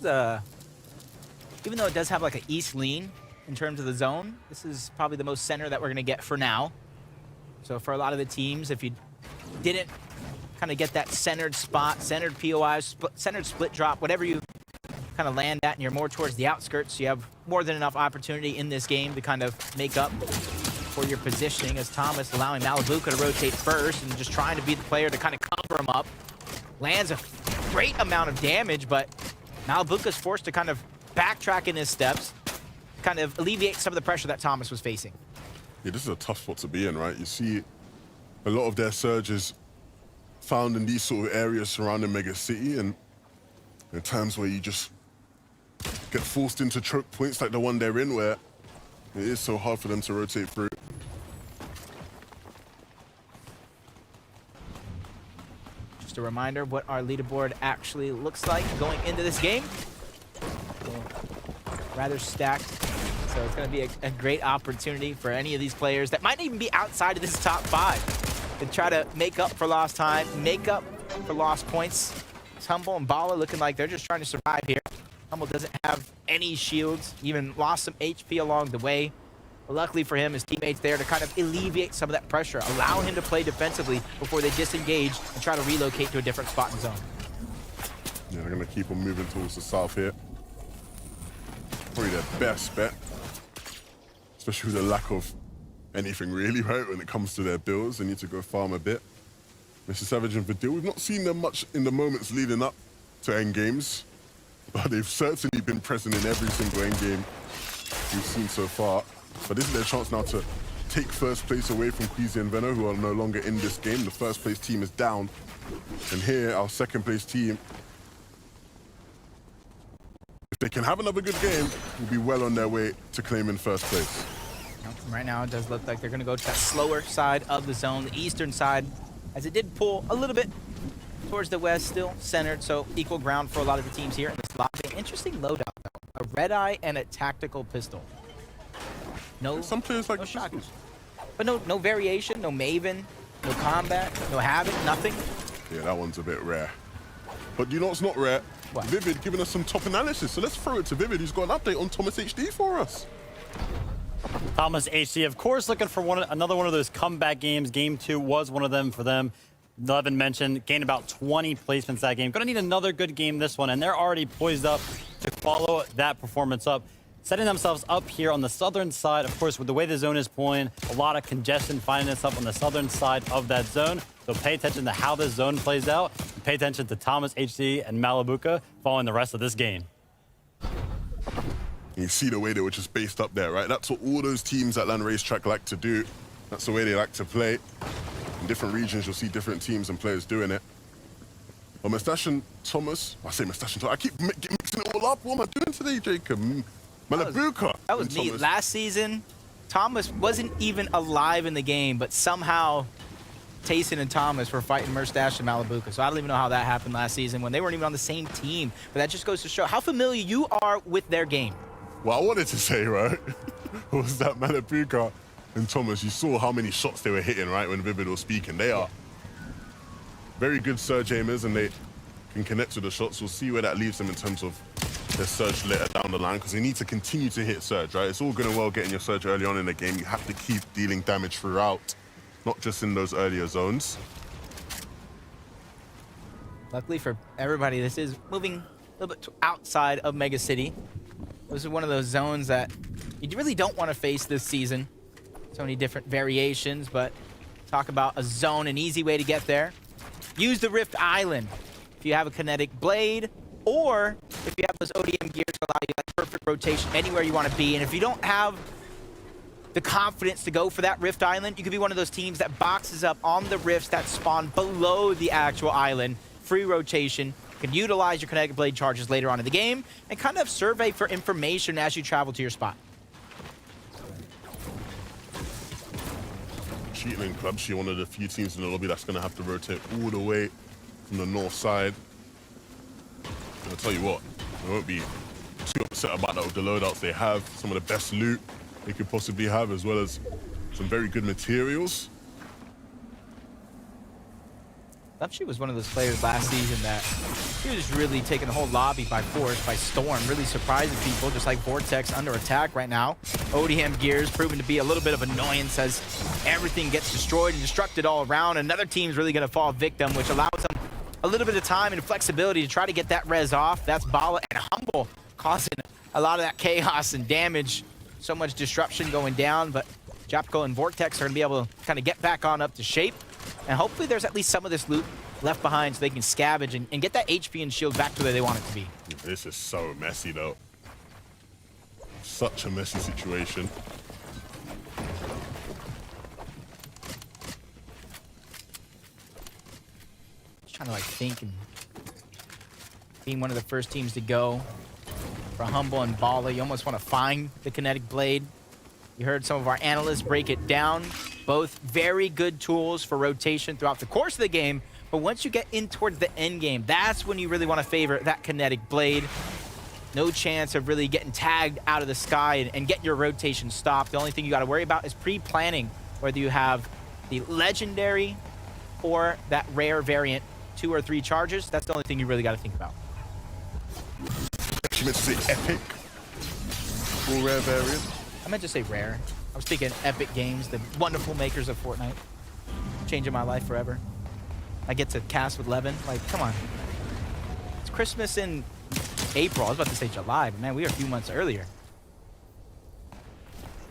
Even though it does have like an east lean in terms of the zone, this is probably the most center that we're going to get for now. So for a lot of the teams, if you didn't kind of get that centered spot, centered POI, centered split drop, whatever you kind of land at, and you're more towards the outskirts, you have more than enough opportunity in this game to kind of make up for your positioning, as Thomas allowing Malibuka to rotate first and just trying to be the player to kind of cover him up. Lands a great amount of damage, but Malibuka's forced to kind of backtrack in his steps, kind of alleviate some of the pressure that Thomas was facing. Yeah, this is a tough spot to be in, right? You see a lot of their surges found in these sort of areas surrounding Mega City, and there are times where you just get forced into choke points like the one they're in, where it is so hard for them to rotate through. Just a reminder of what our leaderboard actually looks like going into this game. Rather stacked. So it's going to be a great opportunity for any of these players that might even be outside of this top 5 to try to make up for lost time, make up for lost points. Humble and Bala looking like they're just trying to survive here. Humble doesn't have any shields, even lost some HP along the way. But luckily for him, his teammates there to kind of alleviate some of that pressure, allow him to play defensively before they disengage and try to relocate to a different spot in zone. Yeah, they're going to keep on moving towards the south here. Probably their best bet, especially with the lack of anything really, right? When it comes to their builds, they need to go farm a bit. Mr. Savage and Vidil, we've not seen them much in the moments leading up to end games, but they've certainly been present in every single end game we've seen so far. But this is their chance now to take first place away from Queasy and Veno, who are no longer in this game. The first place team is down. And here, our second place team, if they can have another good game, will be well on their way to claiming first place. Right now, it does look like they're going to go to that slower side of the zone, the eastern side, as it did pull a little bit towards the west, still centered, so equal ground for a lot of the teams here in this lobby. Interesting loadout, though. A red eye and a tactical pistol. No, Some players like no the shotgun. pistols. But no variation, no Maven, no combat, no Havoc, nothing. Yeah, that one's a bit rare. But you know what's not rare? What? Vivid giving us some top analysis. So let's throw it to Vivid, who's got an update on Thomas HD for us. Thomas HD, of course, looking for another one of those comeback games. Game 2 was one of them for them. Levin mentioned, gained about 20 placements that game. Gonna need another good game this one, and they're already poised up to follow that performance up. Setting themselves up here on the southern side, of course, with the way the zone is playing, a lot of congestion finding itself on the southern side of that zone. So pay attention to how this zone plays out. And pay attention to Thomas HD and Malibuca following the rest of this game. You see the way they were just based up there, right? That's what all those teams at Land Racetrack like to do. That's the way they like to play. In different regions, you'll see different teams and players doing it. Well, Mustache and Thomas, I say Mustache and Thomas, I keep mixing it all up. What am I doing today, Jacob? Malibuca. That was neat. Last season, Thomas wasn't even alive in the game, but somehow Tayson and Thomas were fighting Mustache and Malibuca. So I don't even know how that happened last season when they weren't even on the same team. But that just goes to show how familiar you are with their game. What I wanted to say, right, was that Malibuca and Thomas, you saw how many shots they were hitting, right, when Vivid was speaking. They are very good surge aimers, and they can connect to the shots. We'll see where that leaves them in terms of their surge later down the line, because they need to continue to hit surge, right? It's all good and well getting your surge early on in the game. You have to keep dealing damage throughout, not just in those earlier zones. Luckily for everybody, this is moving a little bit outside of Mega City. This is one of those zones that you really don't want to face this season. So many different variations, but talk about a zone, an easy way to get there. Use the Rift Island if you have a kinetic blade, or if you have those ODM gears to allow you like perfect rotation anywhere you want to be. And if you don't have the confidence to go for that Rift Island, you could be one of those teams that boxes up on the rifts that spawn below the actual island. Free rotation. You can utilize your kinetic blade charges later on in the game and kind of survey for information as you travel to your spot. Cheating in Club, she one of the few teams in the lobby that's going to have to rotate all the way from the north side. And I'll tell you what, I won't be too upset about that with the loadouts they have. Some of the best loot they could possibly have, as well as some very good materials. She was one of those players last season that he was really taking the whole lobby by force, by storm, really surprising people, just like Vortex under attack right now. ODM gears proving to be a little bit of annoyance as everything gets destroyed and destructed all around. Another team's really going to fall victim, which allows them a little bit of time and flexibility to try to get that res off. That's Bala and Humble causing a lot of that chaos and damage. So much disruption going down, but Japko and Vortex are going to be able to kind of get back on up to shape. And hopefully there's at least some of this loot left behind so they can scavenge and get that HP and shield back to where they want it to be. This is so messy, though. Such a messy situation. Just trying to like think and being one of the first teams to go. For Humble and Bala, you almost want to find the kinetic blade. You heard some of our analysts break it down. Both very good tools for rotation throughout the course of the game, but once you get in towards the end game, that's when you really want to favor that kinetic blade. No chance of really getting tagged out of the sky and getting your rotation stopped. The only thing you got to worry about is pre-planning, whether you have the legendary or that rare variant, 2 or 3 charges. That's the only thing you really got to think about. She meant to say epic or rare variant. I meant to say rare. I was thinking Epic Games, the wonderful makers of Fortnite. Changing my life forever. I get to cast with Levin. Like, come on. It's Christmas in April. I was about to say July, but man, we are a few months earlier.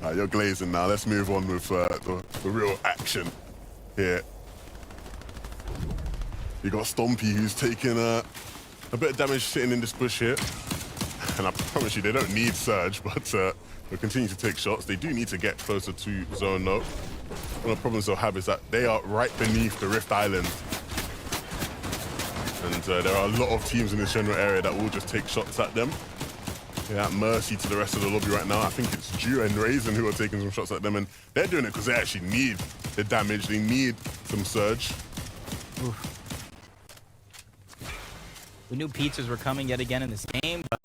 All right, you're glazing now. Let's move on with the real action here. You got Stompy, who's taking a bit of damage sitting in this bush here. And I promise you, they don't need Surge, but they'll continue to take shots. They do need to get closer to zone, though. One of the problems they'll have is that they are right beneath the Rift Island. And there are a lot of teams in this general area that will just take shots at them. They're at mercy to the rest of the lobby right now. I think it's Ju and Raisin who are taking some shots at them, and they're doing it because they actually need the damage. They need some Surge. Oof. We knew pizzas were coming yet again in this game, but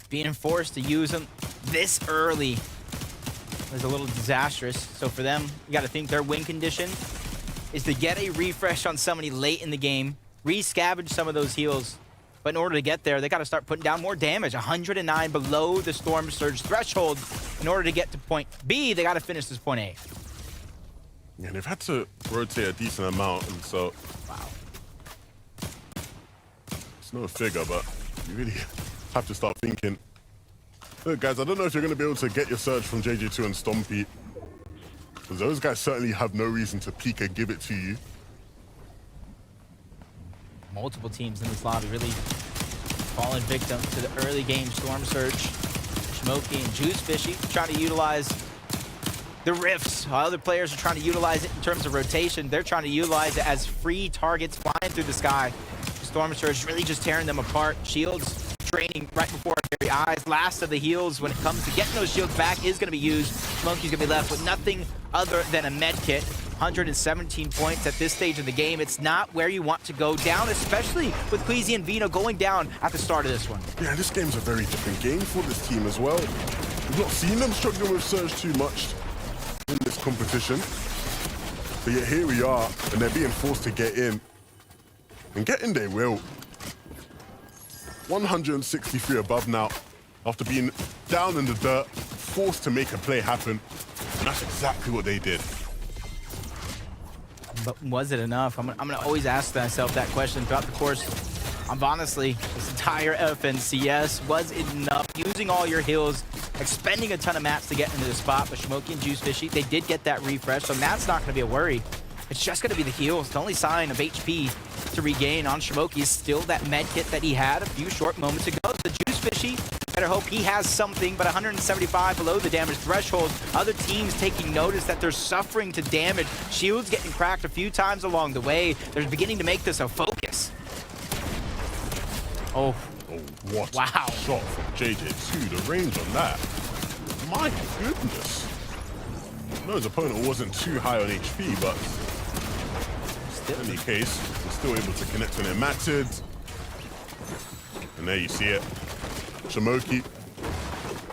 being forced to use them this early was a little disastrous. So for them, you got to think their win condition is to get a refresh on somebody late in the game, re-scavenge some of those heals. But in order to get there, they got to start putting down more damage. 109 below the Storm Surge threshold. In order to get to point B, they got to finish this point A. Yeah, they've had to rotate a decent amount, and so... Wow. It's no figure, but you really have to start thinking. Look, guys, I don't know if you're going to be able to get your surge from JJ2 and Stompy, because those guys certainly have no reason to peek and give it to you. Multiple teams in this lobby really falling victim to the early game Storm Surge. Smokey and Juice Fishy trying to utilize the rifts. While other players are trying to utilize it in terms of rotation, they're trying to utilize it as free targets flying through the sky. Storm Surge really just tearing them apart. Shields draining right before our very eyes. Last of the heals when it comes to getting those shields back is going to be used. Smokey's going to be left with nothing other than a med kit. 117 points at this stage of the game. It's not where you want to go down, especially with Queasy and Vino going down at the start of this one. Yeah, this game's a very different game for this team as well. We've not seen them struggling with Surge too much in this competition. But yet here we are, and they're being forced to get in. And get in they will. 163 above now, after being down in the dirt, forced to make a play happen. And that's exactly what they did. But was it enough? I'm gonna always ask myself that question throughout the course. Honestly, this entire FNCS, was it enough? Using all your heals, expending a ton of mats to get into the spot, but Smokey and Juice Fishy, they did get that refresh, so that's not gonna be a worry. It's just gonna be the heals. The only sign of HP to regain on Smokey is still that med kit that he had a few short moments ago. The Juice Fishy, better hope he has something, but 175 below the damage threshold. Other teams taking notice that they're suffering to damage. Shields getting cracked a few times along the way. They're beginning to make this a focus. Oh, what wow. Shot from JJ2, the range on that. My goodness. No, his opponent wasn't too high on HP, but in any case, he's still able to connect on their matted. And there you see it. Shamoki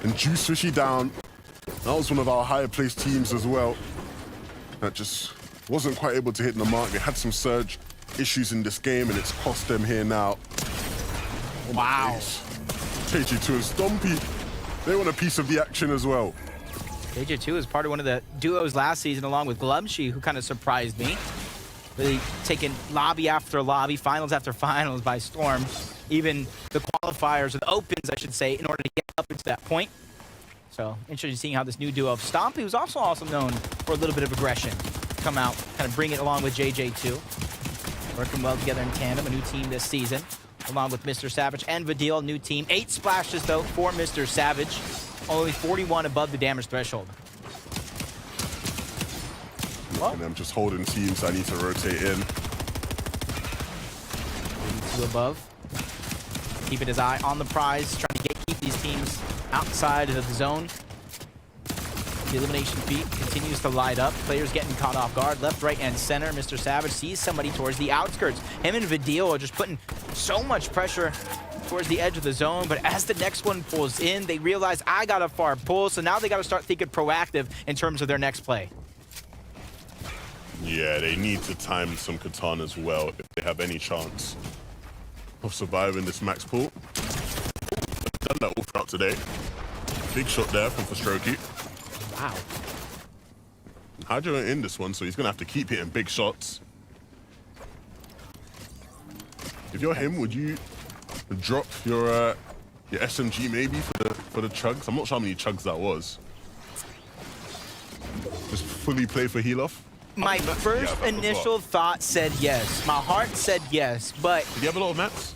and Juice Fishy down. That was one of our higher placed teams as well. That just wasn't quite able to hit the mark. They had some surge issues in this game, and it's cost them here now. Oh, wow. JJ2 and Stompy, they want a piece of the action as well. JJ2 is part of one of the duos last season along with Glumshy, who kind of surprised me. Really taking lobby after lobby, finals after finals by storm. Even the qualifiers, or the opens, I should say, in order to get up into that point. So, interesting seeing how this new duo of Stompy, who's also known for a little bit of aggression, come out, kind of bring it along with JJ2. Working well together in tandem, a new team this season, along with Mr. Savage and Vidil, new team. 8 splashes, though, for Mr. Savage. Only 41 above the damage threshold. And I'm just holding teams I need to rotate in. 82 above. Keeping his eye on the prize, trying to keep these teams outside of the zone. The elimination feed continues to light up. Players getting caught off guard, left, right, and center. Mr. Savage sees somebody towards the outskirts. Him and Vidil are just putting so much pressure towards the edge of the zone, but as the next one pulls in, they realize, I got a far pull, so now they got to start thinking proactive in terms of their next play. Yeah, they need to time some katanas well if they have any chance of surviving this max pool. They've done that all throughout today. Big shot there from Strokey. Wow. Hydro in this one, so he's gonna have to keep hitting big shots. If you're him, would you drop your SMG maybe for the chugs? I'm not sure how many chugs that was. Just fully play for heal off. My first initial thought said yes. My heart said yes, but... Did you have a lot of mats?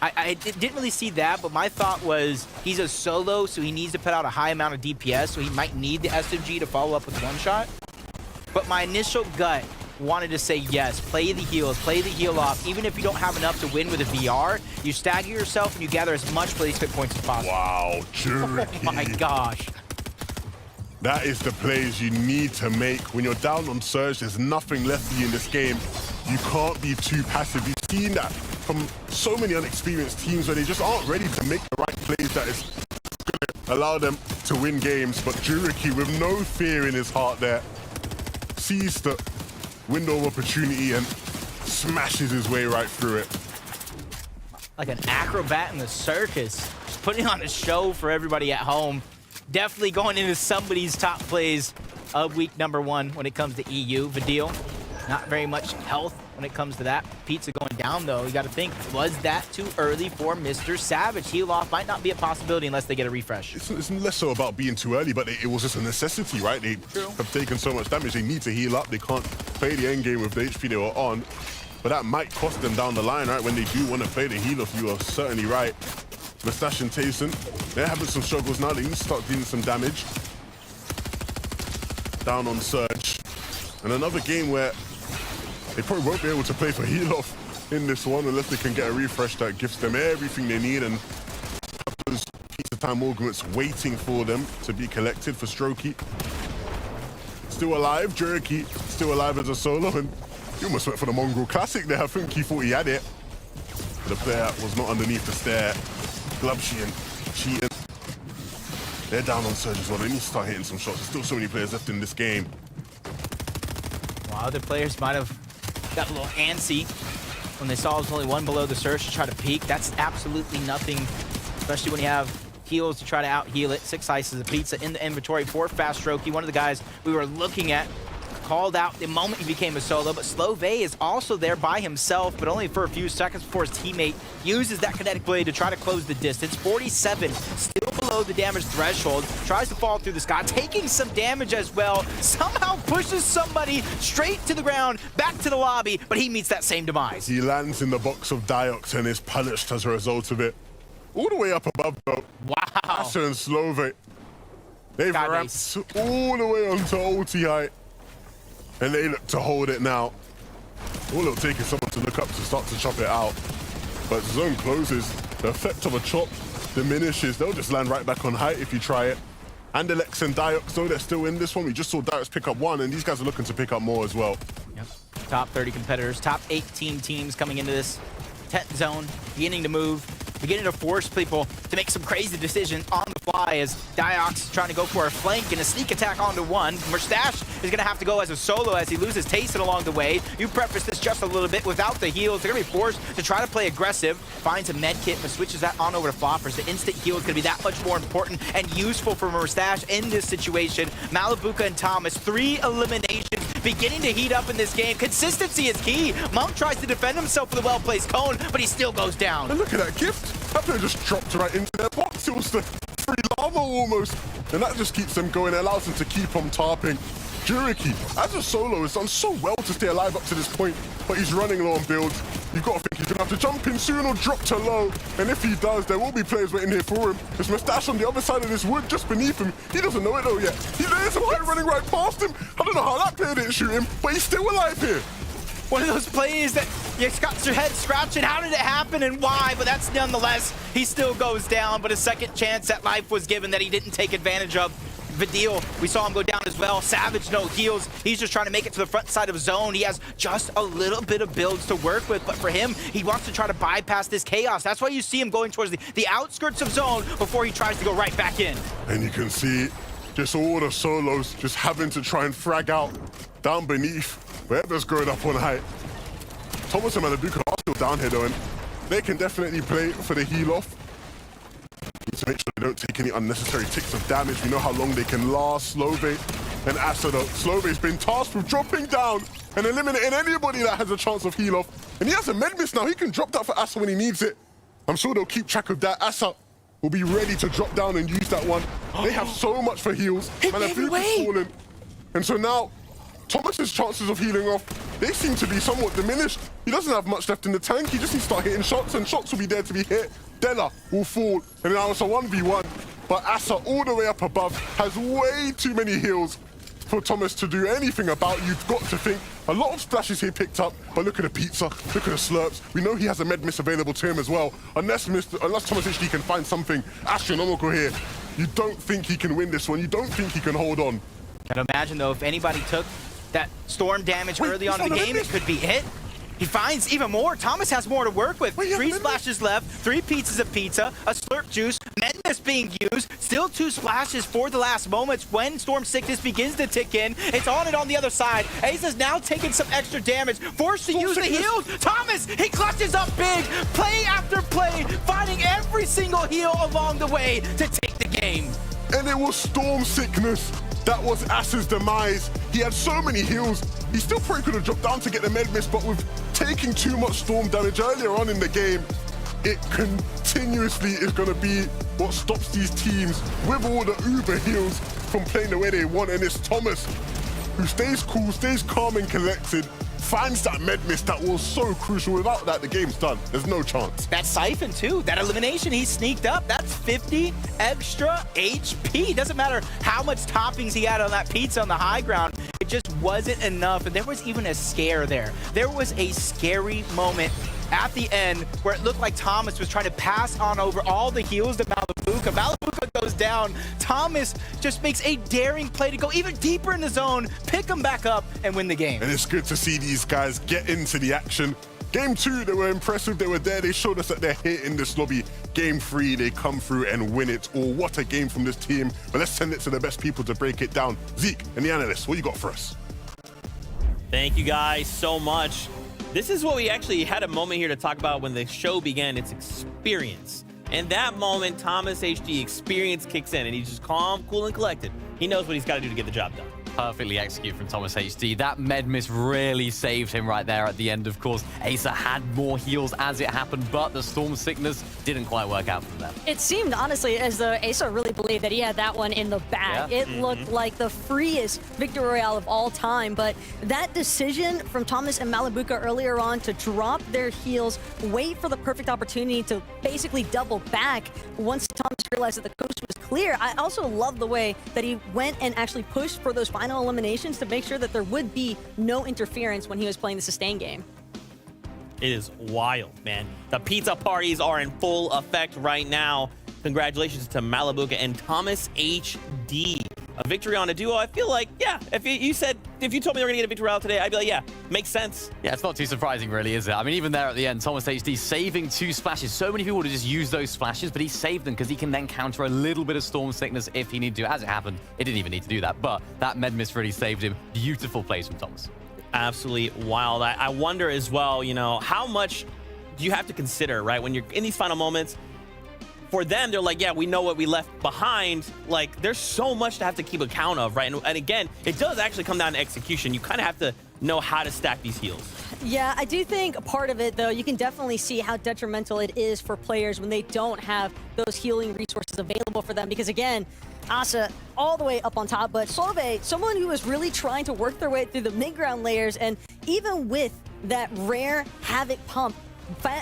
I didn't really see that, but my thought was he's a solo, so he needs to put out a high amount of DPS, so he might need the SMG to follow up with one shot. But my initial gut wanted to say yes, play the heals, play the heal off. Even if you don't have enough to win with a VR, you stagger yourself and you gather as much placement points as possible. Wow, tricky. Oh my gosh. That is the plays you need to make. When you're down on Surge, there's nothing left for you in this game. You can't be too passive. You've seen that from so many unexperienced teams where they just aren't ready to make the right plays that is going to allow them to win games. But Juriki, with no fear in his heart there, sees the window of opportunity and smashes his way right through it. Like an acrobat in the circus, just putting on a show for everybody at home. Definitely going into somebody's top plays of week number 1 when it comes to EU. Vidil, not very much health when it comes to that. Pizza going down, though. You got to think, was that too early for Mr. Savage? Heal off might not be a possibility unless they get a refresh. It's less so about being too early, but it was just a necessity, right? They have taken so much damage, they need to heal up. They can't play the end game with the HP they were on. But that might cost them down the line, right? When they do want to play the heal off, you are certainly right. Mustache and Tayson, they're having some struggles now. They need to start dealing some damage. Down on Surge. And another game where they probably won't be able to play for heal off in this one unless they can get a refresh that gives them everything they need and have those pizza time augments waiting for them to be collected for Strokey. Still alive, Jerky, still alive as a solo, and he almost went for the Mongrel Classic there. I think he thought he had it. The player was not underneath the stair. Glubshian cheating. They're down on Surge as well. They need to start hitting some shots. There's still so many players left in this game. Well, other players might have got a little antsy when they saw it was only 1 below the Surge to try to peek. That's absolutely nothing, especially when you have heals to try to out-heal it. 6 ices of pizza in the inventory for Fast Strokey. One of the guys we were looking at called out the moment he became a solo, but Slove is also there by himself, but only for a few seconds before his teammate uses that kinetic blade to try to close the distance. 47, still below the damage threshold, tries to fall through the sky, taking some damage as well, somehow pushes somebody straight to the ground, back to the lobby, but he meets that same demise. He lands in the box of Diox and is punished as a result of it. All the way up above, though. Wow. Asher and Slove, they've ramped all the way onto ulti height. And they look to hold it now. All it'll take is someone to look up to start to chop it out. But as the zone closes, the effect of a chop diminishes. They'll just land right back on height if you try it. Andalex and Diox, though, they're still in this one. We just saw Diox pick up 1, and these guys are looking to pick up more as well. Yep. Top 30 competitors, top 18 teams coming into this 10th zone, beginning to move, beginning to force people to make some crazy decisions on the fly as Diox is trying to go for a flank and a sneak attack onto 1. Mustache is going to have to go as a solo as he loses Tayson along the way. You preface this just a little bit without the heals. They're going to be forced to try to play aggressive. Finds a med kit, but switches that on over to Floppers. The instant heal is going to be that much more important and useful for Mustache in this situation. Malibuka and Thomas, 3 eliminations, beginning to heat up in this game. Consistency is key. Monk tries to defend himself with a well-placed cone, but he still goes down. And look at that gift. That player just dropped right into their box. It was the free lava almost. And that just keeps them going. It allows them to keep on tarping. Juriki, as a solo, has done so well to stay alive up to this point, but he's running low on builds. You've got to think he's going to have to jump in soon or drop to low. And if he does, there will be players waiting here for him. There's Mustache on the other side of this wood just beneath him. He doesn't know it though yet. There's a player running right past him. I don't know how that player didn't shoot him, but he's still alive here. One of those plays that you got your head scratching. How did it happen and why? But that's nonetheless, he still goes down. But a second chance at life was given that he didn't take advantage of. Vidil, we saw him go down as well. Savage, no heals. He's just trying to make it to the front side of zone. He has just a little bit of builds to work with, but for him, he wants to try to bypass this chaos. That's why you see him going towards the outskirts of zone before he tries to go right back in. And you can see just all the solos just having to try and frag out down beneath wherever's going up on height. Thomas and Malibuka are still down here though, and they can definitely play for the heal off. Need to make sure they don't take any unnecessary ticks of damage. We know how long they can last. Slove and Asa though. Slove's been tasked with dropping down and eliminating anybody that has a chance of heal off. And he has a med miss now. He can drop that for Asa when he needs it. I'm sure they'll keep track of that. Asa will be ready to drop down and use that one. They have so much for heals. Malibuka's fallen. And so now, Thomas's chances of healing off, they seem to be somewhat diminished. He doesn't have much left in the tank. He just needs to start hitting shots, and shots will be there to be hit. Della will fall, and now it's a 1v1. But Asa, all the way up above, has way too many heals for Thomas to do anything about. You've got to think. A lot of splashes he picked up, but look at the pizza, look at the slurps. We know he has a med miss available to him as well. Unless Thomas HD can find something astronomical here, you don't think he can win this one. You don't think he can hold on. Can imagine though, if anybody took that storm damage early on in the game, it could be it. He finds even more. Thomas has more to work with. 3 splashes left, 3 pizzas of pizza, a slurp juice, Madness being used. Still 2 splashes for the last moments when Storm Sickness begins to tick in. It's on and on the other side. Ace is now taking some extra damage, forced to use the heals. Thomas, he clutches up big, play after play, finding every single heal along the way to take the game. And it was Storm Sickness. That was Ass's demise. He had so many heals. He still probably could have dropped down to get the med miss, but with taking too much storm damage earlier on in the game, it continuously is going to be what stops these teams with all the uber heals from playing the way they want. And it's Thomas who stays cool, stays calm and collected, finds that med miss that was so crucial. Without that, the game's done. There's no chance. That siphon too, that elimination he sneaked up, that's 50 extra HP. Doesn't matter how much toppings he had on that pizza on the high ground, it just wasn't enough. And there was even a scare there. There was a scary moment at the end where it looked like Thomas was trying to pass on over all the heals to Malabuka. Malabuka goes down. Thomas just makes a daring play to go even deeper in the zone, pick him back up, and win the game. And it's good to see these guys get into the action. Game 2, they were impressive. They were there. They showed us that they're here in this lobby. Game 3, they come through and win it all. What a game from this team. But let's send it to the best people to break it down. Zeke and the analysts, what you got for us? Thank you guys so much. This is what we actually had a moment here to talk about when the show began. It's experience. And that moment, Thomas HD experience kicks in, and he's just calm, cool, and collected. He knows what he's got to do to get the job done. Perfectly executed from Thomas HD. That med miss really saved him right there at the end. Of course, Acer had more heals as it happened, but the Storm Sickness didn't quite work out for them. It seemed, honestly, as though Acer really believed that he had that one in the bag. Yeah. It looked like the freest victory royale of all time, but that decision from Thomas and Malabuka earlier on to drop their heals, wait for the perfect opportunity to basically double back once Thomas realized that the coast was clear. I also love the way that he went and actually pushed for those final eliminations to make sure that there would be no interference when he was playing the sustain game. It is wild, man. The pizza parties are in full effect right now. Congratulations to Malabuka and Thomas HD. A victory on a duo. I feel like, yeah, if you told me they were gonna get a victory royale today, I'd be like, yeah, makes sense. Yeah, it's not too surprising, really, is it? I mean, even there at the end, Thomas HD saving 2 splashes. So many people would have just used those splashes, but he saved them because he can then counter a little bit of Storm Sickness if he needed to. As it happened, it didn't even need to do that, but that med miss really saved him. Beautiful plays from Thomas. Absolutely wild. I wonder as well, you know, how much do you have to consider, right? When you're in these final moments, for them, they're like, yeah, we know what we left behind. Like, there's so much to have to keep account of, right? And again, it does actually come down to execution. You kind of have to know how to stack these heals. Yeah, I do think a part of it, though, you can definitely see how detrimental it is for players when they don't have those healing resources available for them. Because, again, Asa all the way up on top, but Solveig, someone who was really trying to work their way through the mid-ground layers, and even with that rare Havoc pump,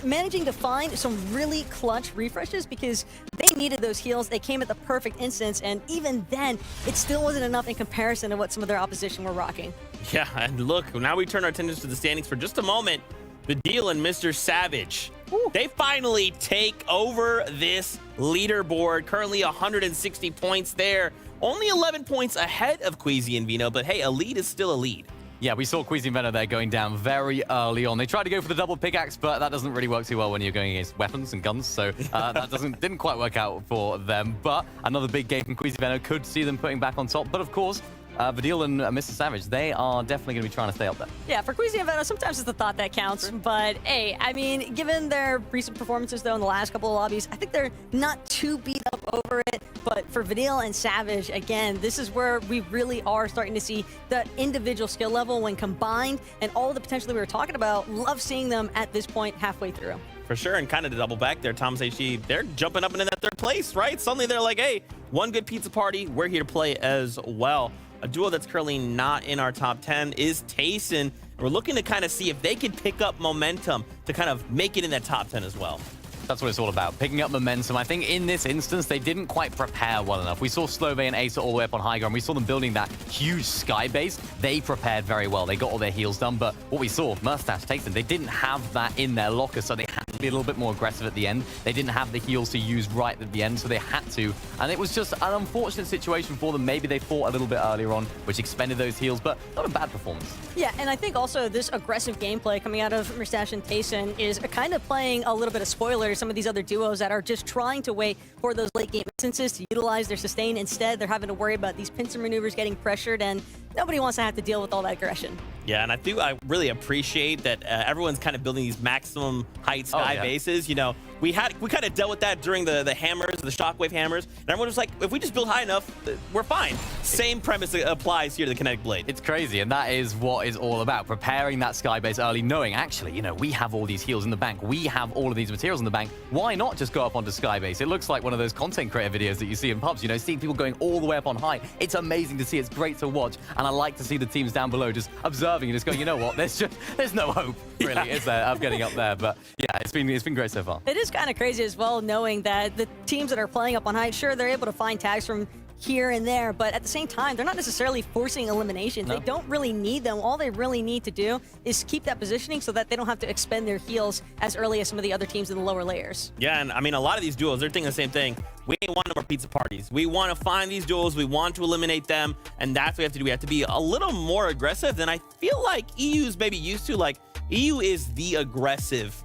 managing to find some really clutch refreshes because they needed those heals. They came at the perfect instance, and even then, it still wasn't enough in comparison to what some of their opposition were rocking. Yeah, and look, now we turn our attention to the standings for just a moment. The deal and Mr. Savage. Ooh. They finally take over this leaderboard. Currently 160 points there. Only 11 points ahead of Queasy and Vino, but hey, a lead is still a lead. Yeah, we saw Queasy and Venom there going down very early on. They tried to go for the double pickaxe, but that doesn't really work too well when you're going against weapons and guns, so that didn't quite work out for them. But another big game from Queasy Venom could see them putting back on top. But of course, Vadil and Mr. Savage, they are definitely going to be trying to stay up there. Yeah, for Queasy and Venom, sometimes it's the thought that counts. But hey, I mean, given their recent performances, though, in the last couple of lobbies, I think they're not too beat up over it. But for Vadil and Savage, again, this is where we really are starting to see that individual skill level when combined and all the potential we were talking about. Love seeing them at this point halfway through. For sure, and kind of to double back there, Thomas HD, they're jumping up into that 3rd place, right? Suddenly they're like, hey, one good pizza party, we're here to play as well. A duo that's currently not in our top 10 is Tayson. We're looking to kind of see if they can pick up momentum to kind of make it in that top 10 as well. That's what it's all about, picking up momentum. I think in this instance, they didn't quite prepare well enough. We saw Slove and Ace all the way up on high ground. We saw them building that huge sky base. They prepared very well. They got all their heals done, but what we saw, Mustache, Tayson, they didn't have that in their locker, so they had be a little bit more aggressive at the end. They didn't have the heals to use right at the end, so they had to. And it was just an unfortunate situation for them. Maybe they fought a little bit earlier on, which expended those heals, but not a bad performance. Yeah, and I think also this aggressive gameplay coming out of Mustache and Tayson is kind of playing a little bit of spoiler to some of these other duos that are just trying to wait for those late game instances to utilize their sustain. Instead, they're having to worry about these pincer maneuvers getting pressured, and nobody wants to have to deal with all that aggression. Yeah, and I really appreciate that everyone's kind of building these maximum height sky bases. You know, we kind of dealt with that during the hammers, the shockwave hammers, and everyone was like, if we just build high enough, we're fine. Same premise applies here to the Kinetic Blade. It's crazy, and that is what it's all about. Preparing that sky base early, knowing, actually, you know, we have all these heals in the bank. We have all of these materials in the bank. Why not just go up onto sky base? It looks like one of those content creator videos that you see in pubs, you know, seeing people going all the way up on high. It's amazing to see. It's great to watch, and I like to see the teams down below just observing and just going, you know what, there's no hope, really, is there, of getting up there. But yeah, it's been great so far. It is kind of crazy as well, knowing that the teams that are playing up on high, sure, they're able to find tags from here and there, but at the same time, they're not necessarily forcing eliminations. No. They don't really need them. All they really need to do is keep that positioning so that they don't have to expend their heals as early as some of the other teams in the lower layers. Yeah, and I mean, a lot of these duos, they're thinking the same thing. We ain't want no more pizza parties. We want to find these duos. We want to eliminate them, and that's what we have to do. We have to be a little more aggressive than I feel like EU's maybe used to. Like, EU is the aggressive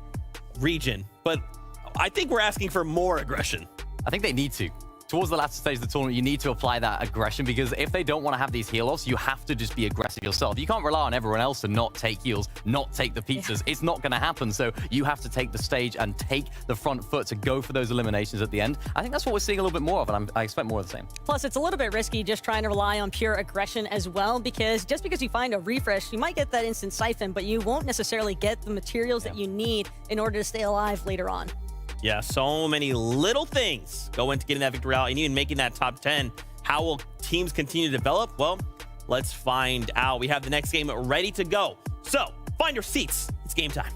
region, but I think we're asking for more aggression. I think they need to. Towards the latter stage of the tournament, you need to apply that aggression, because if they don't want to have these heal-offs, you have to just be aggressive yourself. You can't rely on everyone else to not take heals, not take the pizzas. It's not going to happen, so you have to take the stage and take the front foot to go for those eliminations at the end. I think that's what we're seeing a little bit more of, and I expect more of the same. Plus, it's a little bit risky just trying to rely on pure aggression as well, because just because you find a refresh, you might get that instant siphon, but you won't necessarily get the materials that you need in order to stay alive later on. Yeah, so many little things go into getting that victory out and even making that top 10. How will teams continue to develop? Well, let's find out. We have the next game ready to go. So, find your seats. It's game time.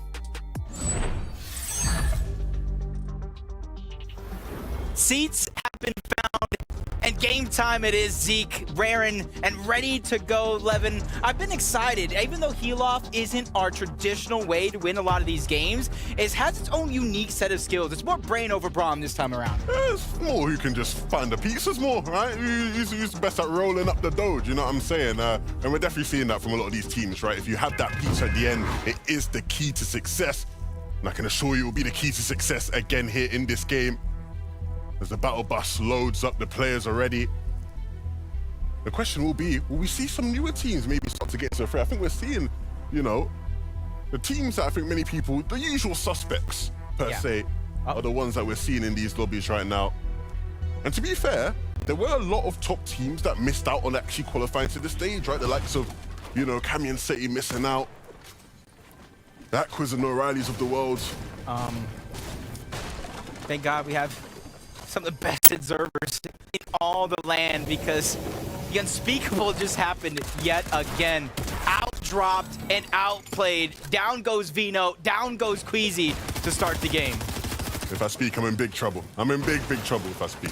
Seats have been found, and game time it is. Zeke, Raren, and ready to go, Levin. I've been excited, even though heal-off isn't our traditional way to win a lot of these games. It has its own unique set of skills. It's more brain over brawn this time around. It's more who can just find the pizzas more, right? Who's the best at rolling up the dough, you know what I'm saying? And we're definitely seeing that from a lot of these teams, right? If you have that pizza at the end, it is the key to success. And I can assure you it will be the key to success again here in this game. As the battle bus loads up, the players are ready. The question will be, will we see some newer teams maybe start to get into the fray? I think we're seeing, you know, the teams that I think many people, the usual suspects per se, are the ones that we're seeing in these lobbies right now. And to be fair, there were a lot of top teams that missed out on actually qualifying to the stage, right? The likes of, you know, Campioni City missing out. The Aquas and O'Reillys of the world. Thank God we have some of the best observers in all the land, because the unspeakable just happened yet again. Outdropped and outplayed. Down goes Vino, down goes Queasy to start the game. If I speak, I'm in big trouble. I'm in big, big trouble if I speak.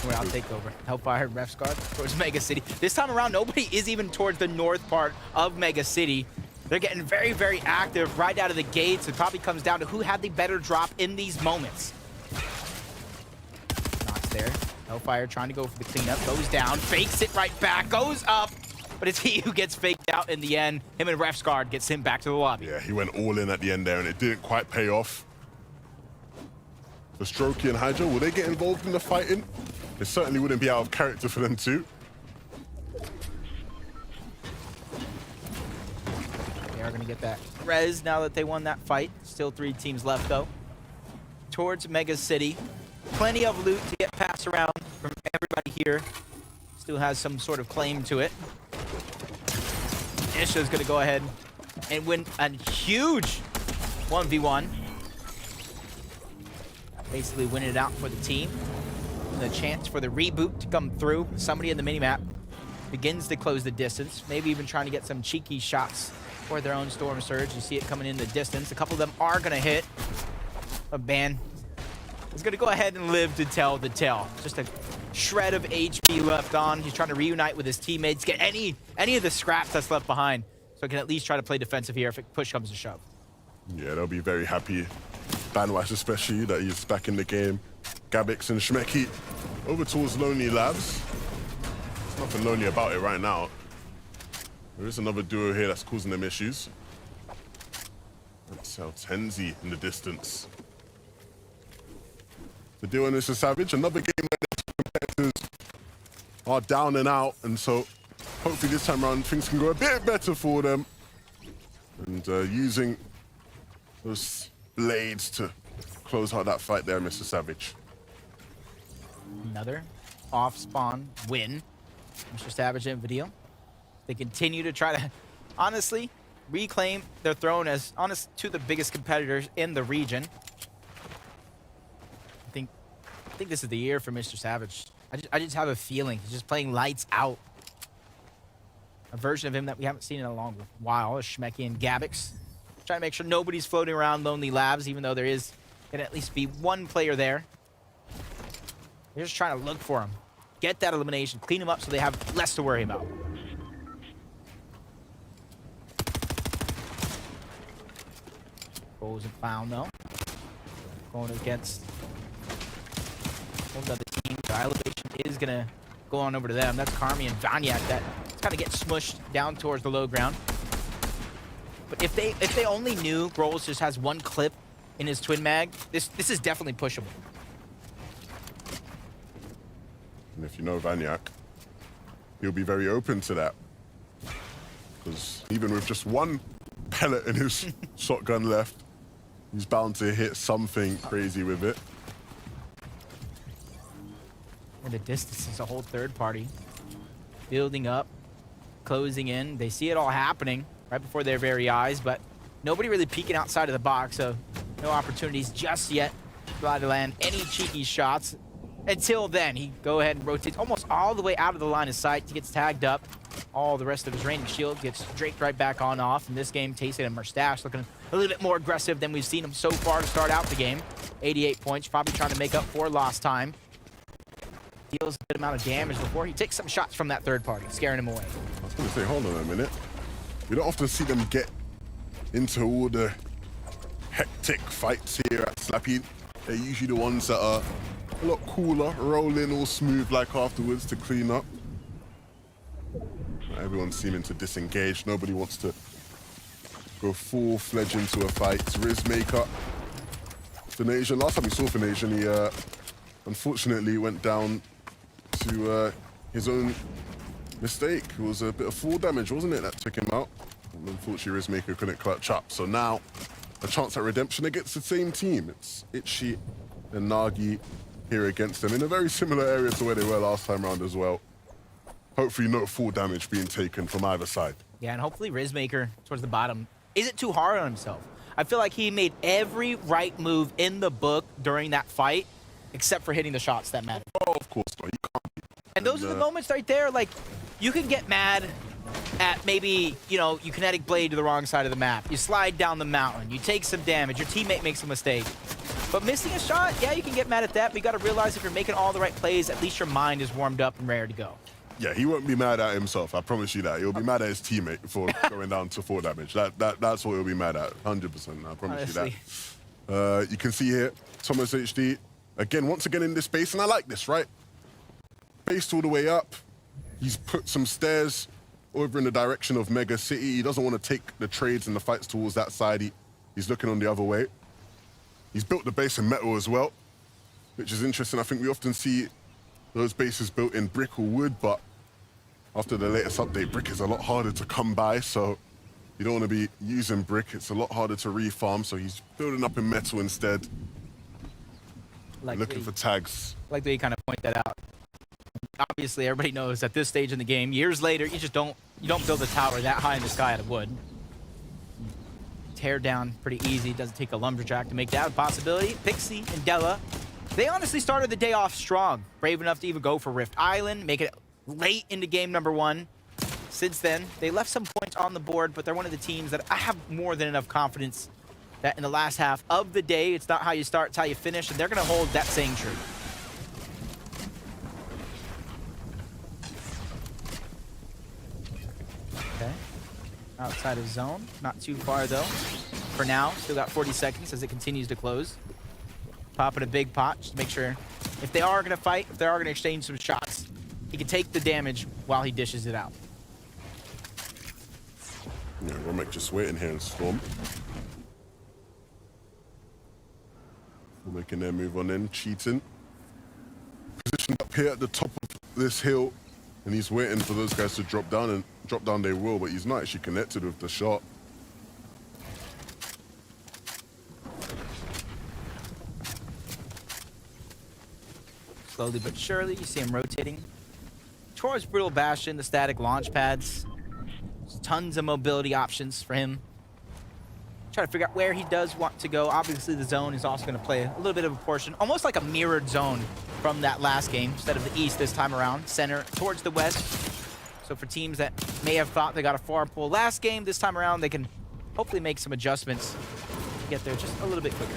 Well, I'll take over. Hellfire, Ref's guard towards Mega City. This time around, nobody is even towards the north part of Mega City. They're getting very, very active right out of the gates. It probably comes down to who had the better drop in these moments. There. Hellfire trying to go for the cleanup. Goes down, fakes it right back, goes up, but it's he who gets faked out in the end. Him and Ref's guard gets him back to the lobby. Yeah, he went all in at the end there, and it didn't quite pay off. For Strokey and Hydra, will they get involved in the fighting? It certainly wouldn't be out of character for them too. They are going to get that res now that they won that fight. Still 3 teams left, though. Towards Mega City. Plenty of loot to get passed around from everybody here. Still has some sort of claim to it. Isha's going to go ahead and win a huge 1v1. Basically winning it out for the team. And the chance for the reboot to come through. Somebody in the minimap begins to close the distance. Maybe even trying to get some cheeky shots for their own Storm Surge. You see it coming in the distance. A couple of them are going to hit. A ban is going to go ahead and live to tell the tale. Just a shred of HP left on. He's trying to reunite with his teammates, get any of the scraps that's left behind, so he can at least try to play defensive here if push comes to shove. Yeah, they'll be very happy Banwash especially, that he's back in the game. Gabix and Shmeki over towards Lonely Labs. There's nothing lonely about it right now. There is another duo here that's causing them issues. That's Tenzi in the distance. The deal in this is Savage. Another game where the two competitors are down and out, and so hopefully this time around things can go a bit better for them. And using those blades to close out that fight there, Mr. Savage. Another off-spawn win. Mr. Savage and Vidil. They continue to try to, honestly, reclaim their throne as two of the biggest competitors in the region. I think this is the year for Mr. Savage. I just have a feeling he's just playing lights out. A version of him that we haven't seen in a long while is Shmeki and Gabix. Trying to make sure nobody's floating around Lonely Labs, even though there is gonna at least be one player there. They're just trying to look for him. Get that elimination, clean him up so they have less to worry about. Goals and found though. Going against another team. The elevation is gonna go on over to them. That's Carmi and Vanyak that kind of get smushed down towards the low ground. But if they only knew Grols just has one clip in his twin mag, this is definitely pushable. And if you know Vanyak, he'll be very open to that. Because even with just one pellet in his shotgun left, he's bound to hit something crazy with it. In the distance is a whole third party building up, closing in. They see it all happening right before their very eyes, but nobody really peeking outside of the box, so no opportunities just yet to land any cheeky shots. Until then, he go ahead and rotates almost all the way out of the line of sight. He gets tagged up. All the rest of his raining shield gets draped right back on off. In this game, Tayson and Mustache looking a little bit more aggressive than we've seen him so far to start out the game. 88 points, probably trying to make up for lost time. Deals a good amount of damage before he takes some shots from that third party, scaring him away. I was going to say, hold on a minute. We don't often see them get into all the hectic fights here at Slappy. They're usually the ones that are a lot cooler, rolling all smooth like afterwards to clean up. Everyone's seeming to disengage. Nobody wants to go full-fledged into a fight. Rizmaker, Finasian. Last time we saw Finasian, he unfortunately went down to his own mistake. It was a bit of fall damage, wasn't it, that took him out? And unfortunately, Rizmaker couldn't clutch up. So now, a chance at redemption against the same team. It's Itchy and Nagi here against them in a very similar area to where they were last time around as well. Hopefully no full damage being taken from either side. Yeah, and hopefully Rizmaker towards the bottom isn't too hard on himself. I feel like he made every right move in the book during that fight, except for hitting the shots that mattered. Oh, of course not. You can't. And those are the moments right there, like, you can get mad at maybe, you know, you kinetic blade to the wrong side of the map. You slide down the mountain. You take some damage. Your teammate makes a mistake. But missing a shot, yeah, you can get mad at that, but you got to realize if you're making all the right plays, at least your mind is warmed up and ready to go. Yeah, he won't be mad at himself, I promise you that. He'll be mad at his teammate for going down to 4 damage. That's what he'll be mad at, 100%, I promise Honestly. you that. You can see here, Thomas HD, once again in this base, and I like this, right? Based all the way up. He's put some stairs over in the direction of Mega City. He doesn't want to take the trades and the fights towards that side. He's looking on the other way. He's built the base in metal as well, which is interesting. I think we often see those bases built in brick or wood, but after the latest update, brick is a lot harder to come by, so you don't want to be using brick. It's a lot harder to refarm, so he's building up in metal instead. Looking for tags. Like the way you kind of point that out. Obviously, everybody knows at this stage in the game, years later, you don't build a tower that high in the sky out of wood. Tear down pretty easy. Doesn't take a lumberjack to make that a possibility. Pixie and Della, they honestly started the day off strong. Brave enough to even go for Rift Island, make it late into game number 1. Since then, they left some points on the board, but they're one of the teams that I have more than enough confidence that in the last half of the day, it's not how you start, it's how you finish, and they're going to hold that saying true. Okay. Outside of zone. Not too far, though. for now. Still got 40 seconds as it continues to close. Popping a big pot just to make sure if they are going to fight, if they are going to exchange some shots, he can take the damage while he dishes it out. Yeah, Romek just waiting here in Storm. We're making their move on in, cheating. Positioned up here at the top of this hill, and he's waiting for those guys to drop down, and drop down they will, but he's not actually connected with the shot. Slowly but surely, you see him rotating towards Brutal Bastion, the static launch pads. There's tons of mobility options for him. Try to figure out where he does want to go. Obviously, the zone is also going to play a little bit of a portion, almost like a mirrored zone from that last game. Instead of the east this time around, center towards the west. So for teams that may have thought they got a far pull last game, this time around, they can hopefully make some adjustments to get there just a little bit quicker.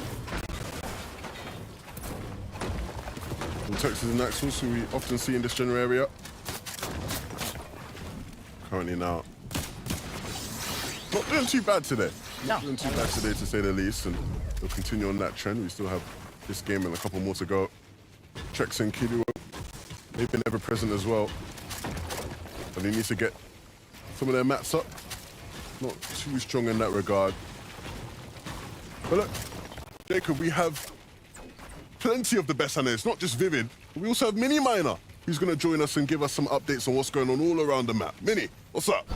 Texas and Axels, who we often see in this general area. Currently now, not doing too bad today. Not doing too bad today, to say the least, and they'll continue on that trend. We still have this game and a couple more to go. Trex and Kidu, they've been ever present as well. But they need to get some of their mats up. Not too strong in that regard. But look, Jacob, we have plenty of the best analysts, not just Vivid. We also have Mini Miner, who's going to join us and give us some updates on what's going on all around the map. Mini, what's up?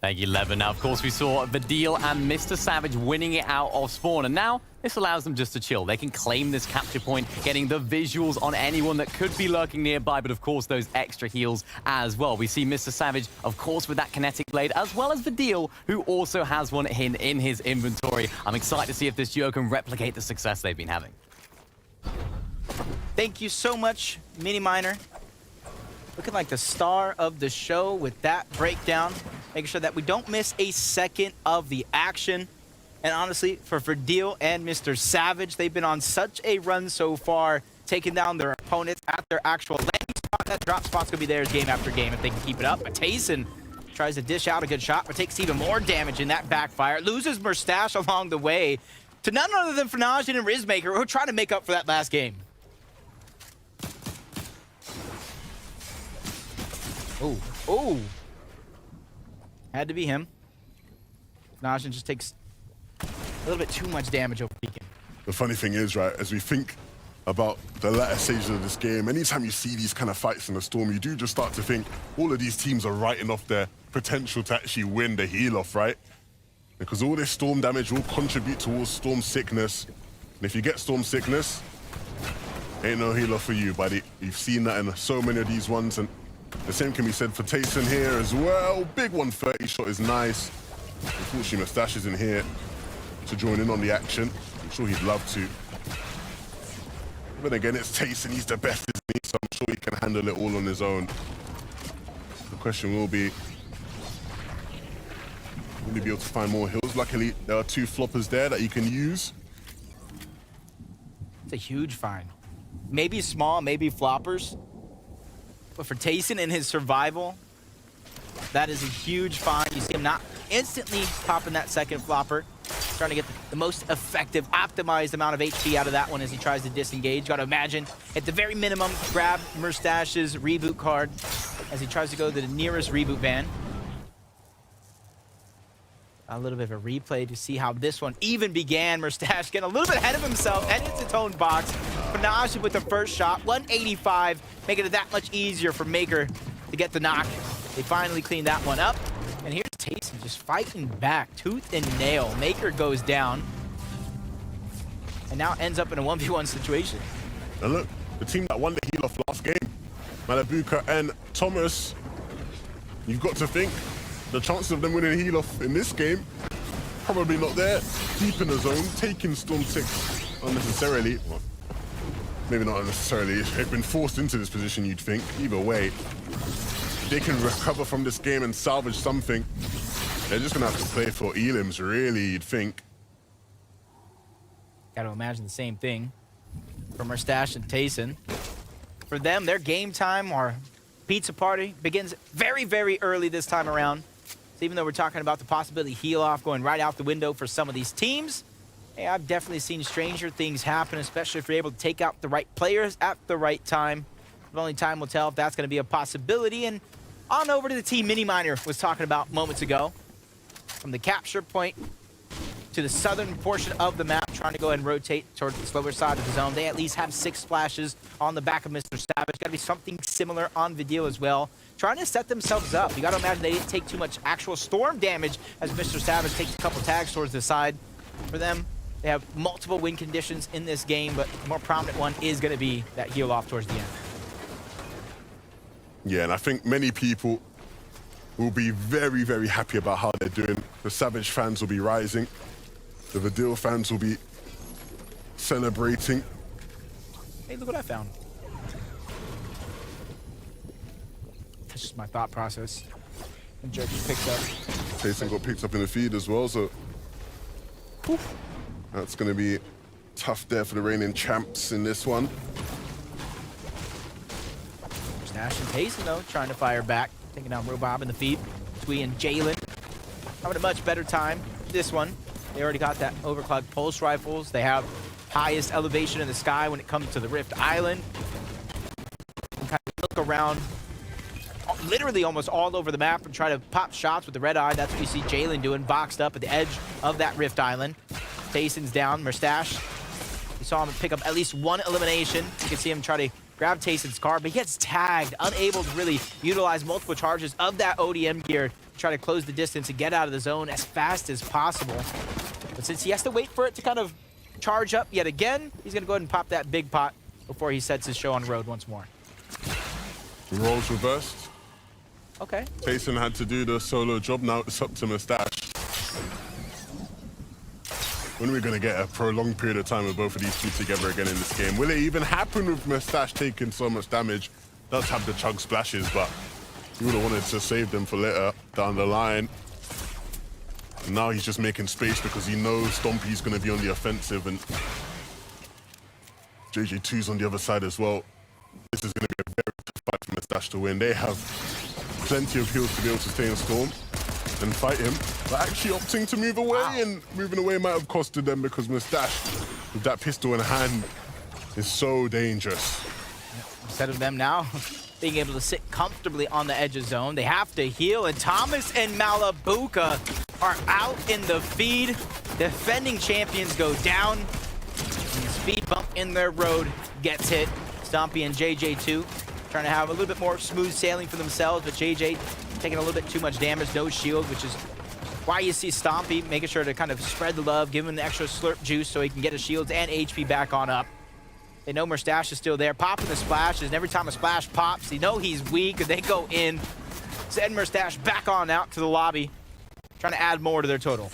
Thank you, Levin. Now, of course, we saw Vidil and Mr. Savage winning it out of spawn, and now this allows them just to chill. They can claim this capture point, getting the visuals on anyone that could be lurking nearby, but of course, those extra heals as well. We see Mr. Savage, of course, with that kinetic blade, as well as Vidil, who also has one in his inventory. I'm excited to see if this duo can replicate the success they've been having. Thank you so much, Mini Miner. Looking like the star of the show with that breakdown, making sure that we don't miss a second of the action. And honestly, for Vidil and Mr. Savage, they've been on such a run so far, taking down their opponents at their actual landing spot. That drop spot's gonna be theirs game after game if they can keep it up. But Tayson tries to dish out a good shot, but takes even more damage in that backfire. Loses Mustache along the way to none other than Fnatic and Rizmaker, who are trying to make up for that last game. Oh, oh. Had to be him. Fnatic just takes a little bit too much damage over Beacon. The funny thing is, right, as we think about the latter stages of this game, anytime you see these kind of fights in the Storm, you do just start to think all of these teams are writing off their potential to actually win the heal-off, right? Because all this Storm damage will contribute towards Storm sickness. And if you get Storm sickness, ain't no heal-off for you, buddy. You've seen that in so many of these ones, and the same can be said for Tayson here as well. Big 130 shot is nice. Unfortunately, Mustache isn't here to join in on the action. I'm sure he'd love to. But again, it's Tayson. He's the best, isn't he? So I'm sure he can handle it all on his own. The question will be able to find more hills? Luckily, there are two floppers there that you can use. It's a huge find. Maybe small, maybe floppers. But for Tayson and his survival, that is a huge find. You see him not instantly popping that second flopper. Trying to get the most effective, optimized amount of HP out of that one as he tries to disengage. Got to imagine, at the very minimum, grab Mustache's reboot card as he tries to go to the nearest reboot van. A little bit of a replay to see how this one even began. Mustache getting a little bit ahead of himself, headed to its own box. Fnatic with the first shot, 185, making it that much easier for Maker to get the knock. They finally cleaned that one up. And here's Tayson just fighting back, tooth and nail. Maker goes down. And now ends up in a 1v1 situation. And look, the team that won the heal-off last game, Malabuka and Thomas, you've got to think, the chances of them winning a heal-off in this game, probably not there. Deep in the zone, taking Storm 6 unnecessarily. Well, maybe not unnecessarily. They've been forced into this position, you'd think. Either way, they can recover from this game and salvage something. They're just going to have to play for elims, really, you'd think. Got to imagine the same thing for Mustache and Tayson. For them, their game time or pizza party begins very, very early this time around. So even though we're talking about the possibility heal off going right out the window for some of these teams, hey, I've definitely seen stranger things happen, especially if you're able to take out the right players at the right time. But only time will tell if that's going to be a possibility. And on over to the team Miniminer was talking about moments ago. From the capture point to the southern portion of the map, trying to go ahead and rotate towards the slower side of the zone. They at least have 6 splashes on the back of Mr. Savage. Got to be something similar on Vidil as well. Trying to set themselves up. You got to imagine they didn't take too much actual storm damage as Mr. Savage takes a couple tags towards the side. For them, they have multiple win conditions in this game, but the more prominent one is going to be that heal off towards the end. Yeah, and I think many people will be very, very happy about how they're doing. The Savage fans will be rising. The Vidil fans will be celebrating. Hey, look what I found. That's just my thought process. And Jerk just picked up. Tayson got picked up in the feed as well, so that's going to be tough there for the reigning champs in this one. Nash and Tayson, though, trying to fire back. Taking down Robob in the feed. Twee and Jalen having a much better time. This one, they already got that overclocked pulse rifles. They have highest elevation in the sky when it comes to the Rift Island. And kind of look around literally almost all over the map and try to pop shots with the red eye. That's what you see Jalen doing, boxed up at the edge of that Rift Island. Tayson's down. Mustache, you saw him pick up at least one elimination. You can see him try to grab Tayson's car, but he gets tagged, unable to really utilize multiple charges of that ODM gear to try to close the distance and get out of the zone as fast as possible. But since he has to wait for it to kind of charge up yet again, he's going to go ahead and pop that big pot before he sets his show on the road once more. The roles reversed. Okay. Tayson had to do the solo job, now it's up to Mustache. When are we going to get a prolonged period of time with both of these two together again in this game? Will it even happen with Mustache taking so much damage? Does have the chug splashes, but you would have wanted to save them for later down the line. And now he's just making space because he knows Stompy's going to be on the offensive and JJ2's on the other side as well. This is going to be a very tough fight for Mustache to win. They have plenty of heals to be able to stay in Storm and fight him, but actually opting to move away, and moving away might have costed them because Mustache, with that pistol in hand, is so dangerous. Instead of them now being able to sit comfortably on the edge of zone, they have to heal, and Thomas and Malabuka are out in the feed. Defending champions go down, and the speed bump in their road gets hit. Stompy and JJ2 trying to have a little bit more smooth sailing for themselves, but JJ taking a little bit too much damage, no shield, which is why you see Stompy making sure to kind of spread the love, give him the extra slurp juice so he can get his shields and HP back on up. They know Mustache is still there, popping the splashes, and every time a splash pops, they know he's weak, and they go in. Send Mustache back on out to the lobby, trying to add more to their total.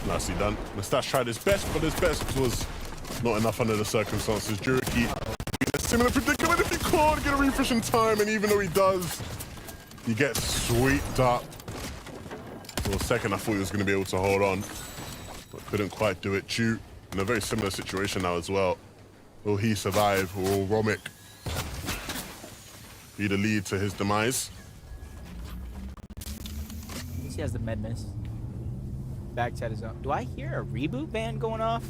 Nicely done. Mustache tried his best, but his best was not enough under the circumstances. Juriki in a similar predicament if he could get a refresh in time, and even though he does, he gets swept up. For a second, I thought he was going to be able to hold on, but couldn't quite do it. Ju in a very similar situation now as well. Will he survive, or will Romic be the lead to his demise? He has the med miss. Backside his own. Do I hear a reboot band going off?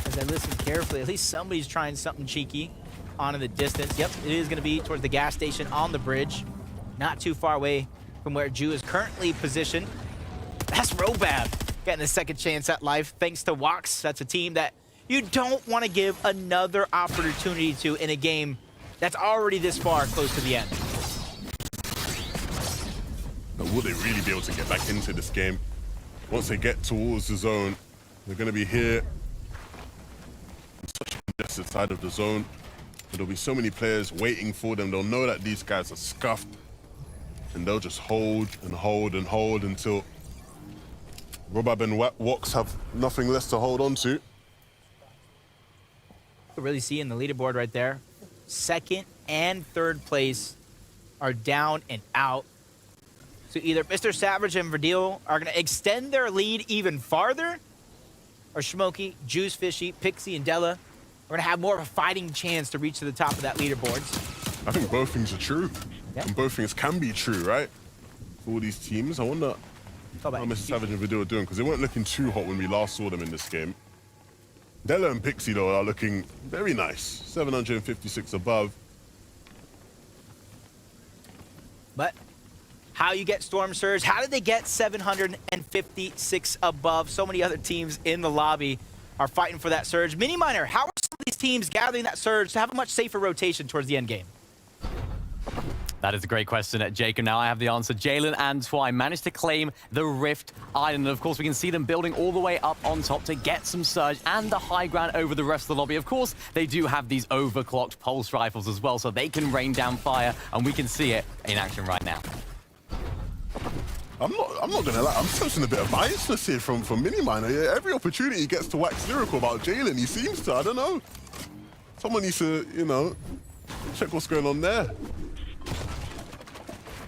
As I listen carefully, at least somebody's trying something cheeky on in the distance. Yep, it is going to be towards the gas station on the bridge. Not too far away from where Ju is currently positioned. That's Robab getting a second chance at life thanks to Wax. That's a team that you don't want to give another opportunity to in a game that's already this far close to the end. But will they really be able to get back into this game? Once they get towards the zone, they're going to be here on such a congested side of the zone. There'll be so many players waiting for them. They'll know that these guys are scuffed, and they'll just hold and hold and hold until Robab and Wax have nothing less to hold on to. You can really see in the leaderboard right there, second and third place are down and out. So either Mr. Savage and Verdeel are going to extend their lead even farther, or Smokey, Juice Fishy, Pixie, and Della are going to have more of a fighting chance to reach to the top of that leaderboard. I think both things are true. Yeah. And both things can be true, right? For all these teams. I wonder how Mr. Savage and Vidal are doing, because they weren't looking too hot when we last saw them in this game. Della and Pixie, though, are looking very nice. 756 above. But how you get Storm Surge? How did they get 756 above? So many other teams in the lobby are fighting for that Surge. Mini Miner, how are some of these teams gathering that Surge to have a much safer rotation towards the end game? That is a great question, Jacob. Now I have the answer. Jalen and Twy managed to claim the Rift Island. And of course, we can see them building all the way up on top to get some Surge and the high ground over the rest of the lobby. Of course, they do have these overclocked pulse rifles as well, so they can rain down fire, and we can see it in action right now. I'm not gonna lie, I'm sensing a bit of biasness here from Mini Miner. Yeah, every opportunity he gets to wax lyrical about Jalen, he seems to, I don't know. Someone needs to, you know, check what's going on there.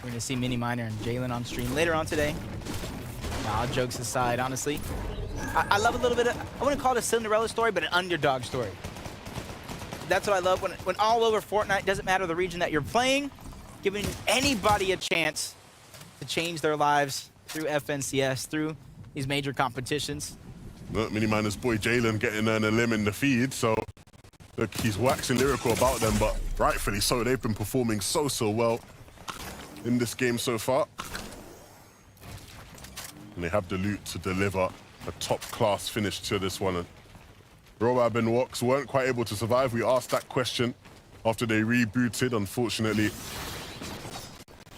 We're gonna see Mini Miner and Jalen on stream later on today. Nah, jokes aside, honestly, I love a little bit of, I wouldn't call it a Cinderella story, but an underdog story. That's what I love when all over Fortnite, doesn't matter the region that you're playing, giving anybody a chance to change their lives through FNCS, through these major competitions. Look, Mini Miner's boy Jalen getting an limb in the feed, so look, he's waxing lyrical about them, but rightfully so. They've been performing so well in this game so far. And they have the loot to deliver a top-class finish to this one. Roab and Wox weren't quite able to survive. We asked that question after they rebooted. Unfortunately,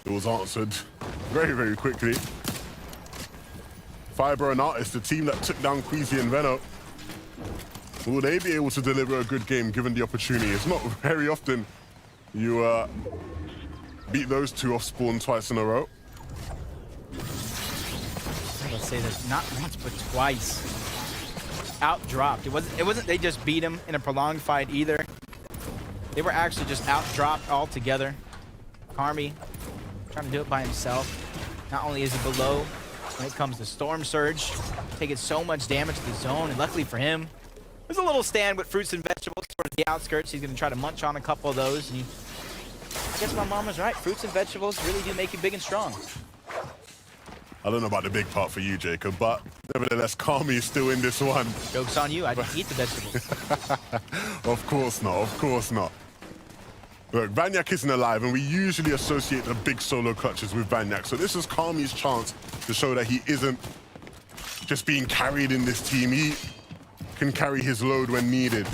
it was answered very quickly. Fiber and Artist, the team that took down Queasy and Veno, will they be able to deliver a good game given the opportunity? It's not very often you beat those two off spawn twice in a row. Let's say that not once but twice. Out-dropped. It wasn't they just beat him in a prolonged fight either. They were actually just out-dropped altogether. Karmi trying to do it by himself. Not only is he below when it comes to Storm Surge, taking so much damage to the zone, and luckily for him, there's a little stand with fruits and vegetables towards the outskirts. He's going to try to munch on a couple of those. And I guess my mom was right. Fruits and vegetables really do make you big and strong. I don't know about the big part for you, Jacob, but nevertheless, Karmi is still in this one. Joke's on you. I didn't eat the vegetables. Of course not. Of course not. Look, Vanyak isn't alive, and we usually associate the big solo clutches with Vanyak. So this is Karmi's chance to show that he isn't just being carried in this team. He can carry his load when needed.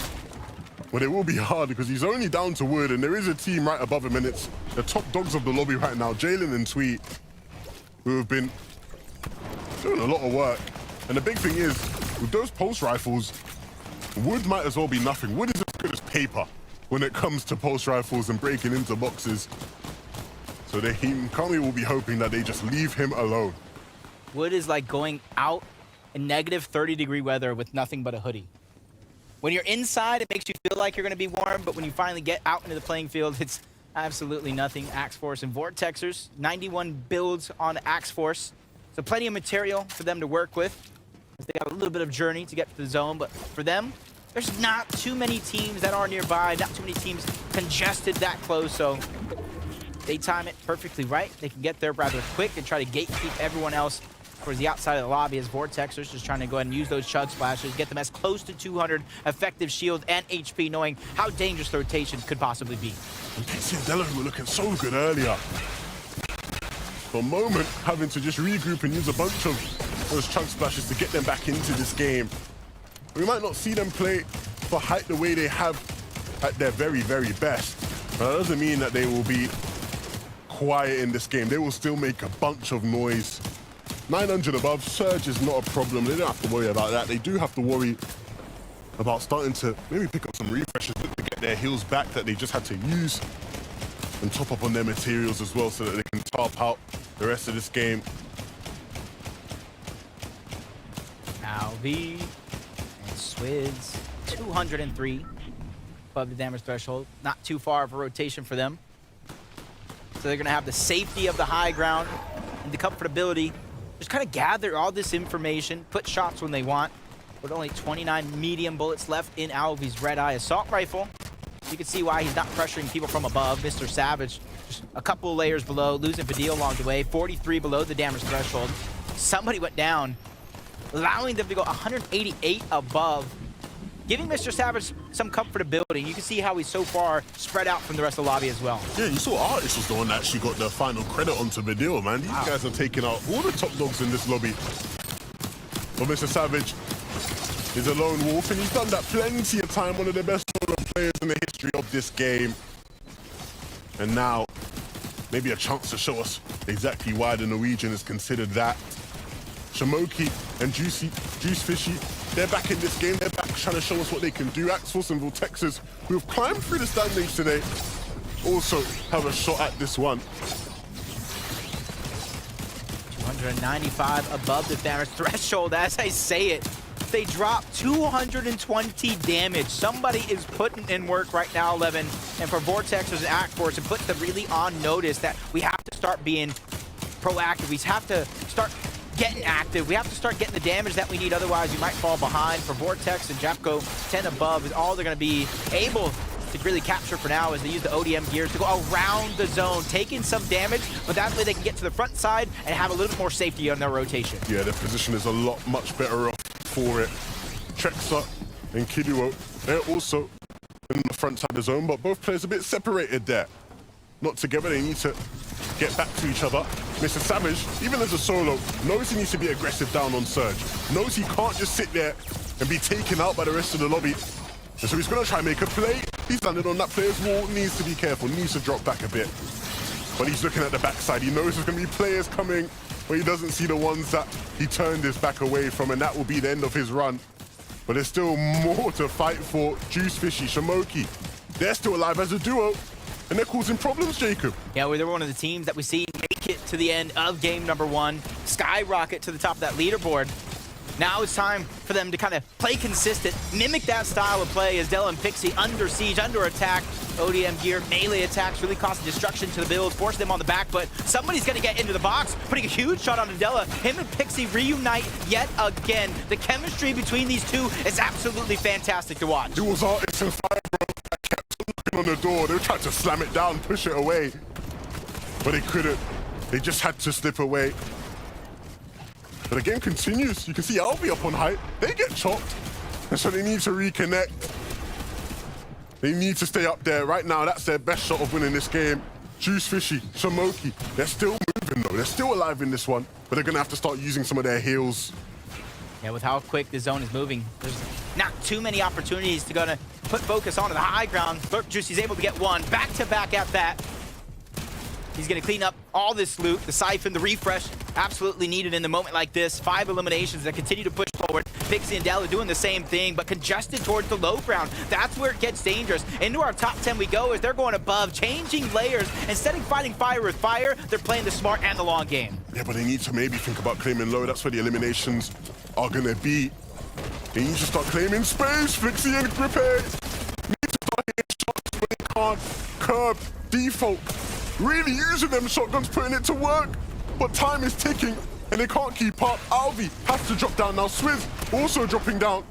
But it will be hard because he's only down to wood, and there is a team right above him, and it's the top dogs of the lobby right now, Jalen and Tweet, who have been doing a lot of work. And the big thing is, with those pulse rifles, wood might as well be nothing. Wood is as good as paper when it comes to pulse rifles and breaking into boxes. So Karmi will be hoping that they just leave him alone. Wood is like going out in negative 30-degree weather with nothing but a hoodie. When you're inside, it makes you feel like you're going to be warm, but when you finally get out into the playing field, it's absolutely nothing. Axe Force and Vortexers, 91 builds on Axe Force. So plenty of material for them to work with. They got a little bit of journey to get to the zone, but for them, there's not too many teams that are nearby, not too many teams congested that close, so they time it perfectly right. They can get there rather quick and try to gatekeep everyone else towards the outside of the lobby as Vortexers just trying to go ahead and use those chug splashes, get them as close to 200 effective shield and HP, knowing how dangerous the rotation could possibly be. And Pixie and Della were looking so good earlier. For a moment, having to just regroup and use a bunch of those chug splashes to get them back into this game. We might not see them play for height the way they have at their very best. But that doesn't mean that they will be quiet in this game. They will still make a bunch of noise. 900 above, Surge is not a problem. They don't have to worry about that. They do have to worry about starting to maybe pick up some refreshes to get their heals back that they just had to use and top up on their materials as well so that they can top out the rest of this game. Alvi and Swids, 203 above the damage threshold. Not too far of a rotation for them. So they're gonna have the safety of the high ground and the comfortability. Just kind of gather all this information, put shots when they want. With only 29 medium bullets left in Alvi's Red Eye Assault Rifle. You can see why he's not pressuring people from above. Mr. Savage, just a couple of layers below, losing Badil along the way. 43 below the damage threshold. Somebody went down, allowing them to go 188 above, giving Mr. Savage some comfortability. You can see how he's so far spread out from the rest of the lobby as well. Yeah, you saw Artist was the one that actually got the final credit onto Badil, man. These guys are taking out all the top dogs in this lobby. But Mr. Savage is a lone wolf, and he's done that plenty of time. One of the best solo players in the history of this game. And now, maybe a chance to show us exactly why the Norwegian is considered that. Shamoki and Juice Fishy, they're back in this game. They're back trying to show us what they can do. Axos and Vortexes, who have climbed through the standings today, also have a shot at this one. 295 above the damage threshold. As I say it, they drop 220 damage. Somebody is putting in work right now, 11. And for Vortexes and Axforce, it puts them really on notice that we have to start being proactive. We have to start getting active. We have to start getting the damage that we need, otherwise we might fall behind. For Vortex and Jeffco, 10 above is all they're going to be able to really capture for now as they use the ODM gears to go around the zone, taking some damage, but that way they can get to the front side and have a little bit more safety on their rotation. Yeah, their position is a lot much better off for it. Trexa and Kiduo, they're also in the front side of the zone, but both players a bit separated there. Not together, they need to get back to each other. Mr. Savage, even as a solo, knows he needs to be aggressive down on Surge. Knows he can't just sit there and be taken out by the rest of the lobby. And so he's going to try and make a play. He's landed on that player's wall, needs to be careful, needs to drop back a bit. But he's looking at the backside. He knows there's going to be players coming, but he doesn't see the ones that he turned his back away from, and that will be the end of his run. But there's still more to fight for. Juice Fishy, Shamoki, they're still alive as a duo. And they're causing problems, Jacob. Yeah, they're one of the teams that we see make it to the end of game number 1, skyrocket to the top of that leaderboard. Now it's time for them to kind of play consistent, mimic that style of play as Della and Pixie under siege, under attack. ODM gear, melee attacks really causing destruction to the builds, forcing them on the back, but somebody's going to get into the box, putting a huge shot on Della. Him and Pixie reunite yet again. The chemistry between these two is absolutely fantastic to watch. It was Artist and Fire, bro, that kept knocking on the door. They tried to slam it down, push it away, but they couldn't. They just had to slip away. But the game continues. You can see Albi up on height. They get chopped, and so they need to reconnect. They need to stay up there. Right now, that's their best shot of winning this game. Juice Fishy, Shamoki, they're still moving though. They're still alive in this one, but they're gonna have to start using some of their heals. Yeah, with how quick the zone is moving, there's not too many opportunities to gonna put focus onto the high ground. Lurk Juice is able to get one, back-to-back at that. He's going to clean up all this loot, the siphon, the refresh, absolutely needed in the moment like this. 5 eliminations that continue to push forward. Pixie and Della doing the same thing, but congested towards the low ground. That's where it gets dangerous. Into our top 10 we go as they're going above, changing layers. Instead of fighting fire with fire, they're playing the smart and the long game. Yeah, but they need to maybe think about claiming low. That's where the eliminations are going to be. They need to start claiming space. Flixie and Grippe need to start hitting shots when they can't. Curb, default. Really using them shotguns, putting it to work. But time is ticking, and they can't keep up. Alvi has to drop down now. Swizz also dropping down.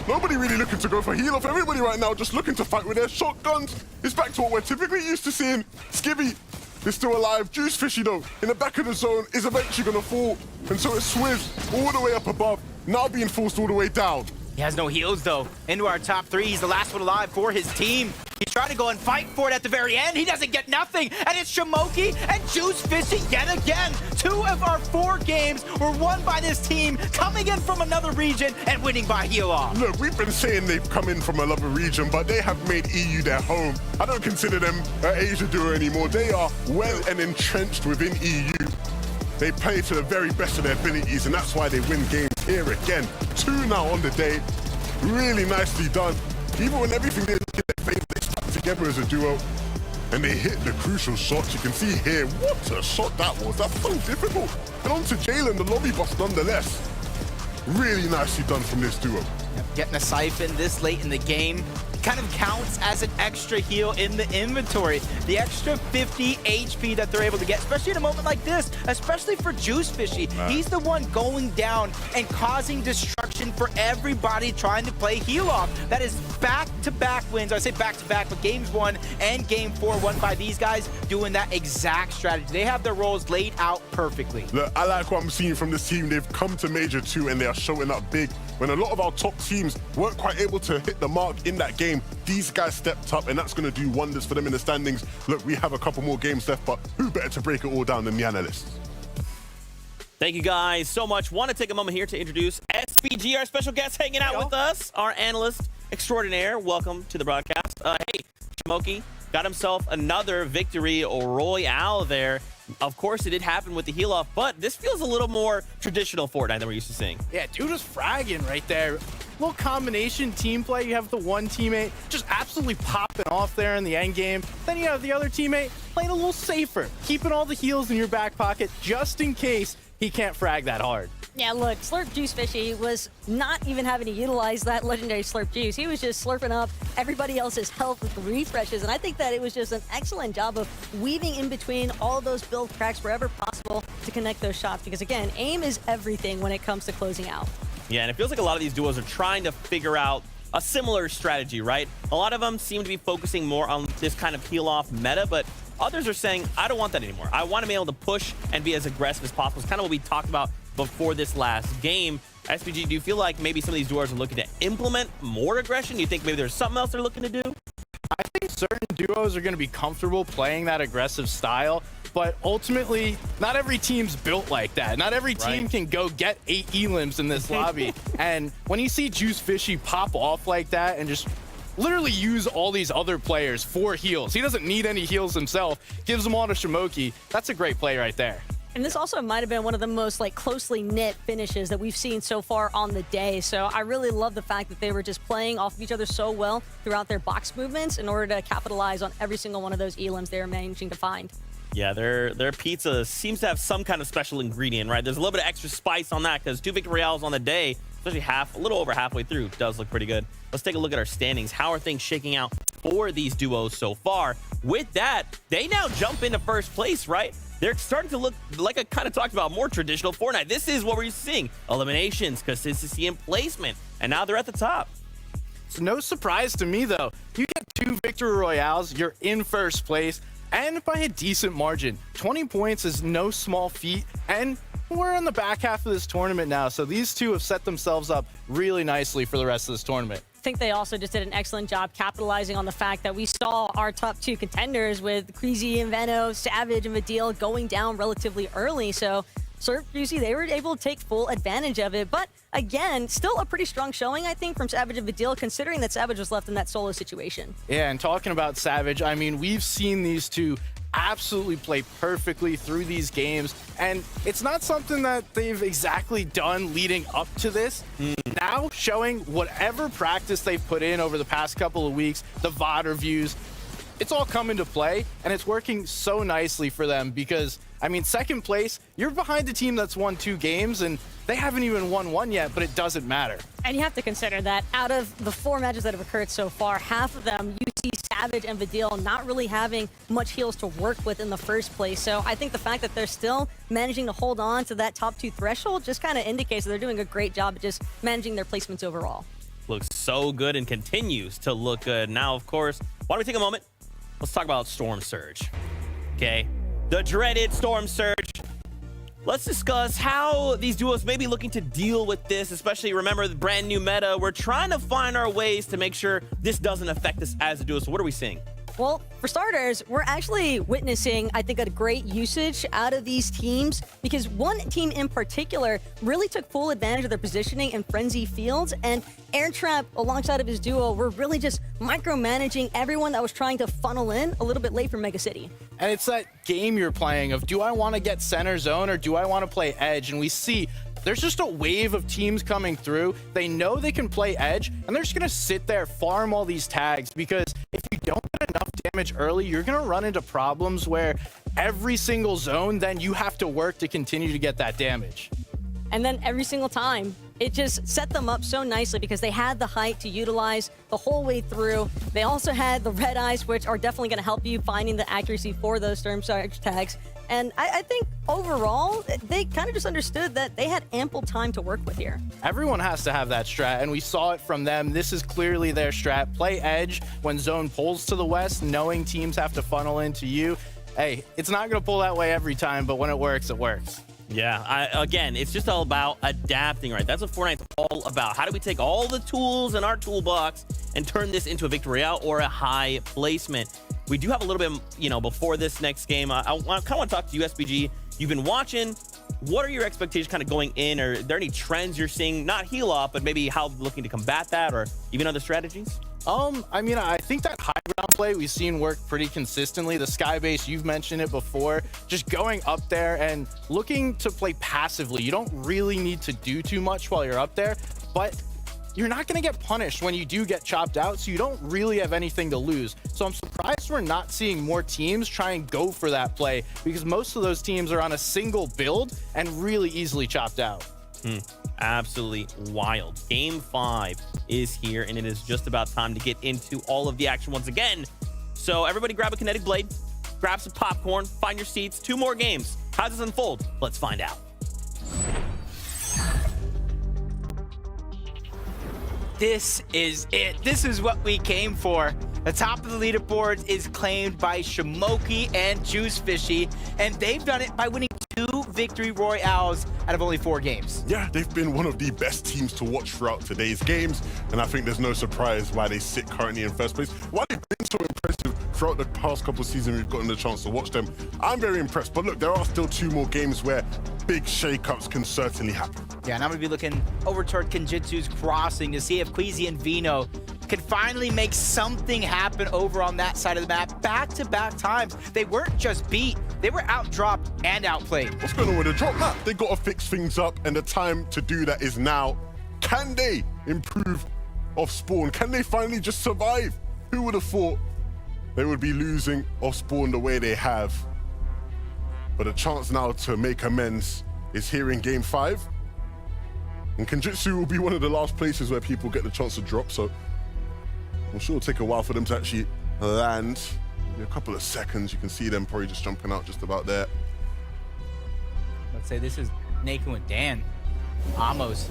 Nobody really looking to go for heal off. Everybody right now just looking to fight with their shotguns. It's back to what we're typically used to seeing. Skivvy is still alive. Juice Fishy, though, in the back of the zone, is eventually going to fall. And so it's Swizz all the way up above, now being forced all the way down. He has no heals, though. Into our top 3. He's the last one alive for his team. He's trying to go and fight for it at the very end. He doesn't get nothing. And it's Shamoki and Juice Fishy yet again. 2 of our 4 games were won by this team, coming in from another region and winning by heal off. Look, we've been saying they've come in from another region, but they have made EU their home. I don't consider them an Asia duo anymore. They are well and entrenched within EU. They play to the very best of their abilities, and that's why they win games here again. 2 now on the day. Really nicely done. Even when everything they look at their face, they stuck together as a duo, and they hit the crucial shots. You can see here, what a shot that was. That's so difficult. And on to Jalen, the lobby boss nonetheless. Really nicely done from this duo. Getting a siphon this late in the game. kind of counts as an extra heal in the inventory. The extra 50 HP that they're able to get, especially in a moment like this, especially for Juice Fishy. He's the one going down and causing destruction for everybody trying to play heal off. That is back-to-back wins. I say back-to-back, but games 1 and game 4 won by these guys doing that exact strategy. They have their roles laid out perfectly. Look, I like what I'm seeing from this team. They've come to Major 2 and they are showing up big. When a lot of our top teams weren't quite able to hit the mark in that game, these guys stepped up, and that's going to do wonders for them in the standings. Look, we have a couple more games left, but who better to break it all down than the analysts? Thank you guys so much. Want to take a moment here to introduce SBG, our special guest hanging out with us, our analyst extraordinaire. Welcome to the broadcast. Hey, Smokey got himself another victory royale there. Of course, it did happen with the heal off, but this feels a little more traditional Fortnite than we're used to seeing. Yeah, dude was fragging right there. Little combination team play. You have the one teammate just absolutely popping off there in the end game. Then you have the other teammate playing a little safer, keeping all the heals in your back pocket just in case he can't frag that hard. Yeah, look, Slurp Juice Fishy was not even having to utilize that legendary Slurp Juice. He was just slurping up everybody else's health with refreshes, and I think that it was just an excellent job of weaving in between all those build cracks wherever possible to connect those shots, because again, aim is everything when it comes to closing out. Yeah, and it feels like a lot of these duos are trying to figure out a similar strategy, right? A lot of them seem to be focusing more on this kind of heal-off meta, but others are saying, I don't want that anymore. I want to be able to push and be as aggressive as possible. It's kind of what we talked about before this last game. SPG, do you feel like maybe some of these duos are looking to implement more aggression? Do you think maybe there's something else they're looking to do? I think certain duos are going to be comfortable playing that aggressive style, but ultimately, not every team's built like that. Not every team can go get 8 elims in this lobby. And when you see Juice Fishy pop off like that and just literally use all these other players for heals, he doesn't need any heals himself, gives them all to Shimoki, that's a great play right there. And this also might have been one of the most closely knit finishes that we've seen so far on the day. So I really love the fact that they were just playing off of each other so well throughout their box movements in order to capitalize on every single one of those elims they were managing to find. Yeah, their pizza seems to have some kind of special ingredient, right? There's a little bit of extra spice on that because 2 victory royales on the day, especially a little over halfway through, does look pretty good. Let's take a look at our standings. How are things shaking out for these duos so far? With that, they now jump into first place, right? They're starting to look, like I kind of talked about, more traditional Fortnite. This is what we're seeing. Eliminations, consistency, and placement. And now they're at the top. It's no surprise to me, though. You get 2 victory royales, you're in first place, and by a decent margin. 20 points is no small feat, and we're in the back half of this tournament now, so these two have set themselves up really nicely for the rest of this tournament. I think they also just did an excellent job capitalizing on the fact that we saw our top 2 contenders with Queasy and Veno, Savage and Vidil going down relatively early. So Slurp Juicy, they were able to take full advantage of it. But again, still a pretty strong showing, I think, from Savage and Vidil, considering that Savage was left in that solo situation. Yeah, and talking about Savage, I mean, we've seen these two absolutely play perfectly through these games, and it's not something that they've exactly done leading up to this. Now showing whatever practice they've put in over the past couple of weeks, the VOD reviews, it's all come into play, and it's working so nicely for them because, I mean, second place, you're behind a team that's won 2 games, and they haven't even won 1 yet, but it doesn't matter. And you have to consider that out of the 4 matches that have occurred so far, half of them you see Savage and Vidil not really having much heals to work with in the first place. So I think the fact that they're still managing to hold on to that top 2 threshold just kind of indicates that they're doing a great job at just managing their placements overall. Looks so good and continues to look good. Now, of course, why don't we take a moment? Let's talk about Storm Surge. Okay, the dreaded Storm Surge. Let's discuss how these duos may be looking to deal with this, especially remember the brand new meta. We're trying to find our ways to make sure this doesn't affect us as a duo. So what are we seeing? Well, for starters, we're actually witnessing, I think, a great usage out of these teams because one team in particular really took full advantage of their positioning in Frenzy Fields, and Airtrap, alongside of his duo, were really just micromanaging everyone that was trying to funnel in a little bit late from Mega City. And it's that game you're playing of, do I want to get center zone or do I want to play edge? And we see there's just a wave of teams coming through. They know they can play edge, and they're just going to sit there, farm all these tags, because if you don't get enough damage early, you're going to run into problems where every single zone, then you have to work to continue to get that damage. And then every single time, it just set them up so nicely because they had the height to utilize the whole way through. They also had the red eyes, which are definitely going to help you finding the accuracy for those storm charge tags. And I think overall, they kind of just understood that they had ample time to work with here. Everyone has to have that strat, and we saw it from them. This is clearly their strat. Play edge when zone pulls to the west, knowing teams have to funnel into you. Hey, it's not going to pull that way every time, but when it works, it works. Yeah, again, it's just all about adapting, right? That's what Fortnite's all about. How do we take all the tools in our toolbox and turn this into a victory royale or a high placement? We do have a little bit, you know, before this next game. I kind of want to talk to you, SBG. You've been watching. What are your expectations kind of going in? Are there any trends you're seeing? Not heal off, but maybe how looking to combat that or even other strategies? I mean, I think that high ground play we've seen work pretty consistently. The sky base, you've mentioned it before, just going up there and looking to play passively. You don't really need to do too much while you're up there, but you're not going to get punished when you do get chopped out, so you don't really have anything to lose. So I'm surprised we're not seeing more teams try and go for that play because most of those teams are on a single build and really easily chopped out. Absolutely wild. Game 5 is here, and it is just about time to get into all of the action once again. So everybody grab a kinetic blade, grab some popcorn, find your seats. 2 more games. How does this unfold? Let's find out. This is it. This is what we came for. The top of the leaderboards is claimed by Shamoki and Juice Fishy, and they've done it by winning 2 victory royales out of only 4 games. Yeah, they've been one of the best teams to watch throughout today's games, and I think there's no surprise why they sit currently in first place. Why they've been so impressive throughout the past couple of seasons we've gotten the chance to watch them. I'm very impressed, but look, there are still 2 more games where big shakeups can certainly happen. Yeah, and I'm going to be looking over toward Kenjutsu's crossing to see if Queasy and Vino can finally make something happen over on that side of the map. Back-to-back times, they weren't just beat, they were out-dropped and outplayed. What's going on with the drop map? They got to fix things up, and the time to do that is now. Can they improve off spawn? Can they finally just survive? Who would have thought they would be losing off spawn the way they have? But a chance now to make amends is here in game 5. And Kenjutsu will be one of the last places where people get the chance to drop, so I'm sure it'll take a while for them to actually land. In a couple of seconds, you can see them probably just jumping out just about there. Let's say this is Naku and Dan. Amos.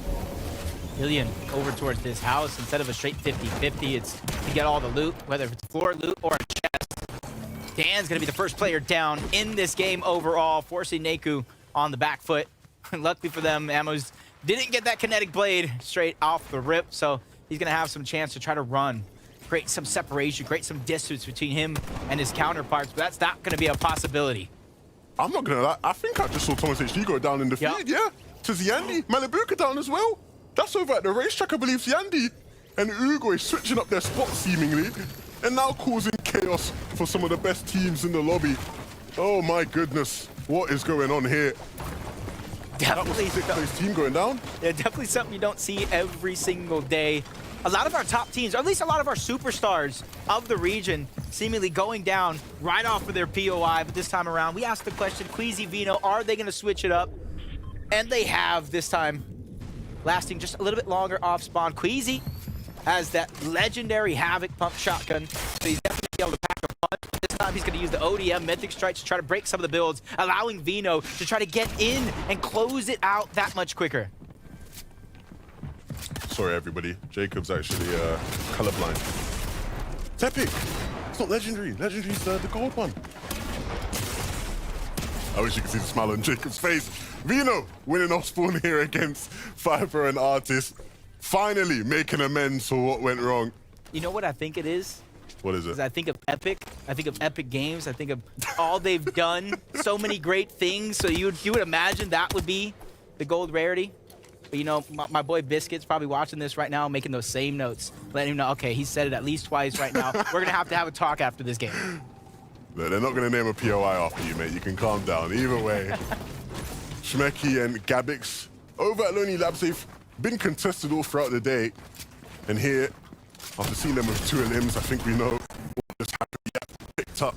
Illian over towards this house. Instead of a straight 50-50, it's to get all the loot, whether it's floor loot or a chest. Dan's going to be the first player down in this game overall, forcing Naku on the back foot. Luckily for them, Amos didn't get that kinetic blade straight off the rip, so he's going to have some chance to try to run, create some separation, create some distance between him and his counterparts, but that's not going to be a possibility. I'm not going to lie. I think I just saw Thomas HD go down in the feed, yeah. To Ziandi. Malibuka down as well. That's over at the racetrack, I believe. Ziandi and Uruguay switching up their spots seemingly, and now causing chaos for some of the best teams in the lobby. Oh my goodness. What is going on here? Definitely. That was a 6th place team going down. Yeah, definitely something you don't see every single day. A lot of our top teams, or at least a lot of our superstars of the region, seemingly going down right off of their POI. But this time around, we asked the question, Queasy, Vino, are they going to switch it up? And they have this time, lasting just a little bit longer off spawn. Queasy has that legendary Havoc pump shotgun, so he's definitely able to pack a punch. This time he's going to use the ODM Mythic Strikes to try to break some of the builds, allowing Vino to try to get in and close it out that much quicker. Sorry, everybody. Jacob's actually colorblind. It's epic. It's not legendary. Legendary's the gold one. I wish you could see the smile on Jacob's face. Vino winning off spawn here against Fiber and Artist. Finally making amends for what went wrong. You know what I think it is? What is it? I think of Epic. I think of Epic Games. I think of all they've done. So many great things. So you would imagine that would be the gold rarity. But you know, my boy Biscuit's probably watching this right now, making those same notes, letting him know, okay, he said it at least twice right now. We're going to have a talk after this game. Look, they're not going to name a POI after you, mate. You can calm down. Either way, Shmeki and Gabix over at Lonely Labs, they've been contested all throughout the day. And here, after seeing them with 2 limbs, I think we know what just happened. Yeah, picked up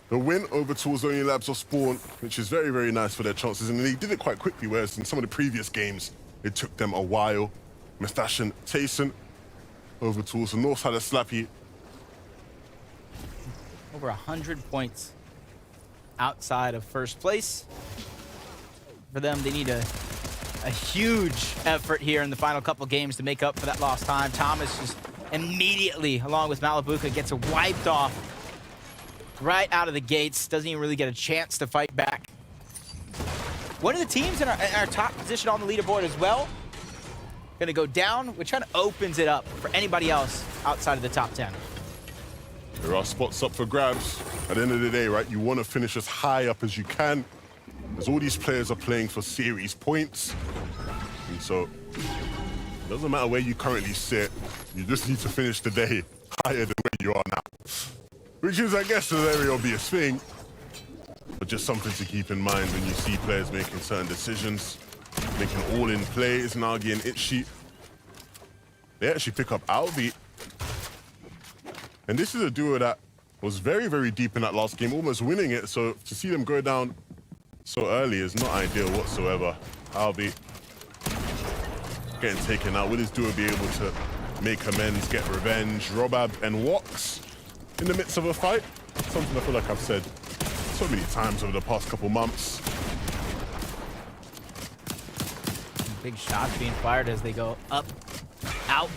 the win over towards Lonely Labs off spawn, which is very, very nice for their chances. And they did it quite quickly, whereas in some of the previous games, It took them a while. Mustashin, Tayson, over towards the north side of Slappy. Over 100 points outside of first place. For them, they need a huge effort here in the final couple games to make up for that lost time. Thomas just immediately, along with Malibuka, gets wiped off right out of the gates. Doesn't even really get a chance to fight back. One of the teams in our top position on the leaderboard as well, gonna go down, which kind of opens it up for anybody else outside of the top 10. There are spots up for grabs. At the end of the day, right, you want to finish as high up as you can, as all these players are playing for series points. And so, it doesn't matter where you currently sit, you just need to finish the day higher than where you are now. Which is, I guess, a very obvious thing, but just something to keep in mind when you see players making certain decisions, making all-in plays, Nagi and Itchy. They actually pick up Alvi. And this is a duo that was very, very deep in that last game, almost winning it. So to see them go down so early is not ideal whatsoever. Alvi getting taken out. Will his duo be able to make amends, get revenge? Robab and Wox in the midst of a fight. Something I feel like I've said so many times over the past couple months. Big shots being fired as they go up, out,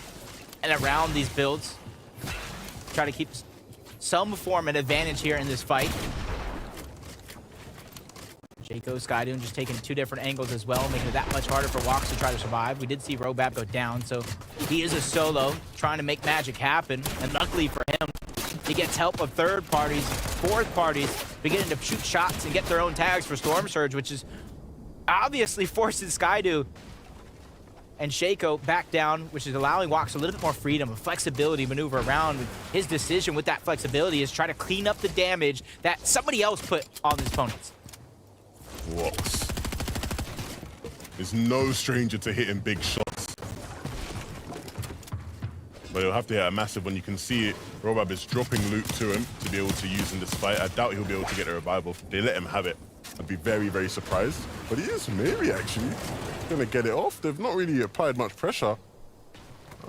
and around these builds. Try to keep some form of advantage here in this fight. Jaco, Skydoon just taking two different angles as well, making it that much harder for Wox to try to survive. We did see Robab go down, so he is a solo trying to make magic happen. And luckily for him, he gets help of third parties, fourth parties, beginning to shoot shots and get their own tags for Storm Surge, which is obviously forcing Skydoon and Shaco back down, which is allowing Wox a little bit more freedom and flexibility to maneuver around. His decision with that flexibility is try to clean up the damage that somebody else put on his opponents. Wox is no stranger to hitting big shots. But he'll have to hit a massive one. You can see it. Robab is dropping loot to him to be able to use in this fight. I doubt he'll be able to get a revival. If they let him have it, I'd be very, very surprised. But he is maybe actually gonna get it off. They've not really applied much pressure.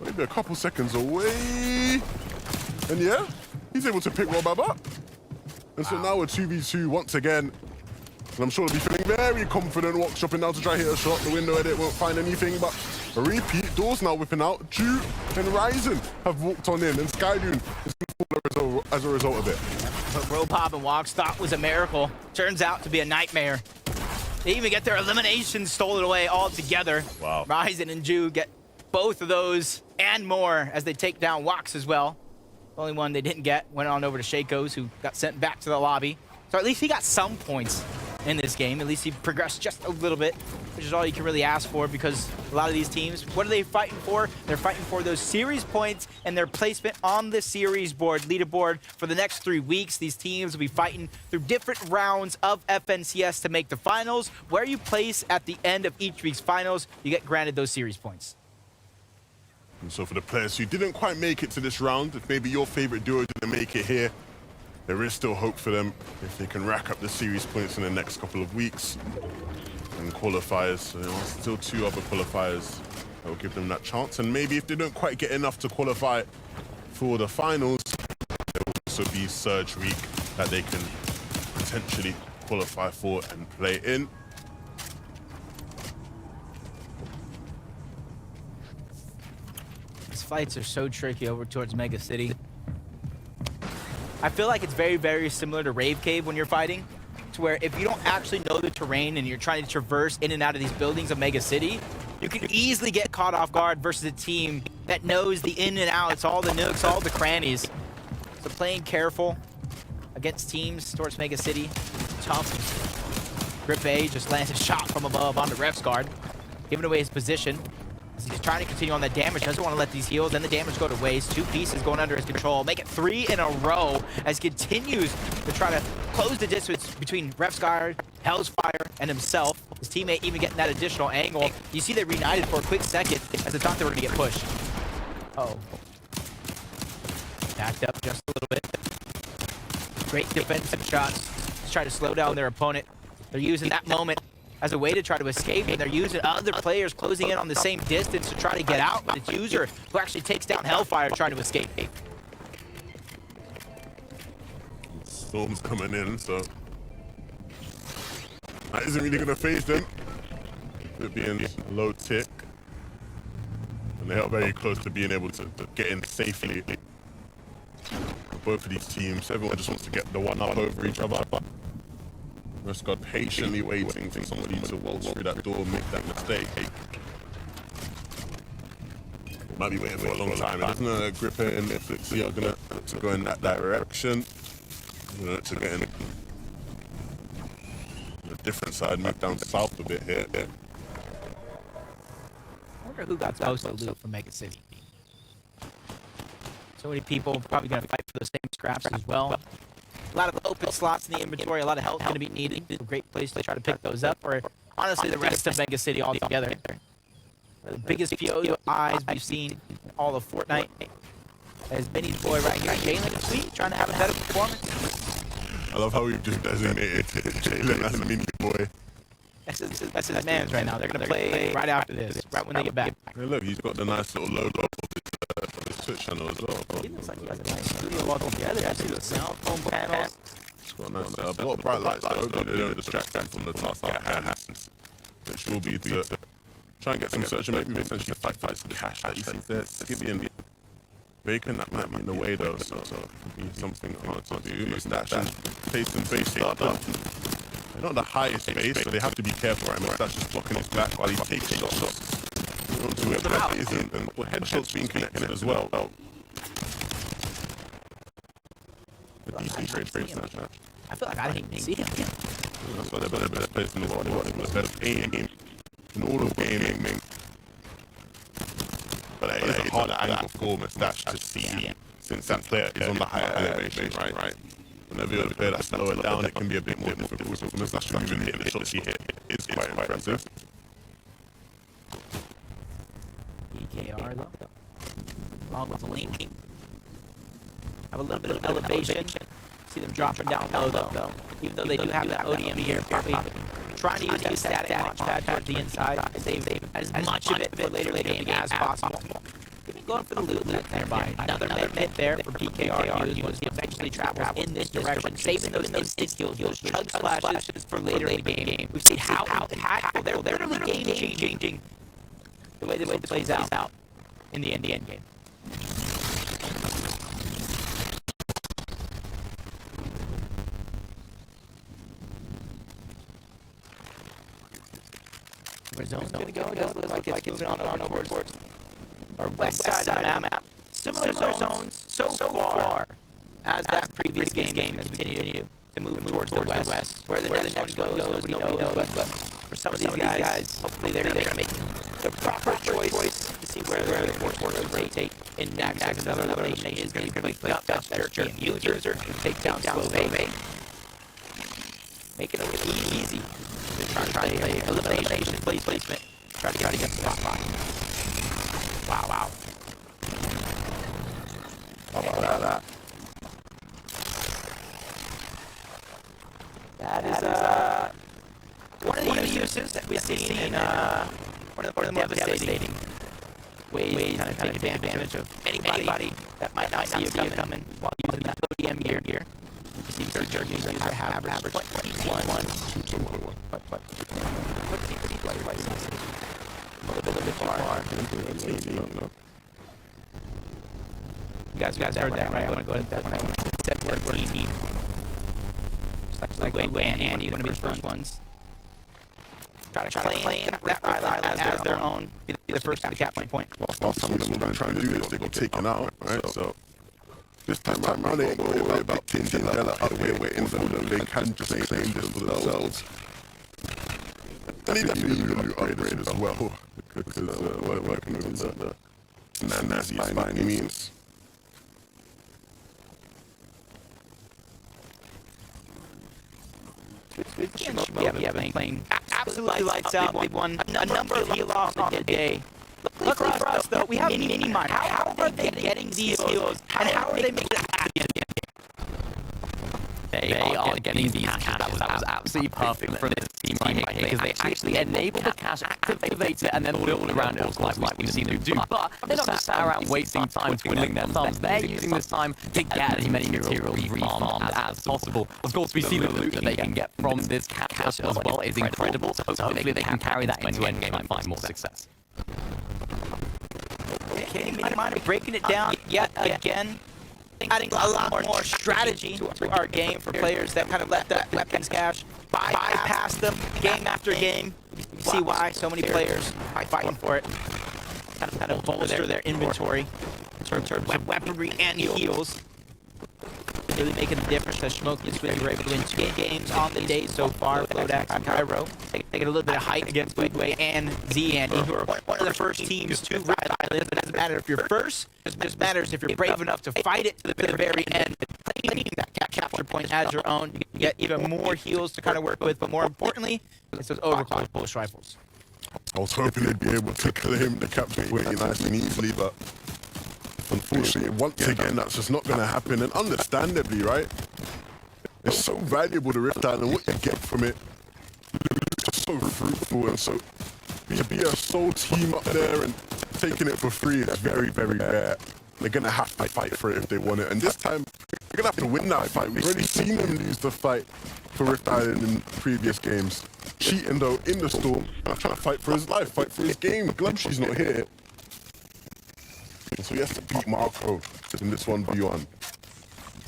Maybe a couple seconds away. And yeah, he's able to pick Robab up. And so now a 2v2 once again. And I'm sure he'll be feeling very confident. Wox dropping down to try hit a shot. The window edit won't find anything, but a repeat. Doors now whipping out. Ju and Ryzen have walked on in, and Skydoon is going to fall as a result of it. What Robab and Wox thought was a miracle turns out to be a nightmare. They even get their eliminations stolen away altogether. Wow. Ryzen and Ju get both of those and more as they take down Wox as well. The only one they didn't get went on over to Shaco's, who got sent back to the lobby. So at least he got some points in this game. At least he progressed just a little bit, which is all you can really ask for, because a lot of these teams, what are they fighting for? They're fighting for those series points and their placement on the series board, leaderboard for the next 3 weeks. These teams will be fighting through different rounds of FNCS to make the finals. Where you place at the end of each week's finals, you get granted those series points. And so for the players who didn't quite make it to this round, if maybe your favorite duo didn't make it here, there is still hope for them if they can rack up the series points in the next couple of weeks and qualifiers. So there are still 2 other qualifiers that will give them that chance. And maybe if they don't quite get enough to qualify for the finals, there will also be Surge Week that they can potentially qualify for and play in. These fights are so tricky over towards Mega City. I feel like it's very, very similar to Rave Cave when you're fighting, to where if you don't actually know the terrain and you're trying to traverse in and out of these buildings of Mega City, you can easily get caught off guard versus a team that knows the in and outs, all the nooks, all the crannies. So playing careful against teams towards Mega City, tough. Grip A just lands a shot from above onto Ref's guard, giving away his position. He's trying to continue on that damage, doesn't want to let these heals and the damage go to waste. 2 pieces going under his control. Make it 3 in a row as he continues to try to close the distance between Ref's guard, Hell's Fire, and himself. His teammate even getting that additional angle. You see they reunited for a quick second as they thought they were going to get pushed. Uh-oh. Backed up just a little bit. Great defensive shots. Just try to slow down their opponent. They're using that moment as a way to try to escape, and they're using other players closing in on the same distance to try to get out, but it's User who actually takes down Hellfire trying to escape. Storm's coming in, so that isn't really going to phase them. It being low tick, and they are very close to being able to get in safely. Both of these teams, everyone just wants to get the one up over each other. Rescott patiently waiting for somebody to waltz through that door and make that mistake. Might be waiting for a long time. It doesn't grip it, and if Flixie are going to go in that direction, you know, to get in a different side, move down south a bit here. I wonder who got most of the loot from Mega City. So many people probably going to fight for those same scraps as well. A lot of open slots in the inventory, a lot of health going to be needed. A great place to try to pick those up, or honestly the rest of Mega City altogether. The biggest POIs we've seen in all of Fortnite is Benny's boy right here, Jalen Sweet, trying to have a better performance. I love how we've just designated Jalen as a mini boy. That's his man's right now. They're going to play right after this, right when they get back. Hey, look, he's got the nice little logo of his Twitch channel as well. He looks like he has a nice studio all together. I see the sound phone panels. It's got a nice setup. A lot of bright lights, though. Hopefully they don't distract him from the task at hand, which will be to try and get some search and maybe essentially fight some cash that you see there. Ccfn Bacon, that might be in the way, though, so it could be something hard to do. Mustache and face and face startup. They're not the highest base, so they have to be careful, right? Mustache is blocking his back while he takes shots onto where the back isn't, and headshots being connected as well. The decent trade for Snapchat. I feel like I didn't even see him. That's why they're better place in the world. They're better aim in all of gaming. But it is a harder angle for Mustache to see, since that player is on the higher elevation, right? Whenever you're a player that's lower down, it can be a bit more difficult. So for Mustache to even hit the shots he hit is quite impressive. PKR though, along with the link. Have a little bit of elevation. See them dropping down low though. Even though they do have that ODM here, probably trying to use that static launch pad towards the inside to save as much of it for later game as possible. Going for the loot nearby. Another mid there for PKR was eventually travels in this direction, saving those instant kills, those chug splashes for later in the game. We've seen how impactful they're literally game-changing the way this plays out in the end game. Where zone's going to go? It does look like it's moving on over towards our west side of the map. Similar zones so far as that previous game has continued to move towards the west. Where the next one goes, nobody knows. But for some of these guys, hopefully they're going to make the proper choice to see where their forces rotate in next. Another elimination is going to be put up that Cherokee Users to take down Slow Bay. Make it a little easy. They're trying to play elimination, placement, try to get the spot. Wow. That is one of the uses that we've seen in one of the devastating ways to kind of take advantage of anybody that might not see you coming while using that ODM gear. You see certain users that have average 21. A little bit far. You guys heard that, right? I want to go to that one. Set word 18. Just like Wayne and Andy, going to be the first ones. Try to claim that island as their own. Be the first to the capture point. While some of them are going to try and do this, they got taken out, right? So this time around, they ain't going to worry about Tindella either way in for them. They can just claim this for themselves. And he definitely need to upgrade as well, because we're working with the Nazi by any means. Yeah, been playing absolutely lights out. They've won a number of heal offs on the day. Luckily for us, though, we have mini mine. How are they getting these heals, and how are they making it happen? they are getting these caches. That was absolutely perfect for this team right here, because they actually enable the cache, activate it, and then build around it, like we've seen them do. But they're not just sat around wasting time twiddling their thumbs. They're using this time to get as many materials refarmed as possible. Of course, we see the loot that they can get from this cache as well is incredible. So hopefully they can carry that into endgame and find more success. Mind breaking it down yet again, adding a lot more strategy to our game for players that kind of let that weapons cache bypass them game after game. You see why so many players are fighting for it. Kind of bolster their inventory in terms of weaponry and heals. Really making a difference as Smokey and Swizzy were able to win 2 games on the day so far. Flodax and Cairo taking a little bit of height against Wigway and Zandy, who are one of the first teams to Red Island. It doesn't matter if you're first, it just matters if you're brave enough to fight it to the very end. Claiming that capture point as your own, you get even more heals to kind of work with, but more importantly, it's those overclocked Bush rifles. I was hoping they'd be able to claim the capture point nice and easily, but unfortunately, once again, that's just not going to happen, and understandably, right? It's so valuable, the Rift Island, what you get from it. It's just so fruitful, and so to be a sole team up there and taking it for free is very, very rare. They're going to have to fight for it if they want it, and this time, they're going to have to win that fight. We've already seen them lose the fight for Rift Island in previous games. Cheating, though, in the storm, trying to fight for his life, fight for his game. Glumshy's not here. So he has to beat Marco in this 1v1.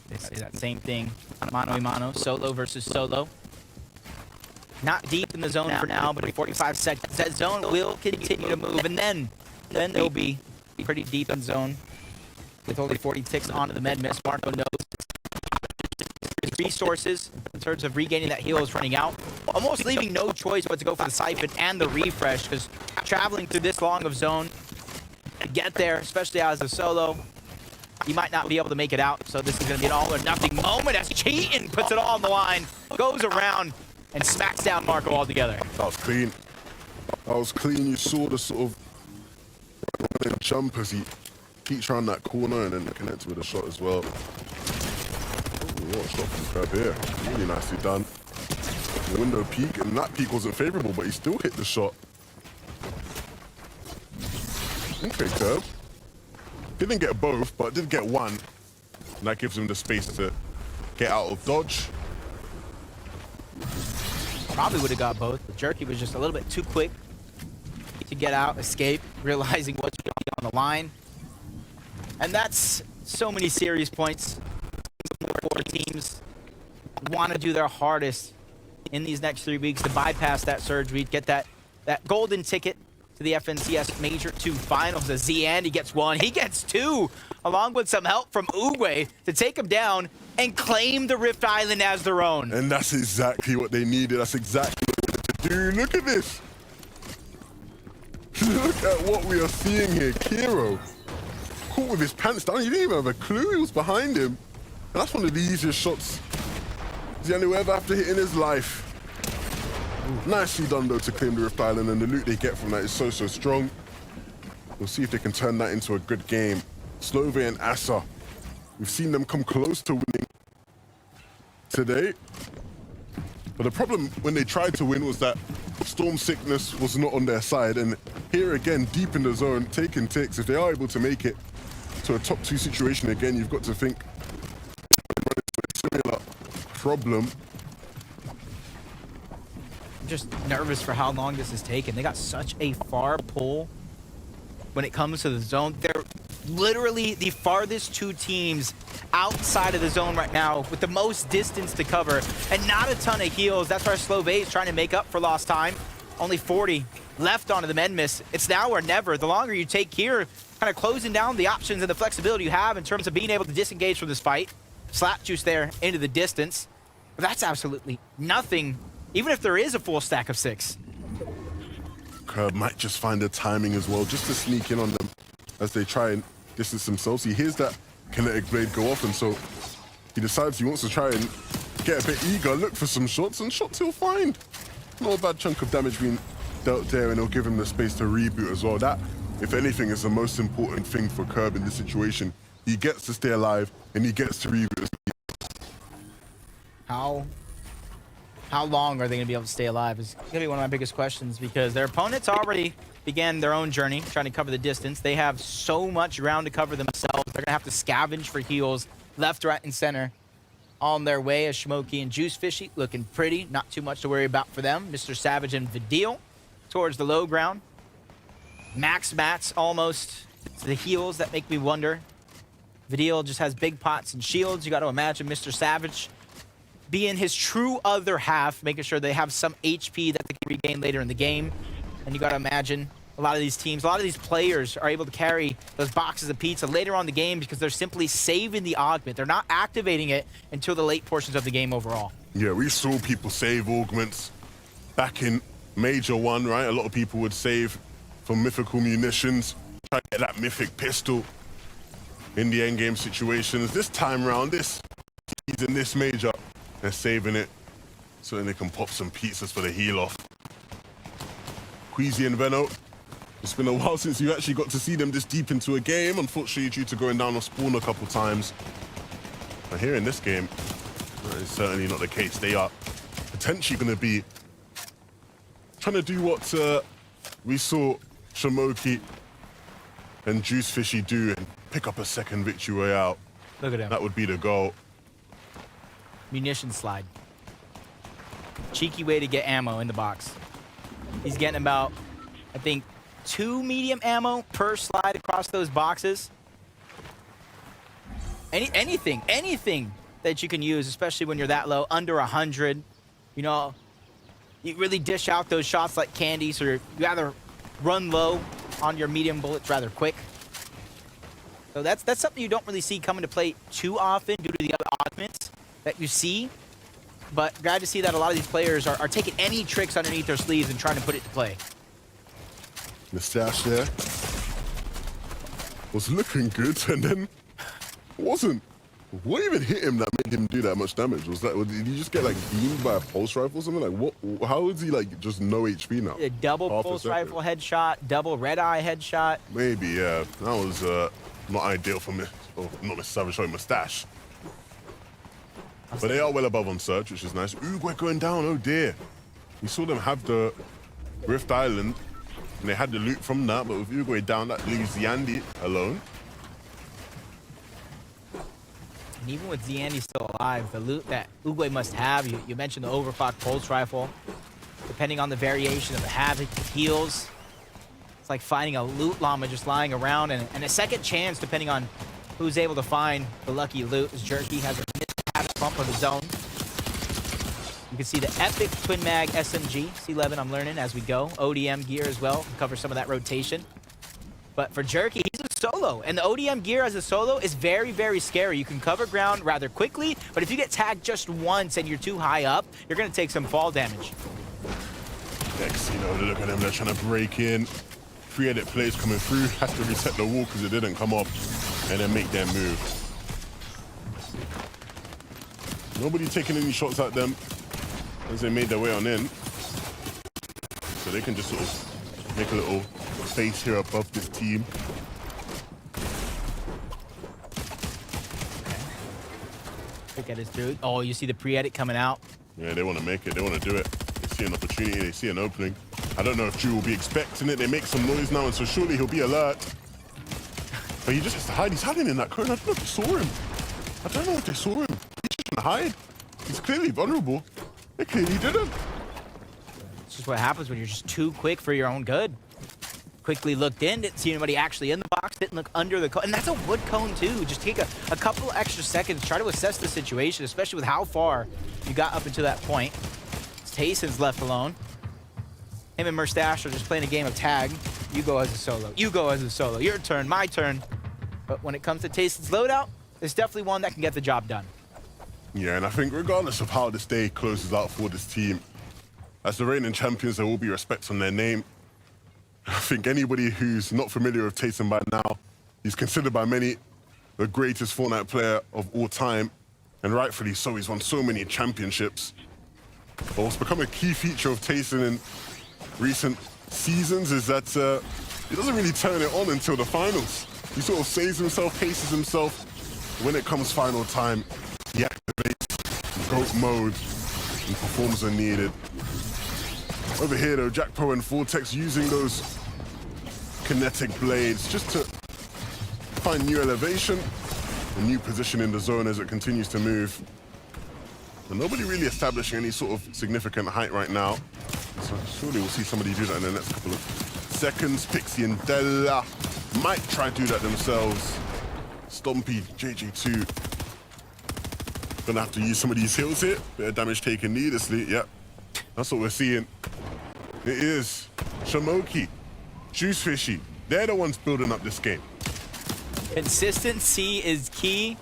They say that same thing. Mano a mano, solo versus solo. Not deep in the zone for now, but in 45 seconds, that zone will continue to move, and then they'll be pretty deep in zone. With only 40 ticks onto the med miss, Marco knows his resources in terms of regaining that heal is running out. Almost leaving no choice but to go for the siphon and the refresh, because traveling through this long of zone, to get there, especially as a solo, you might not be able to make it out. So this is going to be an all or nothing moment as Cheatin puts it all on the line, goes around and smacks down Marco altogether. That was clean. That was clean. You saw the sort of jump as he peeks around that corner and then connects with a shot as well. Ooh, what a shot from Crab here. Really nicely done. The window peak, and that peak wasn't favorable, but he still hit the shot. Okay, Curb. Didn't get both, but did get one. And that gives him the space to get out of dodge. Probably would have got both, but Jerky was just a little bit too quick to get out, escape, realizing what's going on the line. And that's so many series points. 4 teams want to do their hardest in these next 3 weeks to bypass that surge week, get that golden ticket to the FNCS Major 2 Finals. As Zandy gets 1, he gets 2, along with some help from Uguay to take him down and claim the Rift Island as their own. And that's exactly what they needed. That's exactly what they wanted to do. Look at this. Look at what we are seeing here. Kiro caught with his pants down. He didn't even have a clue he was behind him. And that's one of the easiest shots Zandy will ever have to hit in his life. Nicely done, though, to claim the Rift Island, and the loot they get from that is so strong. We'll see if they can turn that into a good game. Slove and Asa, we've seen them come close to winning today. But the problem when they tried to win was that storm sickness was not on their side. And here again, deep in the zone, taking ticks, if they are able to make it to a top 2 situation again, you've got to think a similar problem. Just nervous for how long this has taken. They got such a far pull when it comes to the zone. They're literally the farthest 2 teams outside of the zone right now with the most distance to cover and not a ton of heals. That's why Slove is trying to make up for lost time. Only 40 left onto the med miss. It's now or never. The longer you take here, kind of closing down the options and the flexibility you have in terms of being able to disengage from this fight. Slap juice there into the distance. But that's absolutely nothing. Even if there is a full stack of 6. Curb might just find the timing as well, just to sneak in on them as they try and distance themselves. He hears that kinetic blade go off, and so he decides he wants to try and get a bit eager, look for some shots, and shots he'll find. Not a bad chunk of damage being dealt there, and it'll give him the space to reboot as well. That, if anything, is the most important thing for Curb in this situation. He gets to stay alive, and he gets to reboot. How long are they going to be able to stay alive is going to be one of my biggest questions, because their opponents already began their own journey trying to cover the distance. They have so much ground to cover themselves. They're going to have to scavenge for heals left, right, and center on their way, as Shmoky and Juice Fishy looking pretty. Not too much to worry about for them. Mr. Savage and Vidil towards the low ground. Max Mats almost to the heals that make me wonder. Vidil just has big pots and shields. You got to imagine Mr. Savage being his true other half, making sure they have some HP that they can regain later in the game. And you got to imagine a lot of these teams, a lot of these players are able to carry those boxes of pizza later on in the game because they're simply saving the augment. They're not activating it until the late portions of the game overall. Yeah, we saw people save augments back in Major 1, right? A lot of people would save for mythical munitions, try to get that mythic pistol in the endgame situations. This time round, this season, this Major, they're saving it so then they can pop some pizzas for the heal off. Queasy and Veno, it's been a while since you actually got to see them this deep into a game. Unfortunately, due to going down on spawn a couple times. But here in this game, that is certainly not the case. They are potentially going to be trying to do what we saw Shmoky and Juice Fishy do and pick up a second victory royale. Look at him. That would be the goal. Munition slide. Cheeky way to get ammo in the box. He's getting about, I think, 2 medium ammo per slide across those boxes. Anything that you can use, especially when you're that low, under 100. You know, you really dish out those shots like candy, so you rather run low on your medium bullets rather quick. So that's something you don't really see come into play too often due to the other augments that you see. But glad to see that a lot of these players are taking any tricks underneath their sleeves and trying to put it to play. Mustache there was looking good, and then wasn't. What even hit him that made him do that much damage? Was that, did he just get like beamed by a pulse rifle or something? Like what? How is he like just no HP now? A double pulse rifle headshot, double red eye headshot. Maybe, yeah. That was not ideal for me. Oh, not Mr. Savage, sorry, Mustache. But they are well above on Surge, which is nice. Ooh, we're going down, oh dear. We saw them have the Rift Island, and they had the loot from that, but with Uruguay down, that leaves Yandy alone. And even with Ziandy still alive, the loot that Uruguay must have, you mentioned the overclock pulse rifle, depending on the variation of the Havoc, the heals. It's like finding a loot llama just lying around, and a second chance depending on who's able to find the lucky loot, as Jerky has a Havoc pump of his own. You can see the epic twin mag SMG, C11 I'm learning as we go. ODM gear as well, cover some of that rotation. But for Jerky, he's a solo, and the ODM gear as a solo is very, very scary. You can cover ground rather quickly, but if you get tagged just once and you're too high up, you're gonna take some fall damage. Next, you know, look at them, they're trying to break in. Free edit plays coming through, has to reset the wall because it didn't come off, and then make their move. Nobody taking any shots at them as they made their way on in. So they can just sort of make a little space here above this team. Look at his dude. Oh, you see the pre-edit coming out. Yeah, they want to make it. They want to do it. They see an opportunity. They see an opening. I don't know if Drew will be expecting it. They make some noise now, and so surely he'll be alert. But he just has to hide. He's hiding in that corner. I don't know if they saw him. I don't know if they saw him. He's just going to hide. He's clearly vulnerable. They clearly didn't. It's just what happens when you're just too quick for your own good. Quickly looked in, didn't see anybody actually in the box, didn't look under the cone. And that's a wood cone too. Just take a couple extra seconds, try to assess the situation, especially with how far you got up until that point. Tayson's left alone. Him and Mustache are just playing a game of tag. You go as a solo. You go as a solo. Your turn, my turn. But when it comes to Tayson's loadout, there's definitely one that can get the job done. Yeah, and I think regardless of how this day closes out for this team, as the reigning champions, there will be respect on their name. I think anybody who's not familiar with Tayson by now, he's considered by many the greatest Fortnite player of all time, and rightfully so. He's won so many championships. But what's become a key feature of Tayson in recent seasons is that he doesn't really turn it on until the finals. He sort of saves himself, paces himself. When it comes final time, he activates, GOAT mode, and performs when needed. Over here though, Jack Pro and Vortex using those kinetic blades just to find new elevation, a new position in the zone as it continues to move. But nobody really establishing any sort of significant height right now. So surely we'll see somebody do that in the next couple of seconds. Pixie and Della might try to do that themselves. Stompy, JJ2. Gonna have to use some of these heals here. Bit of damage taken needlessly. Yep, that's what we're seeing. It is Shamoki, Juice Fishy. They're the ones building up this game. Consistency is key.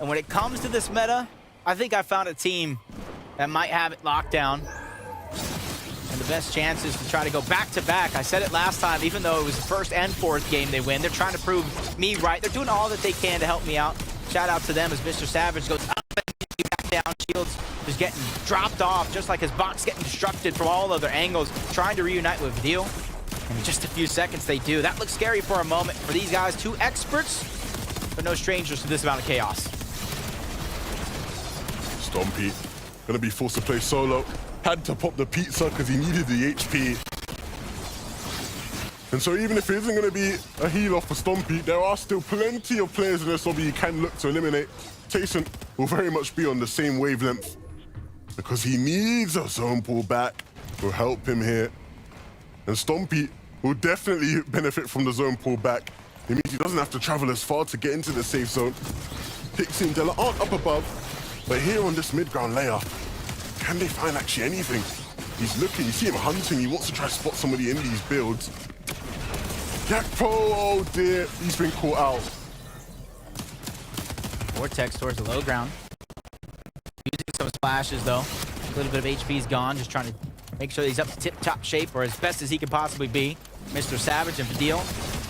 And when it comes to this meta, I think I found a team that might have it locked down. And the best chance is to try to go back-to-back. I said it last time, even though it was the first and fourth game they win, they're trying to prove me right. They're doing all that they can to help me out. Shout out to them as Mr. Savage goes up and back down. Shields is getting dropped off, just like his box getting destructed from all other angles, trying to reunite with Deal. And in just a few seconds they do. That looks scary for a moment for these guys. Two experts, but no strangers to this amount of chaos. Stompy gonna be forced to play solo. Had to pop the pizza because he needed the HP. And so even if it isn't gonna be a heal off for Stompy, there are still plenty of players in this lobby you can look to eliminate. Tayson will very much be on the same wavelength because he needs a zone pull back. Will help him here. And Stompy will definitely benefit from the zone pull back. It means he doesn't have to travel as far to get into the safe zone. Pixie and Della aren't up above, but here on this mid-ground layer, can they find actually anything? He's looking, you see him hunting, he wants to try to spot somebody in these builds. Jakpo, oh dear, he's been caught out. Vortex towards the low ground. Using some splashes though. A little bit of HP's gone, just trying to make sure he's up to tip-top shape or as best as he can possibly be. Mr. Savage and Vidil,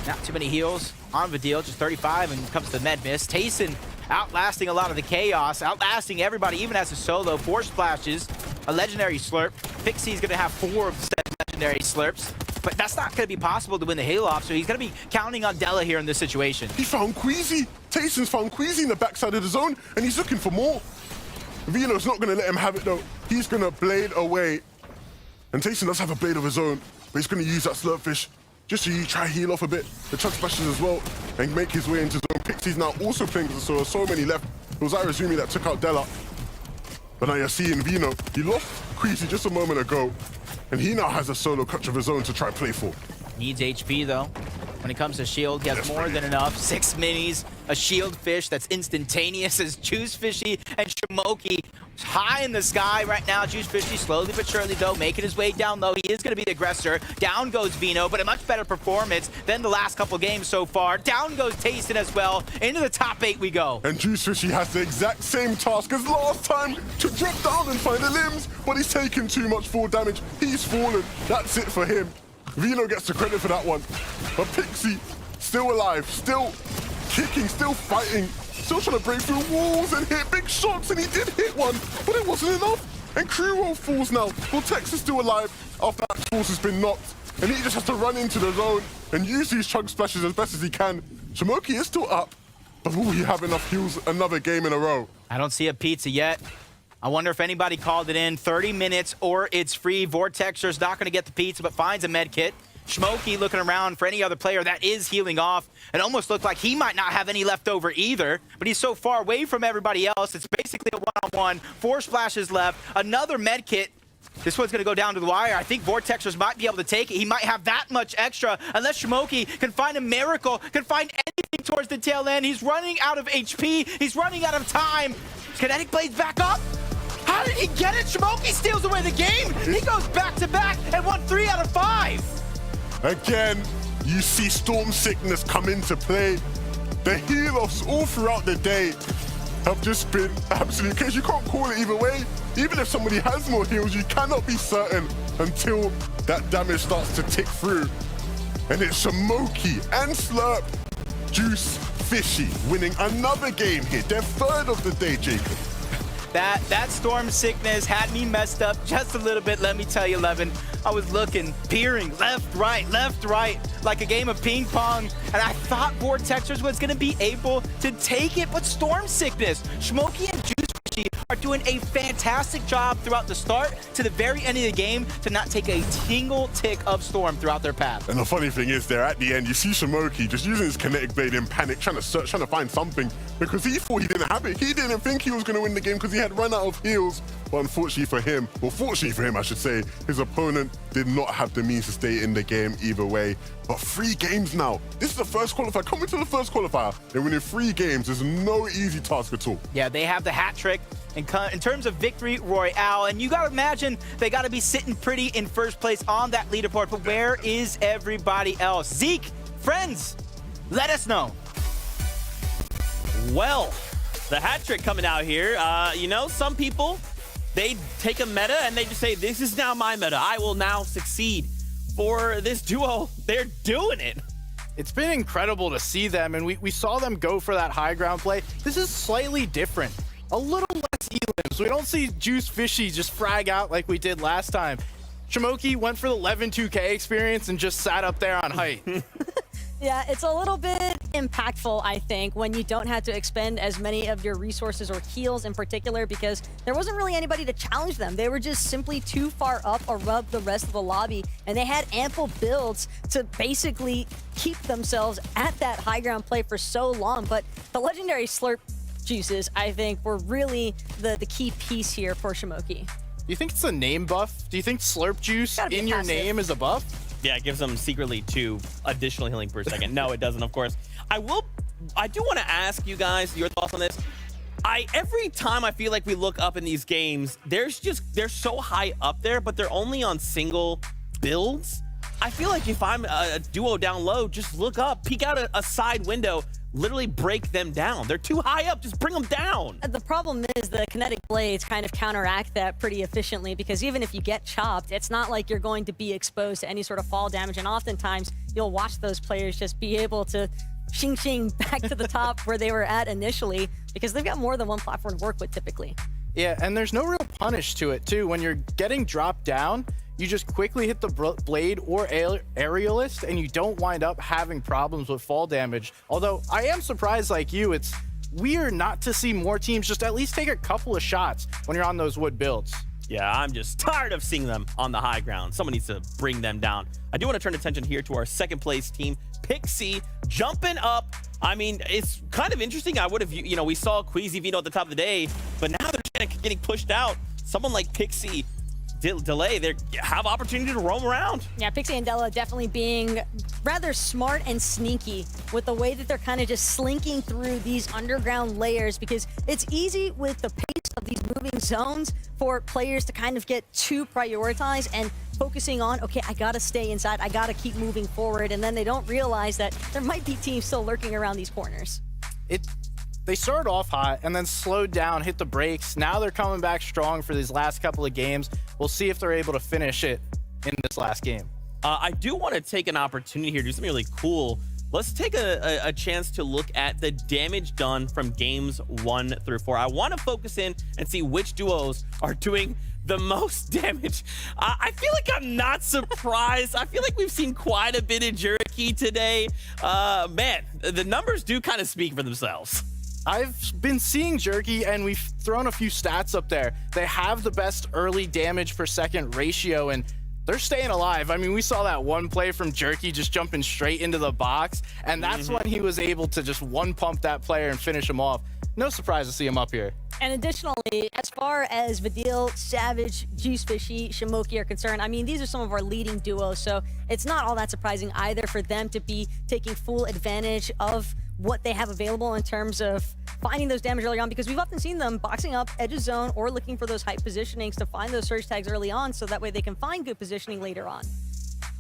not too many heals on Vidil, just 35 and comes to the med miss. Tayson outlasting a lot of the chaos, outlasting everybody, even as a solo. 4 splashes, a legendary slurp. Pixie's gonna have 4 of said legendary slurps, but that's not gonna be possible to win the hail off, so he's gonna be counting on Della here in this situation. He found Queasy. Tayson's found Queasy in the backside of the zone, and he's looking for more. Vino's not gonna let him have it though. He's gonna blade away. And Tayson does have a blade of his own, but he's gonna use that slurpfish just to try heal off a bit. The chug splashes as well, and make his way into zone. Pixie's now also playing, so many left. It was Irizumi that took out Della. But now you're seeing Vino. He lost Queasy just a moment ago, and he now has a solo clutch of his own to try play for. Needs HP though. When it comes to shield, he has more than enough. 6 minis, a shield fish that's instantaneous as Juice Fishy and Shamoki high in the sky right now. Juice Fishy slowly but surely though making his way down low. He is going to be the aggressor. Down goes Vino, but a much better performance than the last couple games so far. Down goes Tayson as well. Into the top 8 we go. And Juice Fishy has the exact same task as last time to drop down and find the limbs, but he's taken too much fall damage. He's fallen. That's it for him. Vino gets the credit for that one. But Pixie, still alive, still kicking, still fighting, still trying to break through walls and hit big shots, and he did hit one, but it wasn't enough. And Cruel falls now. Vortex is still alive after that force has been knocked, and he just has to run into the zone and use these chug splashes as best as he can. Shamoki is still up, but will he have enough heals another game in a row? I don't see a pizza yet. I wonder if anybody called it in. 30 minutes or it's free. Vortexer's not going to get the pizza, but finds a med kit. Shmoky looking around for any other player that is healing off. It almost looked like he might not have any left over either, but he's so far away from everybody else. It's basically a one-on-one. 4 splashes left. Another med kit. This one's going to go down to the wire. I think Vortexers might be able to take it. He might have that much extra unless Shmoky can find a miracle, can find anything towards the tail end. He's running out of HP. He's running out of time. Kinetic Blade's back up. How did he get it? Shmoky steals away the game. He goes back-to-back and won 3 out of 5. Again, you see Storm Sickness come into play. The heal-offs all throughout the day have just been absolute case. You can't call it either way. Even if somebody has more heals, you cannot be certain until that damage starts to tick through. And it's Shamoki and Slurp. Juice Fishy winning another game here. Their 3rd of the day, Jacob. That Storm Sickness had me messed up just a little bit, let me tell you, Levin. I was looking, peering, left, right, like a game of ping pong, and I thought Vortexers was going to be able to take it, but Storm Sickness, Shmoky and Juice Fishy are doing a fantastic job throughout the start to the very end of the game to not take a single tick of Storm throughout their path. And the funny thing is there at the end, you see Shimoki just using his kinetic blade in panic, trying to search, trying to find something because he thought he didn't have it. He didn't think he was going to win the game because he had run out of heals. But unfortunately for him, well, fortunately for him, I should say, his opponent did not have the means to stay in the game either way. But 3 games now. This is the first qualifier. Coming to the first qualifier, they're winning 3 games. There's no easy task at all. Yeah, they have the hat trick in terms of victory royale, and you gotta imagine they gotta be sitting pretty in first place on that leaderboard. But where is everybody else? Zeke, friends, let us know. Well, the hat trick coming out here. You know, some people, they take a meta and they just say, this is now my meta. I will now succeed. For this duo, they're doing it. It's been incredible to see them, and we saw them go for that high ground play. This is slightly different. A little less elims. We don't see Juice Fishy just frag out like we did last time. Shimoki went for the 11-2K experience and just sat up there on height. Yeah, it's a little bit impactful, I think, when you don't have to expend as many of your resources or heals in particular, because there wasn't really anybody to challenge them. They were just simply too far up above the rest of the lobby, and they had ample builds to basically keep themselves at that high ground play for so long. But the legendary slurp juices, I think, were really the key piece here for Shimoki. Do you think it's a name buff? Do you think slurp juice in your name is a buff? Yeah, it gives them secretly 2 additional healing per second. No, it doesn't, of course. I do want to ask you guys your thoughts on this. Every time I feel like we look up in these games, they're so high up there, but they're only on single builds. I feel like if I'm a duo down low, just look up, peek out a side window, literally break them down. They're too high up, just bring them down. The problem is the kinetic blades kind of counteract that pretty efficiently, because even if you get chopped, it's not like you're going to be exposed to any sort of fall damage, and oftentimes you'll watch those players just be able to shing back to the top where they were at initially, because they've got more than one platform to work with typically. Yeah, and there's no real punish to it too. When you're getting dropped down, you just quickly hit the blade or aerialist, and you don't wind up having problems with fall damage. Although I am surprised, like you, it's weird not to see more teams just at least take a couple of shots when you're on those wood builds. Yeah, I'm just tired of seeing them on the high ground. Someone needs to bring them down. I do want to turn attention here to our second place team, Pixie, jumping up. I mean, it's kind of interesting. I would have, you know, we saw Queasy Vino at the top of the day, but now they're getting pushed out. Someone like Pixie, Delay, they have opportunity to roam around. Yeah, Pixie and Della definitely being rather smart and sneaky with the way that they're kind of just slinking through these underground layers, because it's easy with the pace of these moving zones for players to kind of get too prioritized and focusing on, okay, I gotta stay inside, I gotta keep moving forward, and then they don't realize that there might be teams still lurking around these corners. They started off hot and then slowed down, hit the brakes. Now they're coming back strong for these last couple of games. We'll see if they're able to finish it in this last game. I do want to take an opportunity here to do something really cool. Let's take a chance to look at the damage done from games 1 through 4. I want to focus in and see which duos are doing the most damage. I feel like I'm not surprised. I feel like we've seen quite a bit of jerky today. Man, the numbers do kind of speak for themselves. I've been seeing Jerky, and we've thrown a few stats up there. They have the best early damage per second ratio, and they're staying alive. I mean, we saw that one play from Jerky just jumping straight into the box, and that's when he was able to just one pump that player and finish him off. No surprise to see him up here. And additionally, as far as Vidil, Savage, Juice Fishy, Shimoki are concerned, I mean, these are some of our leading duos, so it's not all that surprising either for them to be taking full advantage of what they have available in terms of finding those damage early on, because we've often seen them boxing up edge of zone or looking for those height positionings to find those surge tags early on, so that way they can find good positioning later on.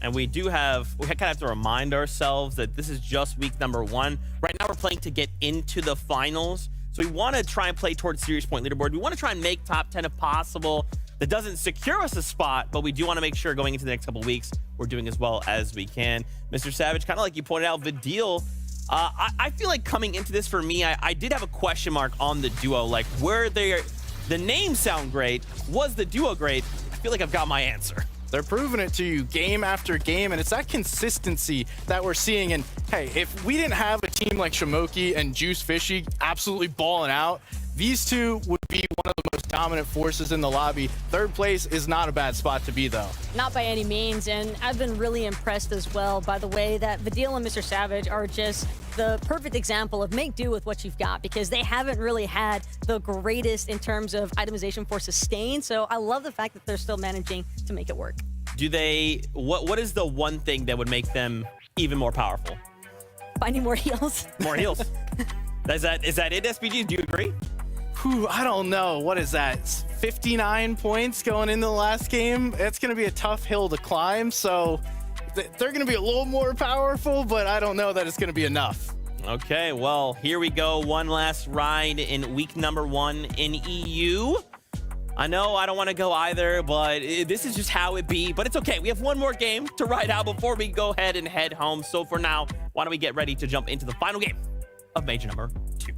And we kind of have to remind ourselves that this is just week number 1. Right now we're playing to get into the finals. So we want to try and play towards Series Point leaderboard. We want to try and make top 10 if possible. That doesn't secure us a spot, but we do want to make sure going into the next couple weeks, we're doing as well as we can. Mr. Savage, kind of like you pointed out, Vidil, I feel like coming into this for me, I did have a question mark on the duo. Like, the names sound great. Was the duo great? I feel like I've got my answer. They're proving it to you game after game, and it's that consistency that we're seeing. And hey, if we didn't have a team like Shimoki and Juice Fishy absolutely balling out, these two would be one of the most dominant forces in the lobby. Third place is not a bad spot to be, though. Not by any means, and I've been really impressed as well by the way that Vidil and Mr. Savage are just the perfect example of make do with what you've got, because they haven't really had the greatest in terms of itemization for sustain. So I love the fact that they're still managing to make it work. Do they, what is the one thing that would make them even more powerful? Finding more heals. More heals. Is that it, SPG? Do you agree? Whew, I don't know. What is that? It's 59 points going into the last game. It's going to be a tough hill to climb, so they're going to be a little more powerful, but I don't know that it's going to be enough. Okay, well, here we go. One last ride in week number 1 in EU. I know I don't want to go either, but this is just how it be. But it's okay. We have one more game to ride out before we go ahead and head home. So for now, why don't we get ready to jump into the final game of major number 2.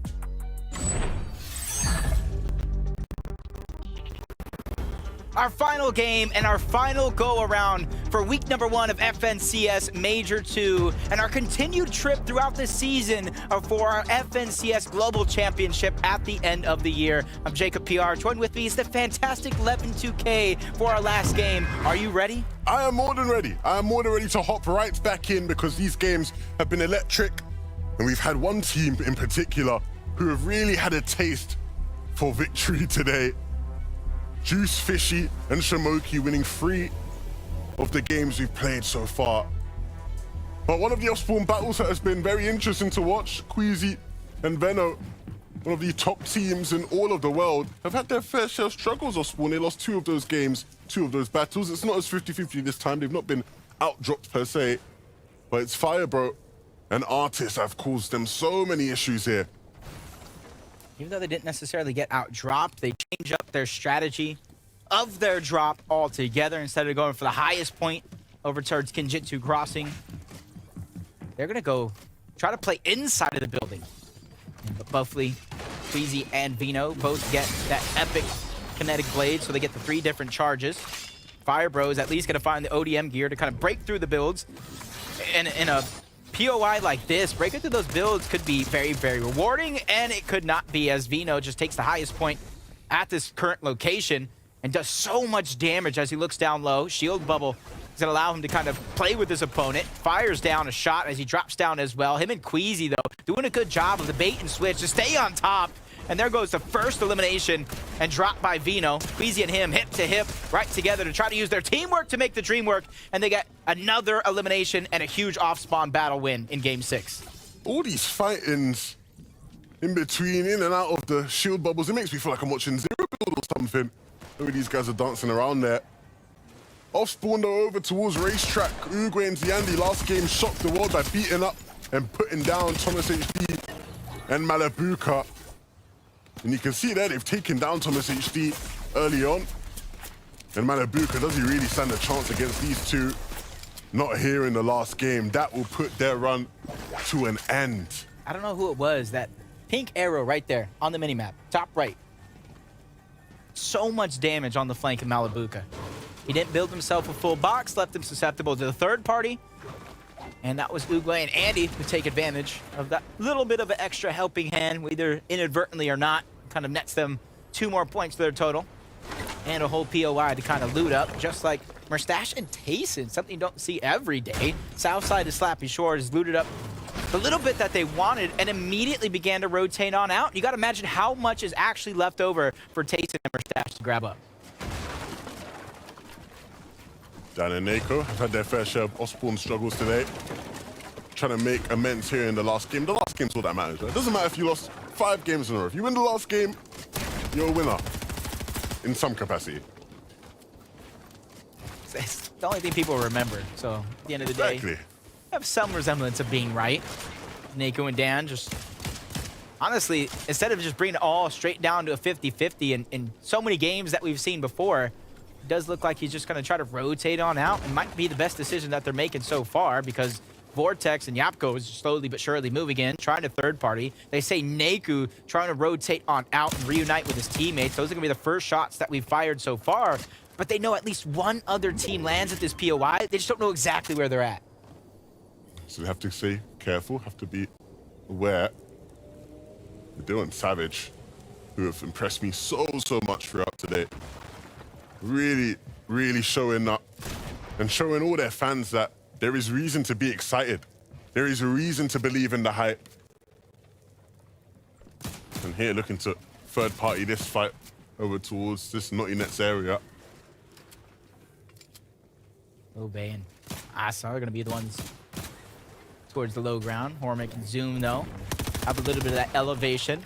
Our final game and our final go-around for week number 1 of FNCS Major 2 and our continued trip throughout the season for our FNCS Global Championship at the end of the year. I'm Jacob PR. Join with me is the fantastic 11-2K for our last game. Are you ready? I am more than ready. I am more than ready to hop right back in, because these games have been electric, and we've had one team in particular who have really had a taste for victory today. Juice, Fishy, and Shamoki winning 3 of the games we've played so far. But one of the off-spawn battles that has been very interesting to watch, Queasy and Veno, one of the top teams in all of the world, have had their fair share of struggles off-spawn. They lost 2 of those games, 2 of those battles. It's not as 50-50 this time. They've not been out-dropped per se, but it's Firebro and Artist have caused them so many issues here. Even though they didn't necessarily get out-dropped, they change up their strategy of their drop altogether. Instead of going for the highest point over towards Kinjitsu Crossing, they're going to go try to play inside of the building. But Buffly, Queasy, and Vino both get that epic kinetic blade, so they get the 3 different charges. Firebro is at least going to find the ODM gear to kind of break through the builds. In a POI like this, breaking through those builds could be very, very rewarding, and it could not be, as Vino just takes the highest point at this current location and does so much damage as he looks down low. Shield bubble is going to allow him to kind of play with his opponent. Fires down a shot as he drops down as well. Him and Queasy, though, doing a good job of the bait and switch to stay on top. And there goes the first elimination and drop by Vino. Queasy and him hip to hip right together to try to use their teamwork to make the dream work. And they get another elimination and a huge off-spawn battle win in Game 6. All these fightings in between, in and out of the shield bubbles, it makes me feel like I'm watching Zero Build or something. Look at these guys are dancing around there. Off-spawn though over towards Racetrack. Uruguay and Ziandi last game shocked the world by beating up and putting down Thomas HD and Malabuka. And you can see there, they've taken down Thomas HD early on. And Malabuka, does he really stand a chance against these two? Not here in the last game. That will put their run to an end. I don't know who it was, that pink arrow right there on the minimap, top right. So much damage on the flank of Malabuka. He didn't build himself a full box, left him susceptible to the third party. And that was Uruguay and Andy who take advantage of that little bit of an extra helping hand, either inadvertently or not. Kind of nets them 2 more points to their total. And a whole POI to kind of loot up, just like Mustache and Tayson, something you don't see every day. South side of Slappy Shores looted up the little bit that they wanted and immediately began to rotate on out. You got to imagine how much is actually left over for Tayson and Mustache to grab up. Dan and Nako have had their fair share of off-spawn struggles today. Trying to make amends here in the last game. The last game's all that matters, right? It doesn't matter if you lost 5 games in a row. If you win the last game, you're a winner in some capacity. It's the only thing people remember. So at the end of the day, have some resemblance of being right. Nako and Dan just, honestly, instead of just bringing it all straight down to a 50-50 in so many games that we've seen before, it does look like he's just going to try to rotate on out, and might be the best decision that they're making so far, because Vortex and Yapko is slowly but surely moving in, trying to third party. They say Naku trying to rotate on out and reunite with his teammates. Those are going to be the first shots that we've fired so far, but they know at least one other team lands at this POI. They just don't know exactly where they're at. So they have to stay careful, have to be aware. They're doing Savage. who have impressed me so much throughout today. Really, really showing up and showing all their fans that there is reason to be excited. There is a reason to believe in the hype. And here looking to third party this fight over towards this Naughty Nets area. Obey and Asa are going to be the ones towards the low ground. Hormick and Zoom, though, have a little bit of that elevation.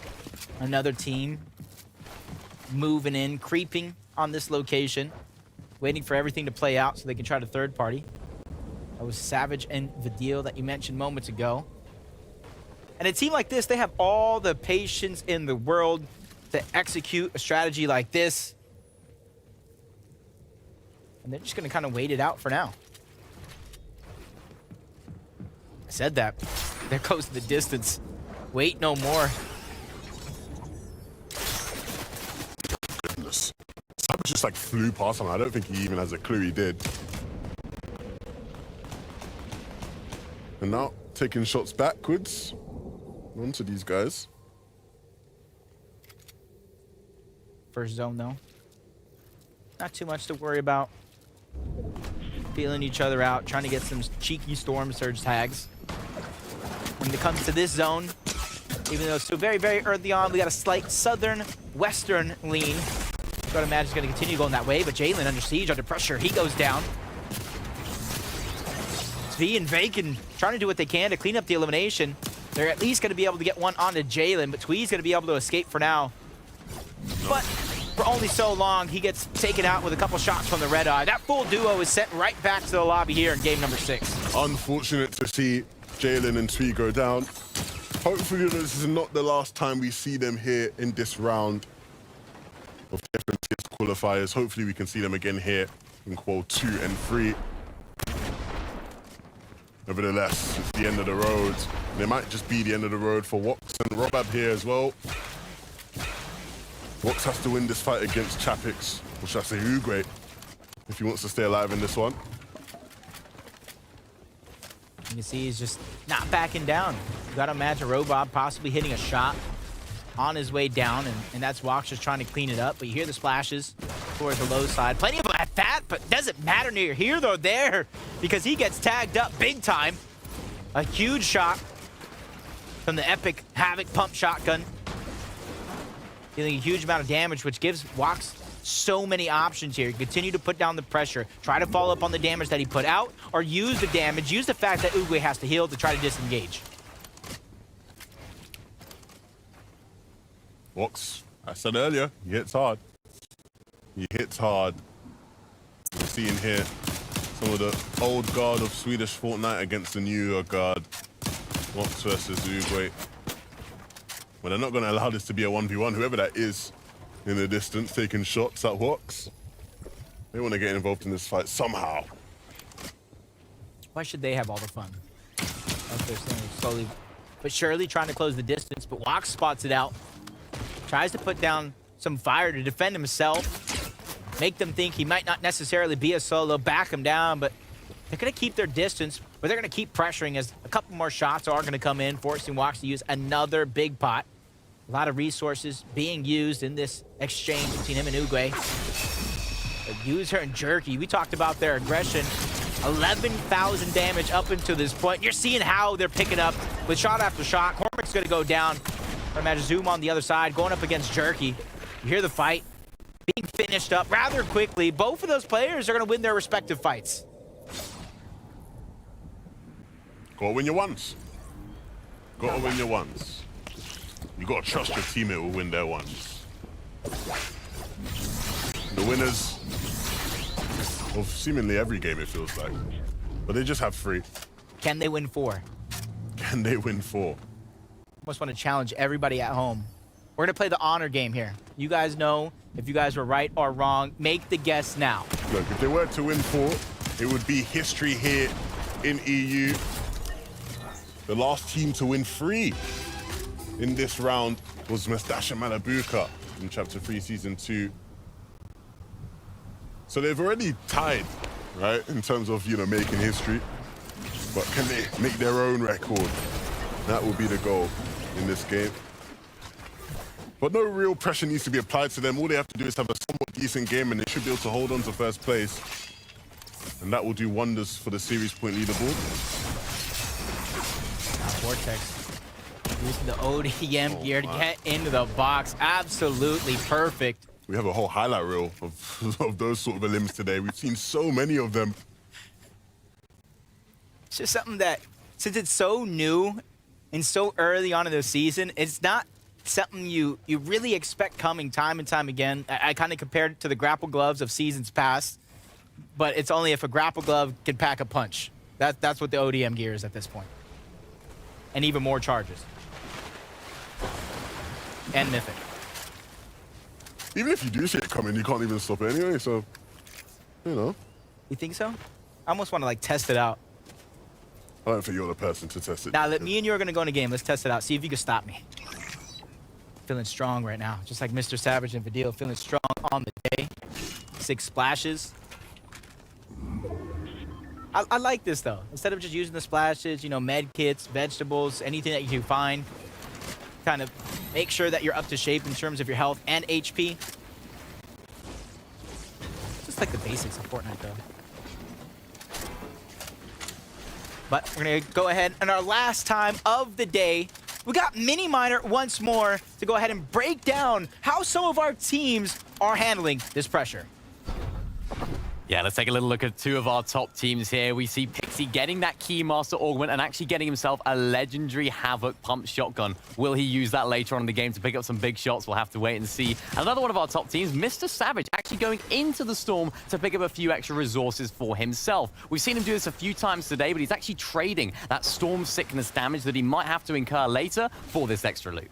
Another team moving in, creeping on this location, waiting for everything to play out so they can try to third party. That was Savage and Vidil that you mentioned moments ago. And a team like this, they have all the patience in the world to execute a strategy like this. And they're just going to kind of wait it out for now. I said that. There goes the distance. Wait no more. Goodness. Savage just like flew past him. I don't think he even has a clue he did. And now taking shots backwards onto these guys. First zone, though. Not too much to worry about. Feeling each other out, trying to get some cheeky Storm Surge tags. When it comes to this zone, even though it's still very, very early on, we got a slight southern-western lean. Gotta imagine it's gonna continue going that way, but Jalen under siege, under pressure, he goes down. Svi and Vaken trying to do what they can to clean up the elimination. They're at least gonna be able to get one onto Jalen, but Twee's gonna be able to escape for now. But for only so long, he gets taken out with a couple shots from the red eye. That full duo is sent right back to the lobby here in game number 6. Unfortunate to see Jalen and Twee go down. Hopefully this is not the last time we see them here in this round of different qualifiers. Hopefully we can see them again here in Qual 2 and 3. Nevertheless, it's the end of the road. And it might just be the end of the road for Wox and Robab here as well. Wox has to win this fight against Chapix, or should I say Uguay, if he wants to stay alive in this one. You can see he's just not backing down. You gotta imagine Robab possibly hitting a shot on his way down, and that's Wox just trying to clean it up. But you hear the splashes towards the low side. Plenty of them at that, but doesn't matter near here or there because he gets tagged up big time. A huge shot from the epic Havoc pump shotgun. Dealing a huge amount of damage, which gives Wox so many options here. Continue to put down the pressure, try to follow up on the damage that he put out, or use the damage, use the fact that Uguay has to heal to try to disengage. Wox, I said earlier, he hits hard. He hits hard. We're seeing here some of the old guard of Swedish Fortnite against the newer guard. Wox versus Uguay. But they're not going to allow this to be a 1v1, whoever that is in the distance taking shots at Wox. They want to get involved in this fight somehow. Why should they have all the fun? As they're saying, slowly but surely trying to close the distance, but Wox spots it out. Tries to put down some fire to defend himself. Make them think he might not necessarily be a solo, back him down, but they're going to keep their distance, but they're going to keep pressuring as a couple more shots are going to come in, forcing Wox to use another big pot. A lot of resources being used in this exchange between him and Uguay. User and Jerky, we talked about their aggression. 11,000 damage up until this point. You're seeing how they're picking up with shot after shot. Cormac's going to go down. I imagine Zoom on the other side, going up against Jerky. You hear the fight being finished up rather quickly. Both of those players are going to win their respective fights. Gotta win your ones. Gotta win your ones. You gotta trust your teammate will win their ones. The winners of seemingly every game, it feels like. But they just have 3. Can they win 4? Can they win 4? Almost want to challenge everybody at home. We're going to play the honor game here. You guys know if you guys were right or wrong. Make the guess now. Look, if they were to win 4, it would be history here in EU. The last team to win 3 in this round was Mustache and Malabuka in Chapter 3, Season 2. So they've already tied, right, in terms of, making history. But can they make their own record? That will be the goal in this game. But no real pressure needs to be applied to them. All they have to do is have a somewhat decent game and they should be able to hold on to first place. And that will do wonders for the series point leaderboard. Vortex using the ODM gear to get into the box. Absolutely perfect. We have a whole highlight reel of those sort of elims today. We've seen so many of them. It's just something that, since it's so new and so early on in the season, it's not something you really expect coming time and time again. I kind of compared it to the grapple gloves of seasons past, but it's only if a grapple glove can pack a punch. That's what the ODM gear is at this point. And even more charges. And Mythic. Even if you do see it coming, you can't even stop it anyway, so, you know. You think so? I almost want to, like, test it out. I don't think you're the person to test it. Now, me and you are going to go in a game. Let's test it out. See if you can stop me. Feeling strong right now. Just like Mr. Savage and Vidil, feeling strong on the day. 6 splashes. I like this, though. Instead of just using the splashes, you know, med kits, vegetables, anything that you can find. Kind of make sure that you're up to shape in terms of your health and HP. Just like the basics of Fortnite, though. But we're going to go ahead, and our last time of the day, we got Mini Miner once more to go ahead and break down how some of our teams are handling this pressure. Yeah, let's take a little look at 2 of our top teams here. We see Pixie getting that Keymaster Augment and actually getting himself a legendary Havoc Pump Shotgun. Will he use that later on in the game to pick up some big shots? We'll have to wait and see. Another one of our top teams, Mr. Savage, actually going into the Storm to pick up a few extra resources for himself. We've seen him do this a few times today, but he's actually trading that Storm Sickness damage that he might have to incur later for this extra loot.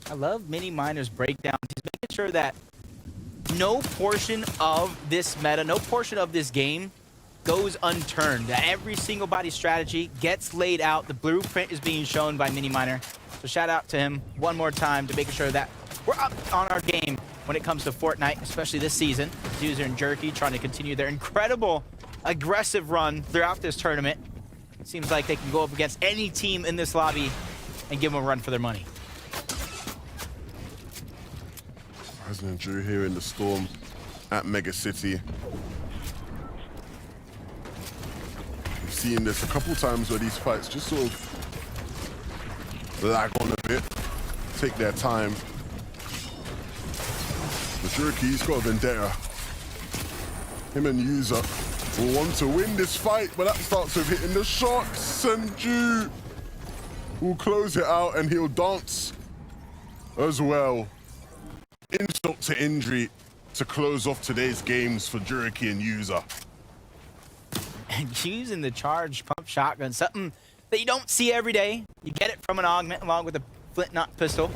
I love Mini Miner's breakdown. He's making sure that no portion of this meta, no portion of this game goes unturned. That every single body strategy gets laid out. The blueprint is being shown by Mini Miner. So shout out to him one more time to making sure that we're up on our game when it comes to Fortnite, especially this season. User and Jerky trying to continue their incredible aggressive run throughout this tournament. Seems like they can go up against any team in this lobby and give them a run for their money. President Drew here in the Storm at Mega City. We've seen this a couple times where these fights just sort of lag on a bit, take their time. But Jerky's got a vendetta. Him and User will want to win this fight, but that starts with hitting the shots, and Drew will close it out and he'll dance as well. Insult to injury to close off today's games for Jerky and User. And using the charged pump shotgun, something that you don't see every day. You get it from an augment along with a flint knot pistol.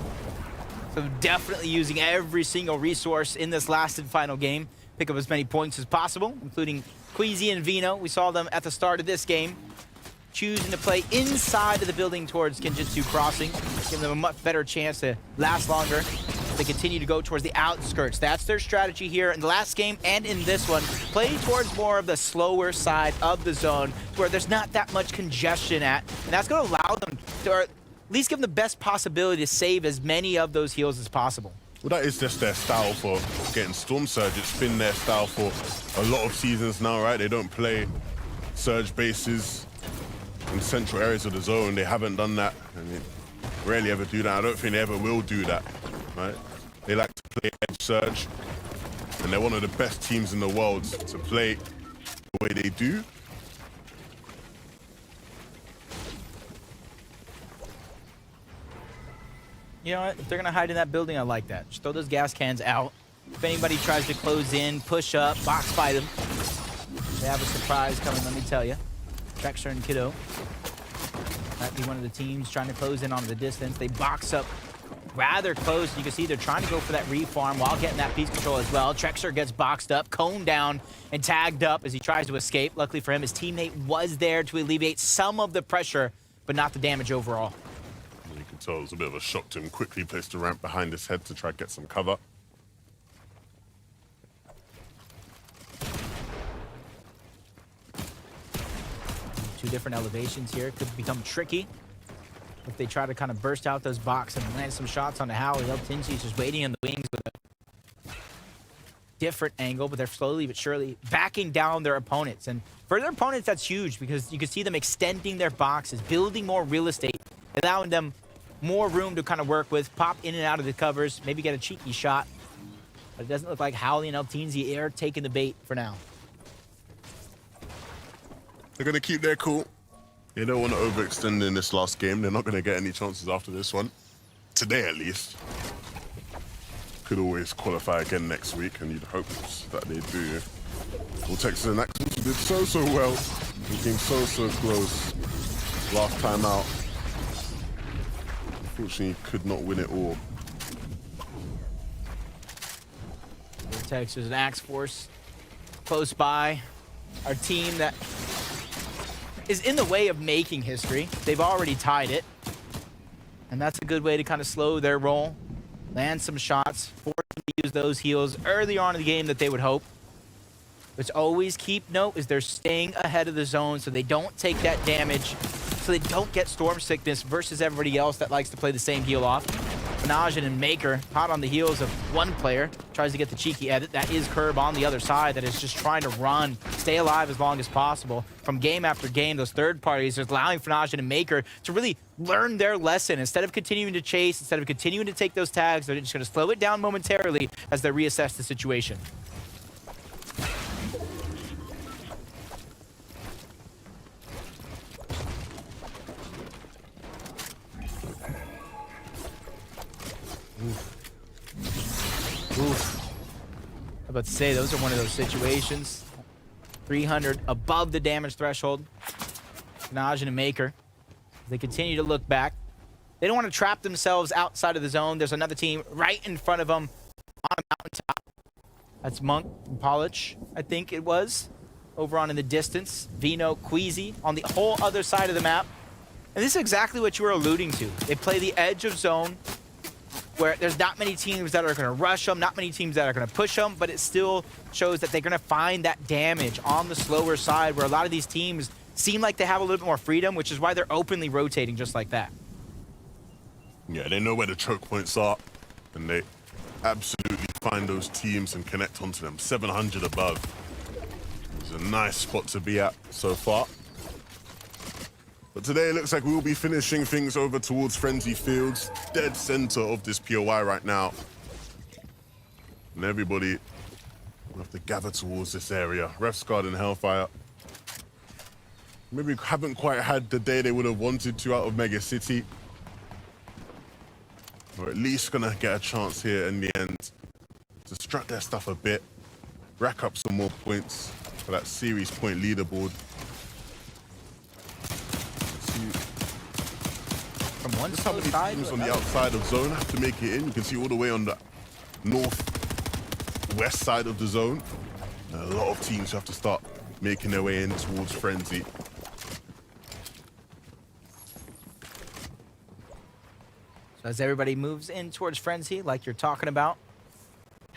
So definitely using every single resource in this last and final game. Pick up as many points as possible, including Queasy and Vino. We saw them at the start of this game, choosing to play inside of the building towards Genjutsu Crossing, giving them a much better chance to last longer. They continue to go towards the outskirts. That's their strategy here in the last game and in this one. Play towards more of the slower side of the zone where there's not that much congestion at. And that's going to allow them to, or at least give them the best possibility to save as many of those heals as possible. Well, that is just their style for getting Storm Surge. It's been their style for a lot of seasons now, right? They don't play Surge bases in central areas of the zone. They haven't done that, and they rarely ever do that. I don't think they ever will do that, right? They like to play Edge Surge, and they're one of the best teams in the world to play the way they do. You know what? If they're going to hide in that building, I like that. Just throw those gas cans out. If anybody tries to close in, push up, box fight them, they have a surprise coming, let me tell you. Trexer and Kiddo might be one of the teams trying to close in on the distance. They box up rather close. You can see they're trying to go for that refarm while getting that piece control as well. Trexer gets boxed up, coned down, and tagged up as he tries to escape. Luckily for him, his teammate was there to alleviate some of the pressure, but not the damage overall. You can tell it was a bit of a shock to him. Quickly placed a ramp behind his head to try to get some cover. Two different elevations here. Could become tricky. if they try to kind of burst out those boxes and land some shots on the Howie. Eltinzi's just waiting in the wings with a different angle, but they're slowly but surely backing down their opponents. And for their opponents, that's huge because you can see them extending their boxes, building more real estate, allowing them more room to kind of work with, pop in and out of the covers, maybe get a cheeky shot. But it doesn't look like Howley and Eltinzi are taking the bait for now. They're going to keep their cool. They don't want to overextend in this last game. They're not going to get any chances after this one. Today, at least. Could always qualify again next week, and you'd hope that they do. Well, Texas and Axel did so well. They came so close last time out. Unfortunately, could not win it all. Texas and Axe Force close by. Our team that is in the way of making history. They've already tied it. And that's a good way to kind of slow their roll, land some shots, force them to use those heals early on in the game that they would hope. But always keep note is they're staying ahead of the zone so they don't take that damage, so they don't get storm sickness versus everybody else that likes to play the same heal off. Phenazian and Maker hot on the heels of one player, tries to get the cheeky edit. That is Curb on the other side that is just trying to run, stay alive as long as possible. From game after game, those third parties are allowing Phenazian and Maker to really learn their lesson. Instead of continuing to chase, instead of continuing to take those tags, they're just going to slow it down momentarily as they reassess the situation. Oof. I'm about to say, those are one of those situations. 300 above the damage threshold. Phenazian and Maker, they continue to look back. They don't want to trap themselves outside of the zone. There's another team right in front of them on a mountaintop. That's Monk and Polich, I think it was, over on in the distance. Vino, Queasy on the whole other side of the map. And this is exactly what you were alluding to. They play the edge of zone, where there's not many teams that are going to rush them, not many teams that are going to push them, but it still shows that they're going to find that damage on the slower side, where a lot of these teams seem like they have a little bit more freedom, which is why they're openly rotating just like that. Yeah, they know where the choke points are, and they absolutely find those teams and connect onto them. 700 above. It's a nice spot to be at so far. But today it looks like we will be finishing things over towards Frenzy Fields, dead center of this POI right now. And everybody will have to gather towards this area. Refsguard and Hellfire maybe haven't quite had the day they would have wanted to out of Mega City. Or at least gonna get a chance here in the end to strut their stuff a bit, rack up some more points for that series point leaderboard. From one Just how many teams on the outside of zone have to make it in. You can see all the way on the northwest side of the zone. And a lot of teams have to start making their way in towards Frenzy. So as everybody moves in towards Frenzy, like you're talking about,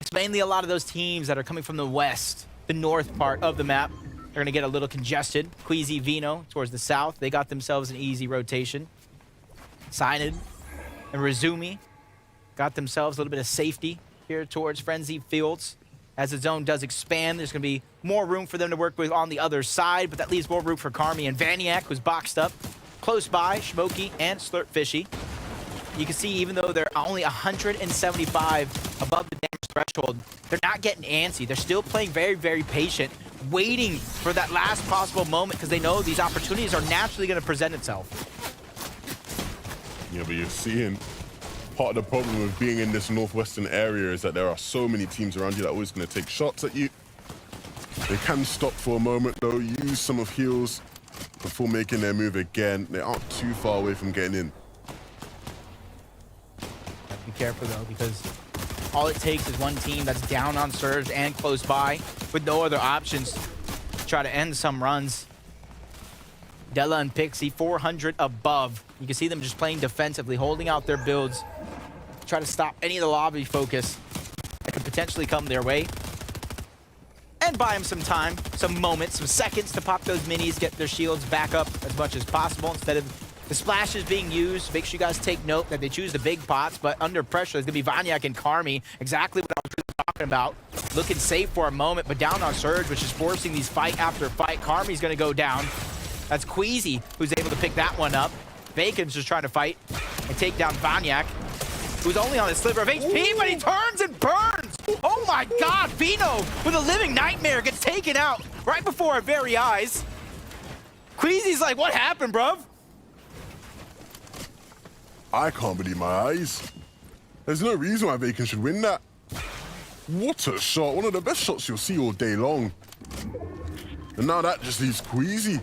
it's mainly a lot of those teams that are coming from the west, the north part of the map. They're going to get a little congested. Queasy, Vino towards the south. They got themselves an easy rotation. Sined and Razumi got themselves a little bit of safety here towards Frenzy Fields. As the zone does expand, there's going to be more room for them to work with on the other side, but that leaves more room for Carmi and Vaniac, who's boxed up. Close by, Smokey and Slurp Fishy. You can see even though they're only 175 above the damage threshold, they're not getting antsy. They're still playing very, very patient, waiting for that last possible moment because they know these opportunities are naturally going to present itself. Yeah, but you're seeing part of the problem with being in this northwestern area is that there are so many teams around you that are always going to take shots at you. They can stop for a moment though, use some of heals before making their move again. They aren't too far away from getting in. Be careful though, because all it takes is one team that's down on Surge and close by with no other options to try to end some runs. Della and Pixie, 400 above. You can see them just playing defensively, holding out their builds, try to stop any of the lobby focus that could potentially come their way. And buy them some time, some moments, some seconds to pop those minis, get their shields back up as much as possible instead of The splash is being used. Make sure you guys take note that they choose the big pots, but under pressure, there's going to be Vanyak and Karmi. Exactly what I was really talking about. Looking safe for a moment, but down on Surge, which is forcing these fight after fight. Karmi's going to go down. That's Queasy who's able to pick that one up. Bacon's just trying to fight and take down Vanyak, who's only on a sliver of HP, but he turns and burns! Oh my god, Vino with a living nightmare gets taken out right before our very eyes. Queasy's like, what happened, bruv? I can't believe my eyes. There's no reason why Bacon should win that. What a shot. One of the best shots you'll see all day long. And now that just leaves Queasy.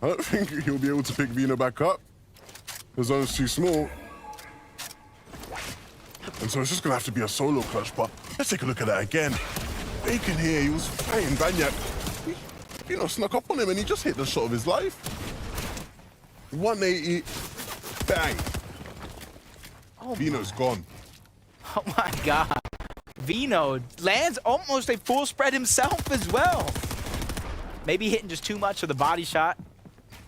I don't think he'll be able to pick Vino back up. The zone's too small. And so it's just gonna have to be a solo clutch, but let's take a look at that again. Bacon here, he was fighting Vanyak. Vino snuck up on him and he just hit the shot of his life. 180, bang. Oh, Vino's gone. Oh my god. Vino lands almost a full spread himself as well. Maybe hitting just too much of the body shot.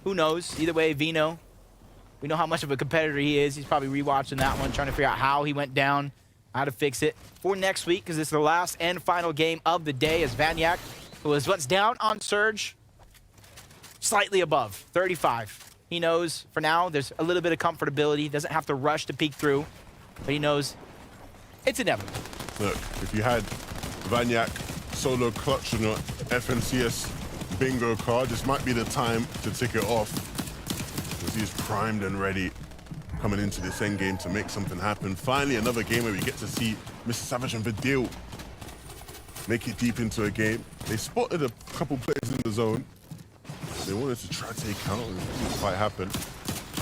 Who knows? Either way, Vino, we know how much of a competitor he is. He's probably rewatching that one, trying to figure out how he went down, how to fix it for next week, because this is the last and final game of the day as Vanyak, who is what's down on Surge, slightly above, 35. He knows for now there's a little bit of comfortability, doesn't have to rush to peek through, but he knows it's inevitable. Look, if you had Vanyak solo clutch on your FNCS bingo card, this might be the time to tick it off, because he's primed and ready coming into this end game to make something happen. Finally, another game where we get to see Mr. Savage and Vidil make it deep into a game. They spotted a couple players in the zone. They wanted to try to take out, and it didn't quite happen.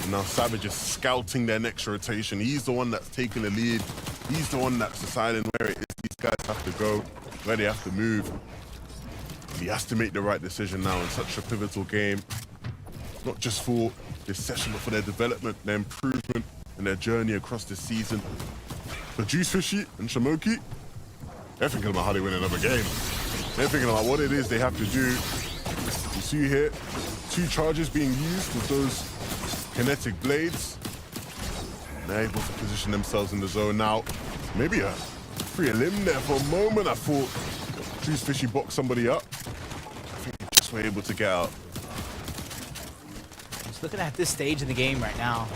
And now Savage is scouting their next rotation. He's the one that's taking the lead. He's the one that's deciding where it is these guys have to go, where they have to move. He has to make the right decision now in such a pivotal game, not just for this session, but for their development, their improvement, and their journey across this season. For Juice Fishy and Shamoki, they're thinking about how they win another game. They're thinking about what it is they have to do. You see here, 2 charges being used with those kinetic blades. And they're able to position themselves in the zone now. Maybe a free limb there for a moment. I thought Juice Fishy boxed somebody up. I think they just were able to get out. Just looking at this stage in the game right now,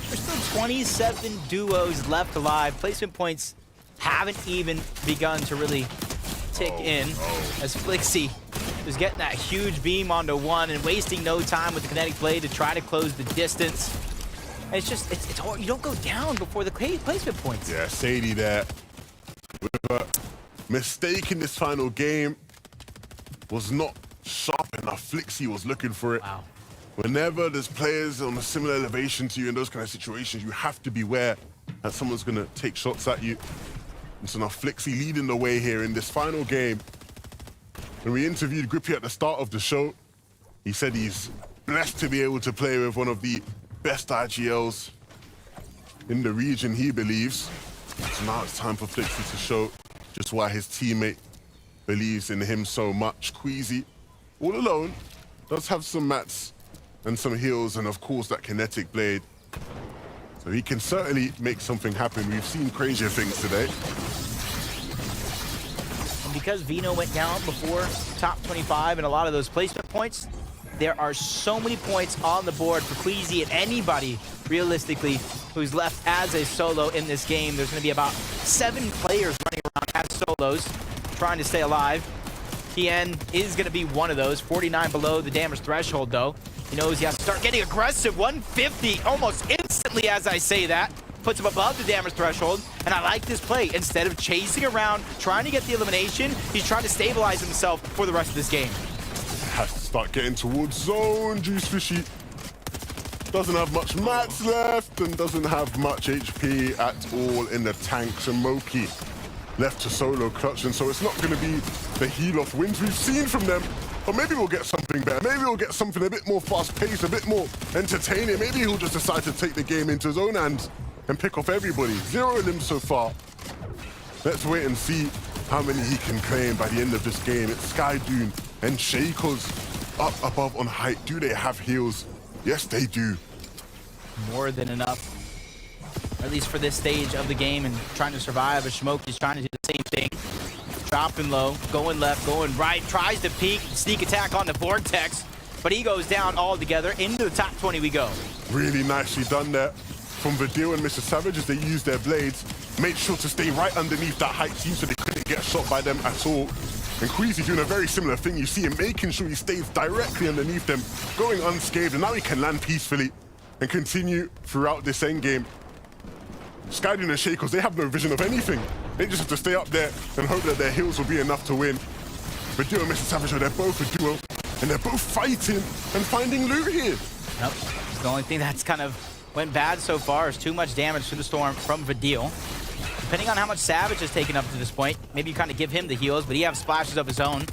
there's still 27 duos left alive. Placement points haven't even begun to really tick in as Flixie was getting that huge beam onto one and wasting no time with the kinetic blade to try to close the distance. And it's just, it's hard. You don't go down before the placement points. Yeah, Sadie there with a mistake in this final game was not sharp enough. Flixie was looking for it. Wow. Whenever there's players on a similar elevation to you in those kind of situations, you have to beware that someone's going to take shots at you. And so now Flixie leading the way here in this final game. When we interviewed Grippy at the start of the show, he said he's blessed to be able to play with one of the best IGLs in the region, he believes. So now it's time for Flixie to show just why his teammate believes in him so much. Queasy, all alone, does have some mats and some heals, and of course that kinetic blade. So he can certainly make something happen. We've seen crazier things today. And because Vino went down before top 25 and a lot of those placement points, there are so many points on the board for Queasy and anybody, realistically, who's left as a solo in this game. There's going to be about 7 players running around as solos, trying to stay alive. Tien is going to be one of those. 49 below the damage threshold, though. He knows he has to start getting aggressive. 150 almost instantly as I say that. Puts him above the damage threshold. And I like this play. Instead of chasing around, trying to get the elimination, he's trying to stabilize himself for the rest of this game. Has to start getting towards zone. Juice Fishy doesn't have much mats left and doesn't have much HP at all in the tank. Shamoki left to solo clutch, and so it's not going to be the heal-off wins we've seen from them. But maybe we'll get something better. Maybe we'll get something a bit more fast-paced, a bit more entertaining. Maybe he'll just decide to take the game into his own hands and pick off everybody. 0 limbs so far. Let's wait and see how many he can claim by the end of this game. It's Sky Dune and Shakers up above on height. Do they have heals? Yes, they do. more than enough, at least for this stage of the game and trying to survive. As Shmoky's trying to do the same thing. Dropping low, going left, going right, tries to peek, sneak attack on the Vortex, but he goes down altogether. Into the top 20 we go. Really nicely done there from Vidil and Mr. Savage as they use their blades. Made sure to stay right underneath that height team so they couldn't get shot by them at all. And Queasy doing a very similar thing. You see him making sure he stays directly underneath them, going unscathed, and now he can land peacefully and continue throughout this endgame. Skydune and Shakos, they have no vision of anything. They just have to stay up there and hope that their heals will be enough to win. Vidil and Mr. Savage, they're both a duo, and they're both fighting and finding loot here. Nope. The only thing that's kind of went bad so far is too much damage to the Storm from Vidil. Depending on how much Savage has taken up to this point, maybe you kind of give him the heals, but he has splashes of his own.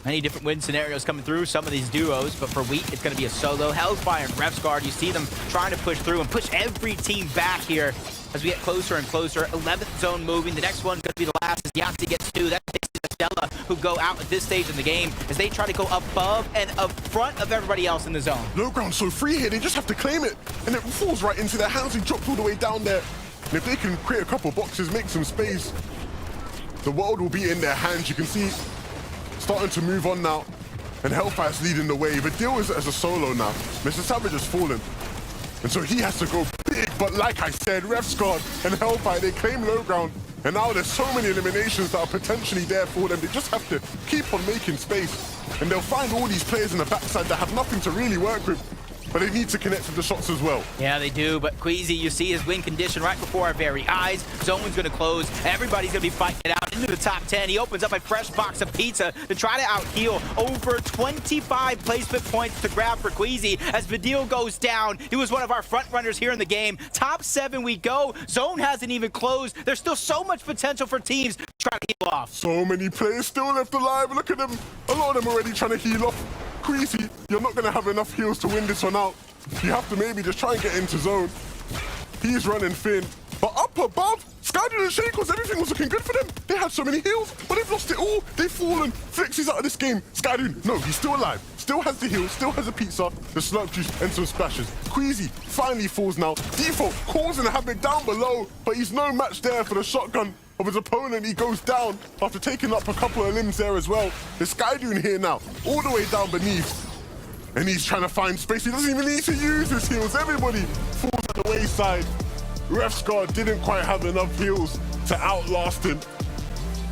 Many different win scenarios coming through some of these duos, but for Wheat, it's going to be a solo. Hellfire and Refsguard, you see them trying to push through and push every team back here as we get closer and closer. 11th zone moving. The next one's going to be the last as Yahtzee gets 2. That's Stella, who go out at this stage in the game as they try to go above and up front of everybody else in the zone. Low ground so free here, they just have to claim it, and it falls right into their hands. He drops all the way down there. And if they can create a couple boxes, make some space, the world will be in their hands. You can see starting to move on now, and Hellfire's leading the way. Vidil is as a solo now. Mr. Savage has fallen, and so he has to go big. But like I said, Refsguard and Hellfire, they claim low ground, and now there's so many eliminations that are potentially there for them. They just have to keep on making space, and they'll find all these players in the backside that have nothing to really work with, but they need to connect with the shots as well. Yeah, they do, but Queasy, you see his win condition right before our very eyes. Zone's going to close. Everybody's going to be fighting it out into the top 10. He opens up a fresh box of pizza to try to out-heal. Over 25 placement points to grab for Queasy as Vidil goes down. He was one of our front runners here in the game. Top 7 we go. Zone hasn't even closed. There's still so much potential for teams to try to heal off. So many players still left alive. Look at them. A lot of them already trying to heal off. Queasy, you're not going to have enough heals to win this one out. You have to maybe just try and get into zone. He's running thin. But up above, Skydune and Shakos, everything was looking good for them. They had so many heals, but they've lost it all. They've fallen. Flix is out of this game. Skydune, no, he's still alive. Still has the heals, still has a pizza, the slurp juice, and some splashes. Queasy finally falls now. Default causing havoc down below, but he's no match there for the shotgun of his opponent. He goes down after taking up a couple of limbs there as well. There's Skydune here now, all the way down beneath. And he's trying to find space. He doesn't even need to use his heals. Everybody falls at the wayside. Refsguard didn't quite have enough heals to outlast him.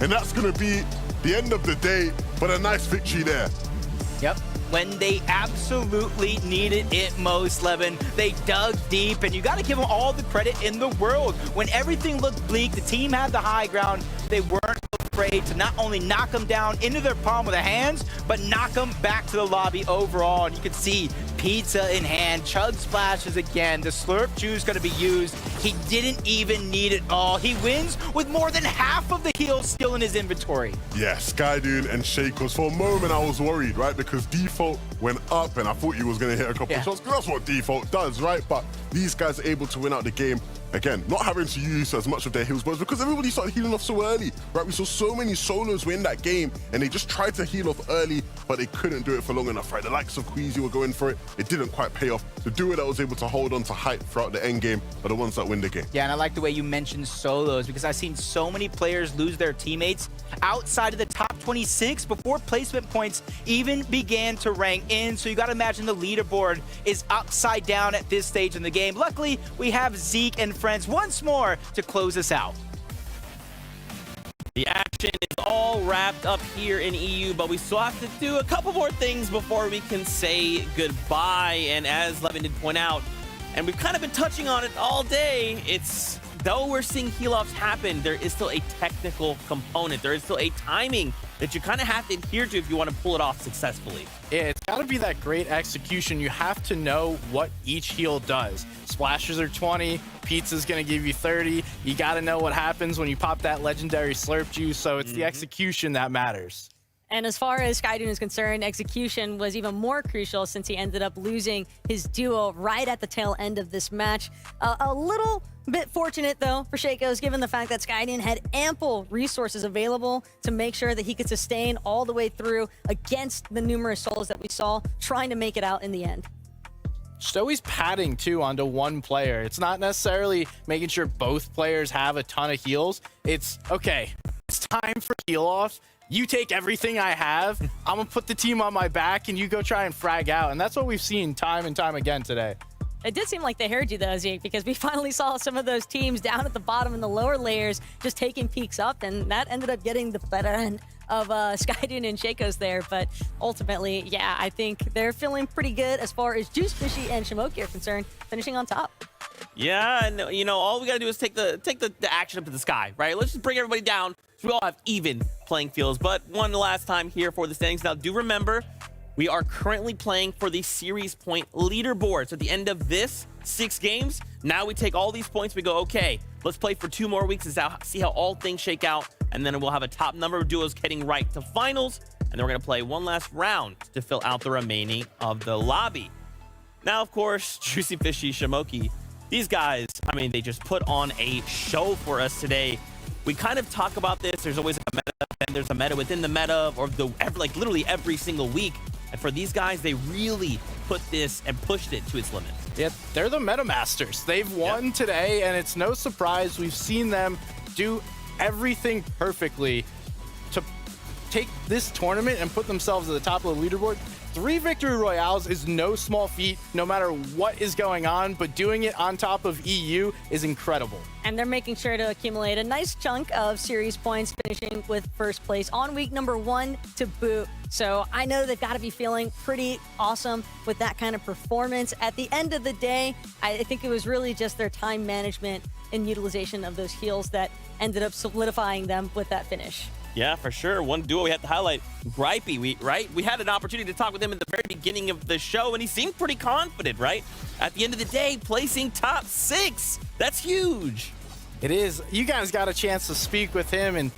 And that's going to be the end of the day, but a nice victory there. Yep. When they absolutely needed it most, Levin, they dug deep, and you got to give them all the credit in the world. When everything looked bleak, the team had the high ground. They weren't afraid to not only knock them down into their palm with their hands, but knock them back to the lobby overall. And you can see pizza in hand, chug splashes again. The slurp juice going to be used. He didn't even need it all. He wins with more than half of the heals still in his inventory. Yeah, Skydune and Shakos. For a moment, I was worried, right? Because Default went up, and I thought he was going to hit a couple of shots. That's what Default does, right? But these guys are able to win out the game. Again, not having to use as much of their heals, but it's because everybody started healing off so early, right? We saw so many solos win that game, and they just tried to heal off early, but they couldn't do it for long enough, right? The likes of Queasy were going for it. It didn't quite pay off. The duo that was able to hold on to hype throughout the end game are the ones that win the game. Yeah, and I like the way you mentioned solos, because I've seen so many players lose their teammates outside of the top 26 before placement points even began to rank in. So you got to imagine the leaderboard is upside down at this stage in the game. Luckily, we have Zeke and friends once more to close us out. The action is all wrapped up here in EU, but we still have to do a couple more things before we can say goodbye. And as Levin did point out, and we've kind of been touching on it all day, it's though we're seeing heal-offs happen, there is still a technical component. There is still a timing that you kind of have to adhere to if you want to pull it off successfully. Yeah, it's got to be that great execution. You have to know what each heal does. Splashes are 20, pizza's going to give you 30. You got to know what happens when you pop that legendary slurp juice, so it's the execution that matters. And as far as Skydune is concerned, execution was even more crucial since he ended up losing his duo right at the tail end of this match. A little bit fortunate, though, for Shakos, given the fact that Skydune had ample resources available to make sure that he could sustain all the way through against the numerous solos that we saw trying to make it out in the end. just always padding too onto one player. It's not necessarily making sure both players have a ton of heals. It's, okay, it's time for heal off. You take everything I have, I'm gonna put the team on my back and you go try and frag out. And that's what we've seen time and time again today. It did seem like they heard you though, Zeke, because we finally saw some of those teams down at the bottom in the lower layers just taking peeks up, and that ended up getting the better end of Skydune and Shaco's there. But ultimately, yeah, I think they're feeling pretty good as far as Juice Fishy and Shimoki are concerned, finishing on top. Yeah, and you know, all we gotta do is take the action up to the sky, right? Let's just bring everybody down so we all have even playing fields. But one last time here for the standings. Now, do remember, we are currently playing for the series point leaderboard. So at the end of this 6 games, now we take all these points, we go, okay, let's play for 2 more weeks and see how all things shake out. And then we'll have a top number of duos heading right to finals. And then we're gonna play one last round to fill out the remaining of the lobby. Now, of course, Juicy Fishy, Shimoki, these guys, I mean, they just put on a show for us today. We kind of talk about this. There's always a meta, and there's a meta within the meta, or like literally every single week. And for these guys, they really put this and pushed it to its limits. Yeah, they're the meta masters. They've won today, and it's no surprise. We've seen them do everything perfectly to take this tournament and put themselves at the top of the leaderboard. 3 victory royales is no small feat, no matter what is going on, but doing it on top of EU is incredible. And they're making sure to accumulate a nice chunk of series points, finishing with first place on week number 1 to boot. So I know they've got to be feeling pretty awesome with that kind of performance. At the end of the day, I think it was really just their time management and utilization of those heals that ended up solidifying them with that finish. Yeah, for sure. One duo we have to highlight, Gripey, right? We had an opportunity to talk with him at the very beginning of the show, and he seemed pretty confident, right? At the end of the day, placing top 6. That's huge. It is. You guys got a chance to speak with him, and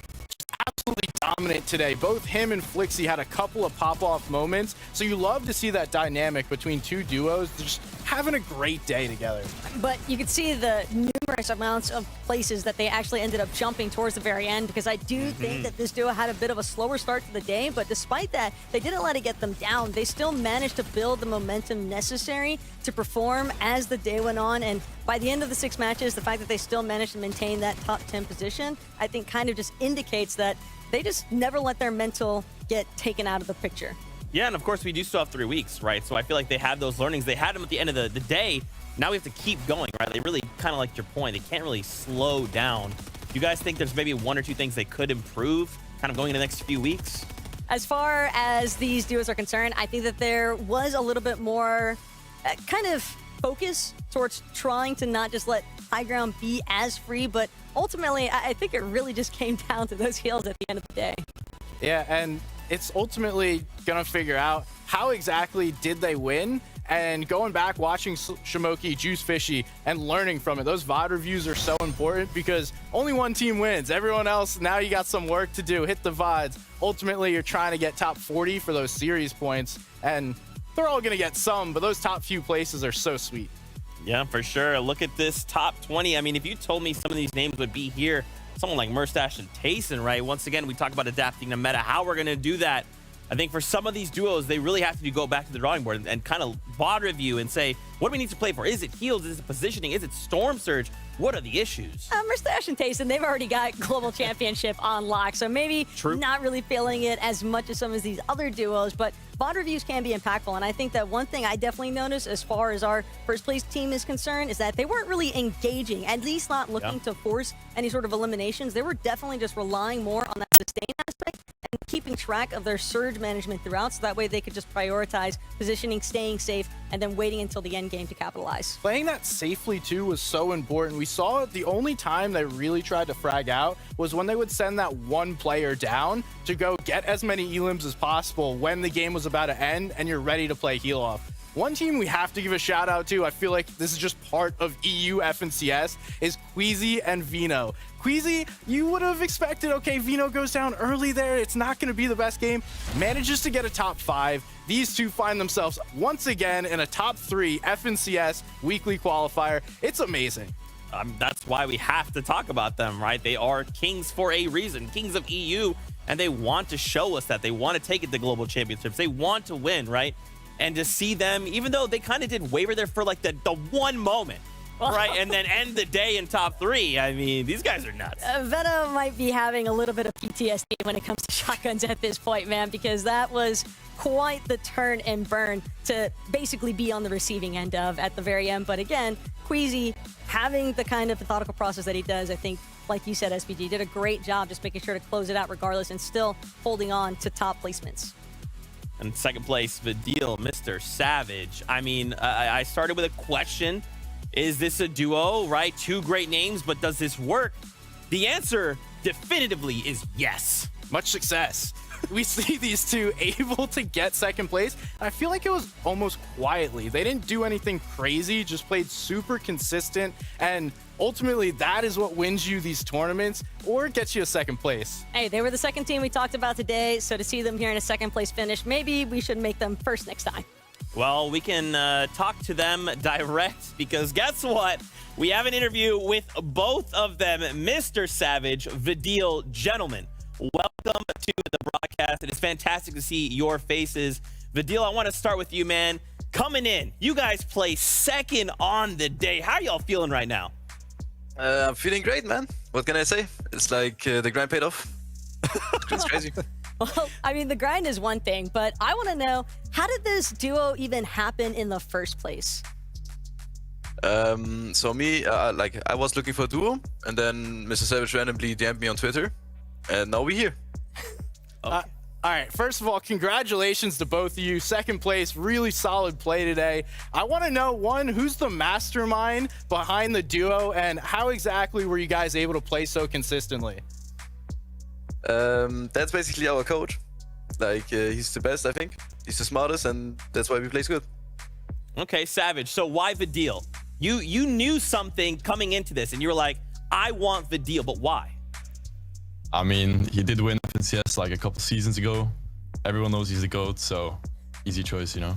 absolutely dominant today. Both him and Flixie had a couple of pop-off moments, so you love to see that dynamic between 2 duos just having a great day together. But you could see the numerous amounts of places that they actually ended up jumping towards the very end, because I do think that this duo had a bit of a slower start to the day, but despite that, they didn't let it get them down. They still managed to build the momentum necessary to perform as the day went on, and by the end of the 6 matches, the fact that they still managed to maintain that top 10 position, I think kind of just indicates that they just never let their mental get taken out of the picture. Yeah, and of course, we do still have 3 weeks, right? So I feel like they have those learnings. They had them at the end of the day. Now we have to keep going, right? They really, kind of like your point, they can't really slow down. Do you guys think there's maybe 1 or 2 things they could improve kind of going in the next few weeks? As far as these duos are concerned, I think that there was a little bit more kind of focus towards trying to not just let high ground be as free, but ultimately, I think it really just came down to those heals at the end of the day. Yeah, and it's ultimately going to figure out how exactly did they win, and going back, watching Shimoki, Juice Fishy, and learning from it. Those VOD reviews are so important because only one team wins. Everyone else, now you got some work to do. Hit the VODs. Ultimately, you're trying to get top 40 for those series points, and they're all going to get some, but those top few places are so sweet. Yeah, for sure. Look at this top 20. I mean, if you told me some of these names would be here, someone like Murstache and Tayson, right? Once again, we talk about adapting to meta, how we're going to do that. I think for some of these duos, they really have to go back to the drawing board and kind of VOD review and say, what do we need to play for? Is it heals? Is it positioning? Is it Storm Surge? What are the issues? Murstache and Tayson, they've already got Global Championship on lock, so maybe not really feeling it as much as some of these other duos, but VOD reviews can be impactful, and I think that one thing I definitely noticed as far as our first place team is concerned is that they weren't really engaging, at least not looking to force any sort of eliminations. They were definitely just relying more on that sustain aspect and keeping track of their surge management throughout, so that way they could just prioritize positioning, staying safe, and then waiting until the end game to capitalize. Playing that safely too was so important. We saw the only time they really tried to frag out was when they would send that one player down to go get as many elims as possible when the game was about to end and you're ready to play heal off. One team we have to give a shout out to, I feel like this is just part of EU FNCS, is Queasy and Vino. Queasy, you would have expected, okay, Vino goes down early there, it's not going to be the best game, manages to get a top 5. These two find themselves once again in a top 3 FNCS weekly qualifier. It's amazing. That's why we have to talk about them, right? They are kings for a reason, kings of EU, and they want to show us that. They want to take it to global championships. They want to win, right? And to see them, even though they kind of did waver there for like the one moment, right? And then end the day in top 3. I mean, these guys are nuts. Venom might be having a little bit of PTSD when it comes to shotguns at this point, man, because that was quite the turn and burn to basically be on the receiving end of at the very end. But again, Queasy having the kind of methodical process that he does, I think, like you said, SPG, did a great job just making sure to close it out regardless and still holding on to top placements. In second place, Vidil, Mr. Savage. I mean, I started with a question. Is this a duo, right? 2 great names, but does this work? The answer definitively is yes. Much success. We see these two able to get second place. I feel like it was almost quietly. They didn't do anything crazy, just played super consistent. And ultimately, that is what wins you these tournaments or gets you a second place. Hey, they were the second team we talked about today. So to see them here in a second place finish, maybe we should make them first next time. Well, we can talk to them direct because guess what? We have an interview with both of them, Mr. Savage, Vidil. Gentlemen, welcome to the broadcast. It is fantastic to see your faces. Vidil, I want to start with you, man. Coming in, you guys play second on the day. How are y'all feeling right now? I'm feeling great, man. What can I say? It's like the grind paid off. It's crazy. Well, I mean, the grind is one thing, but I want to know, how did this duo even happen in the first place? So me, I was looking for a duo, and then Mr. Savage randomly DM'd me on Twitter, and now we're here. All right, first of all, congratulations to both of you. Second place, really solid play today. I want to know, one, who's the mastermind behind the duo, and how exactly were you guys able to play so consistently? That's basically our coach. Like, he's the best, I think. He's the smartest, and that's why we play good. Okay, Savage. So why Vidil? You knew something coming into this, and you were like, I want Vidil, but why? I mean, he did win FNCS like a couple seasons ago. Everyone knows he's the GOAT, so easy choice, you know?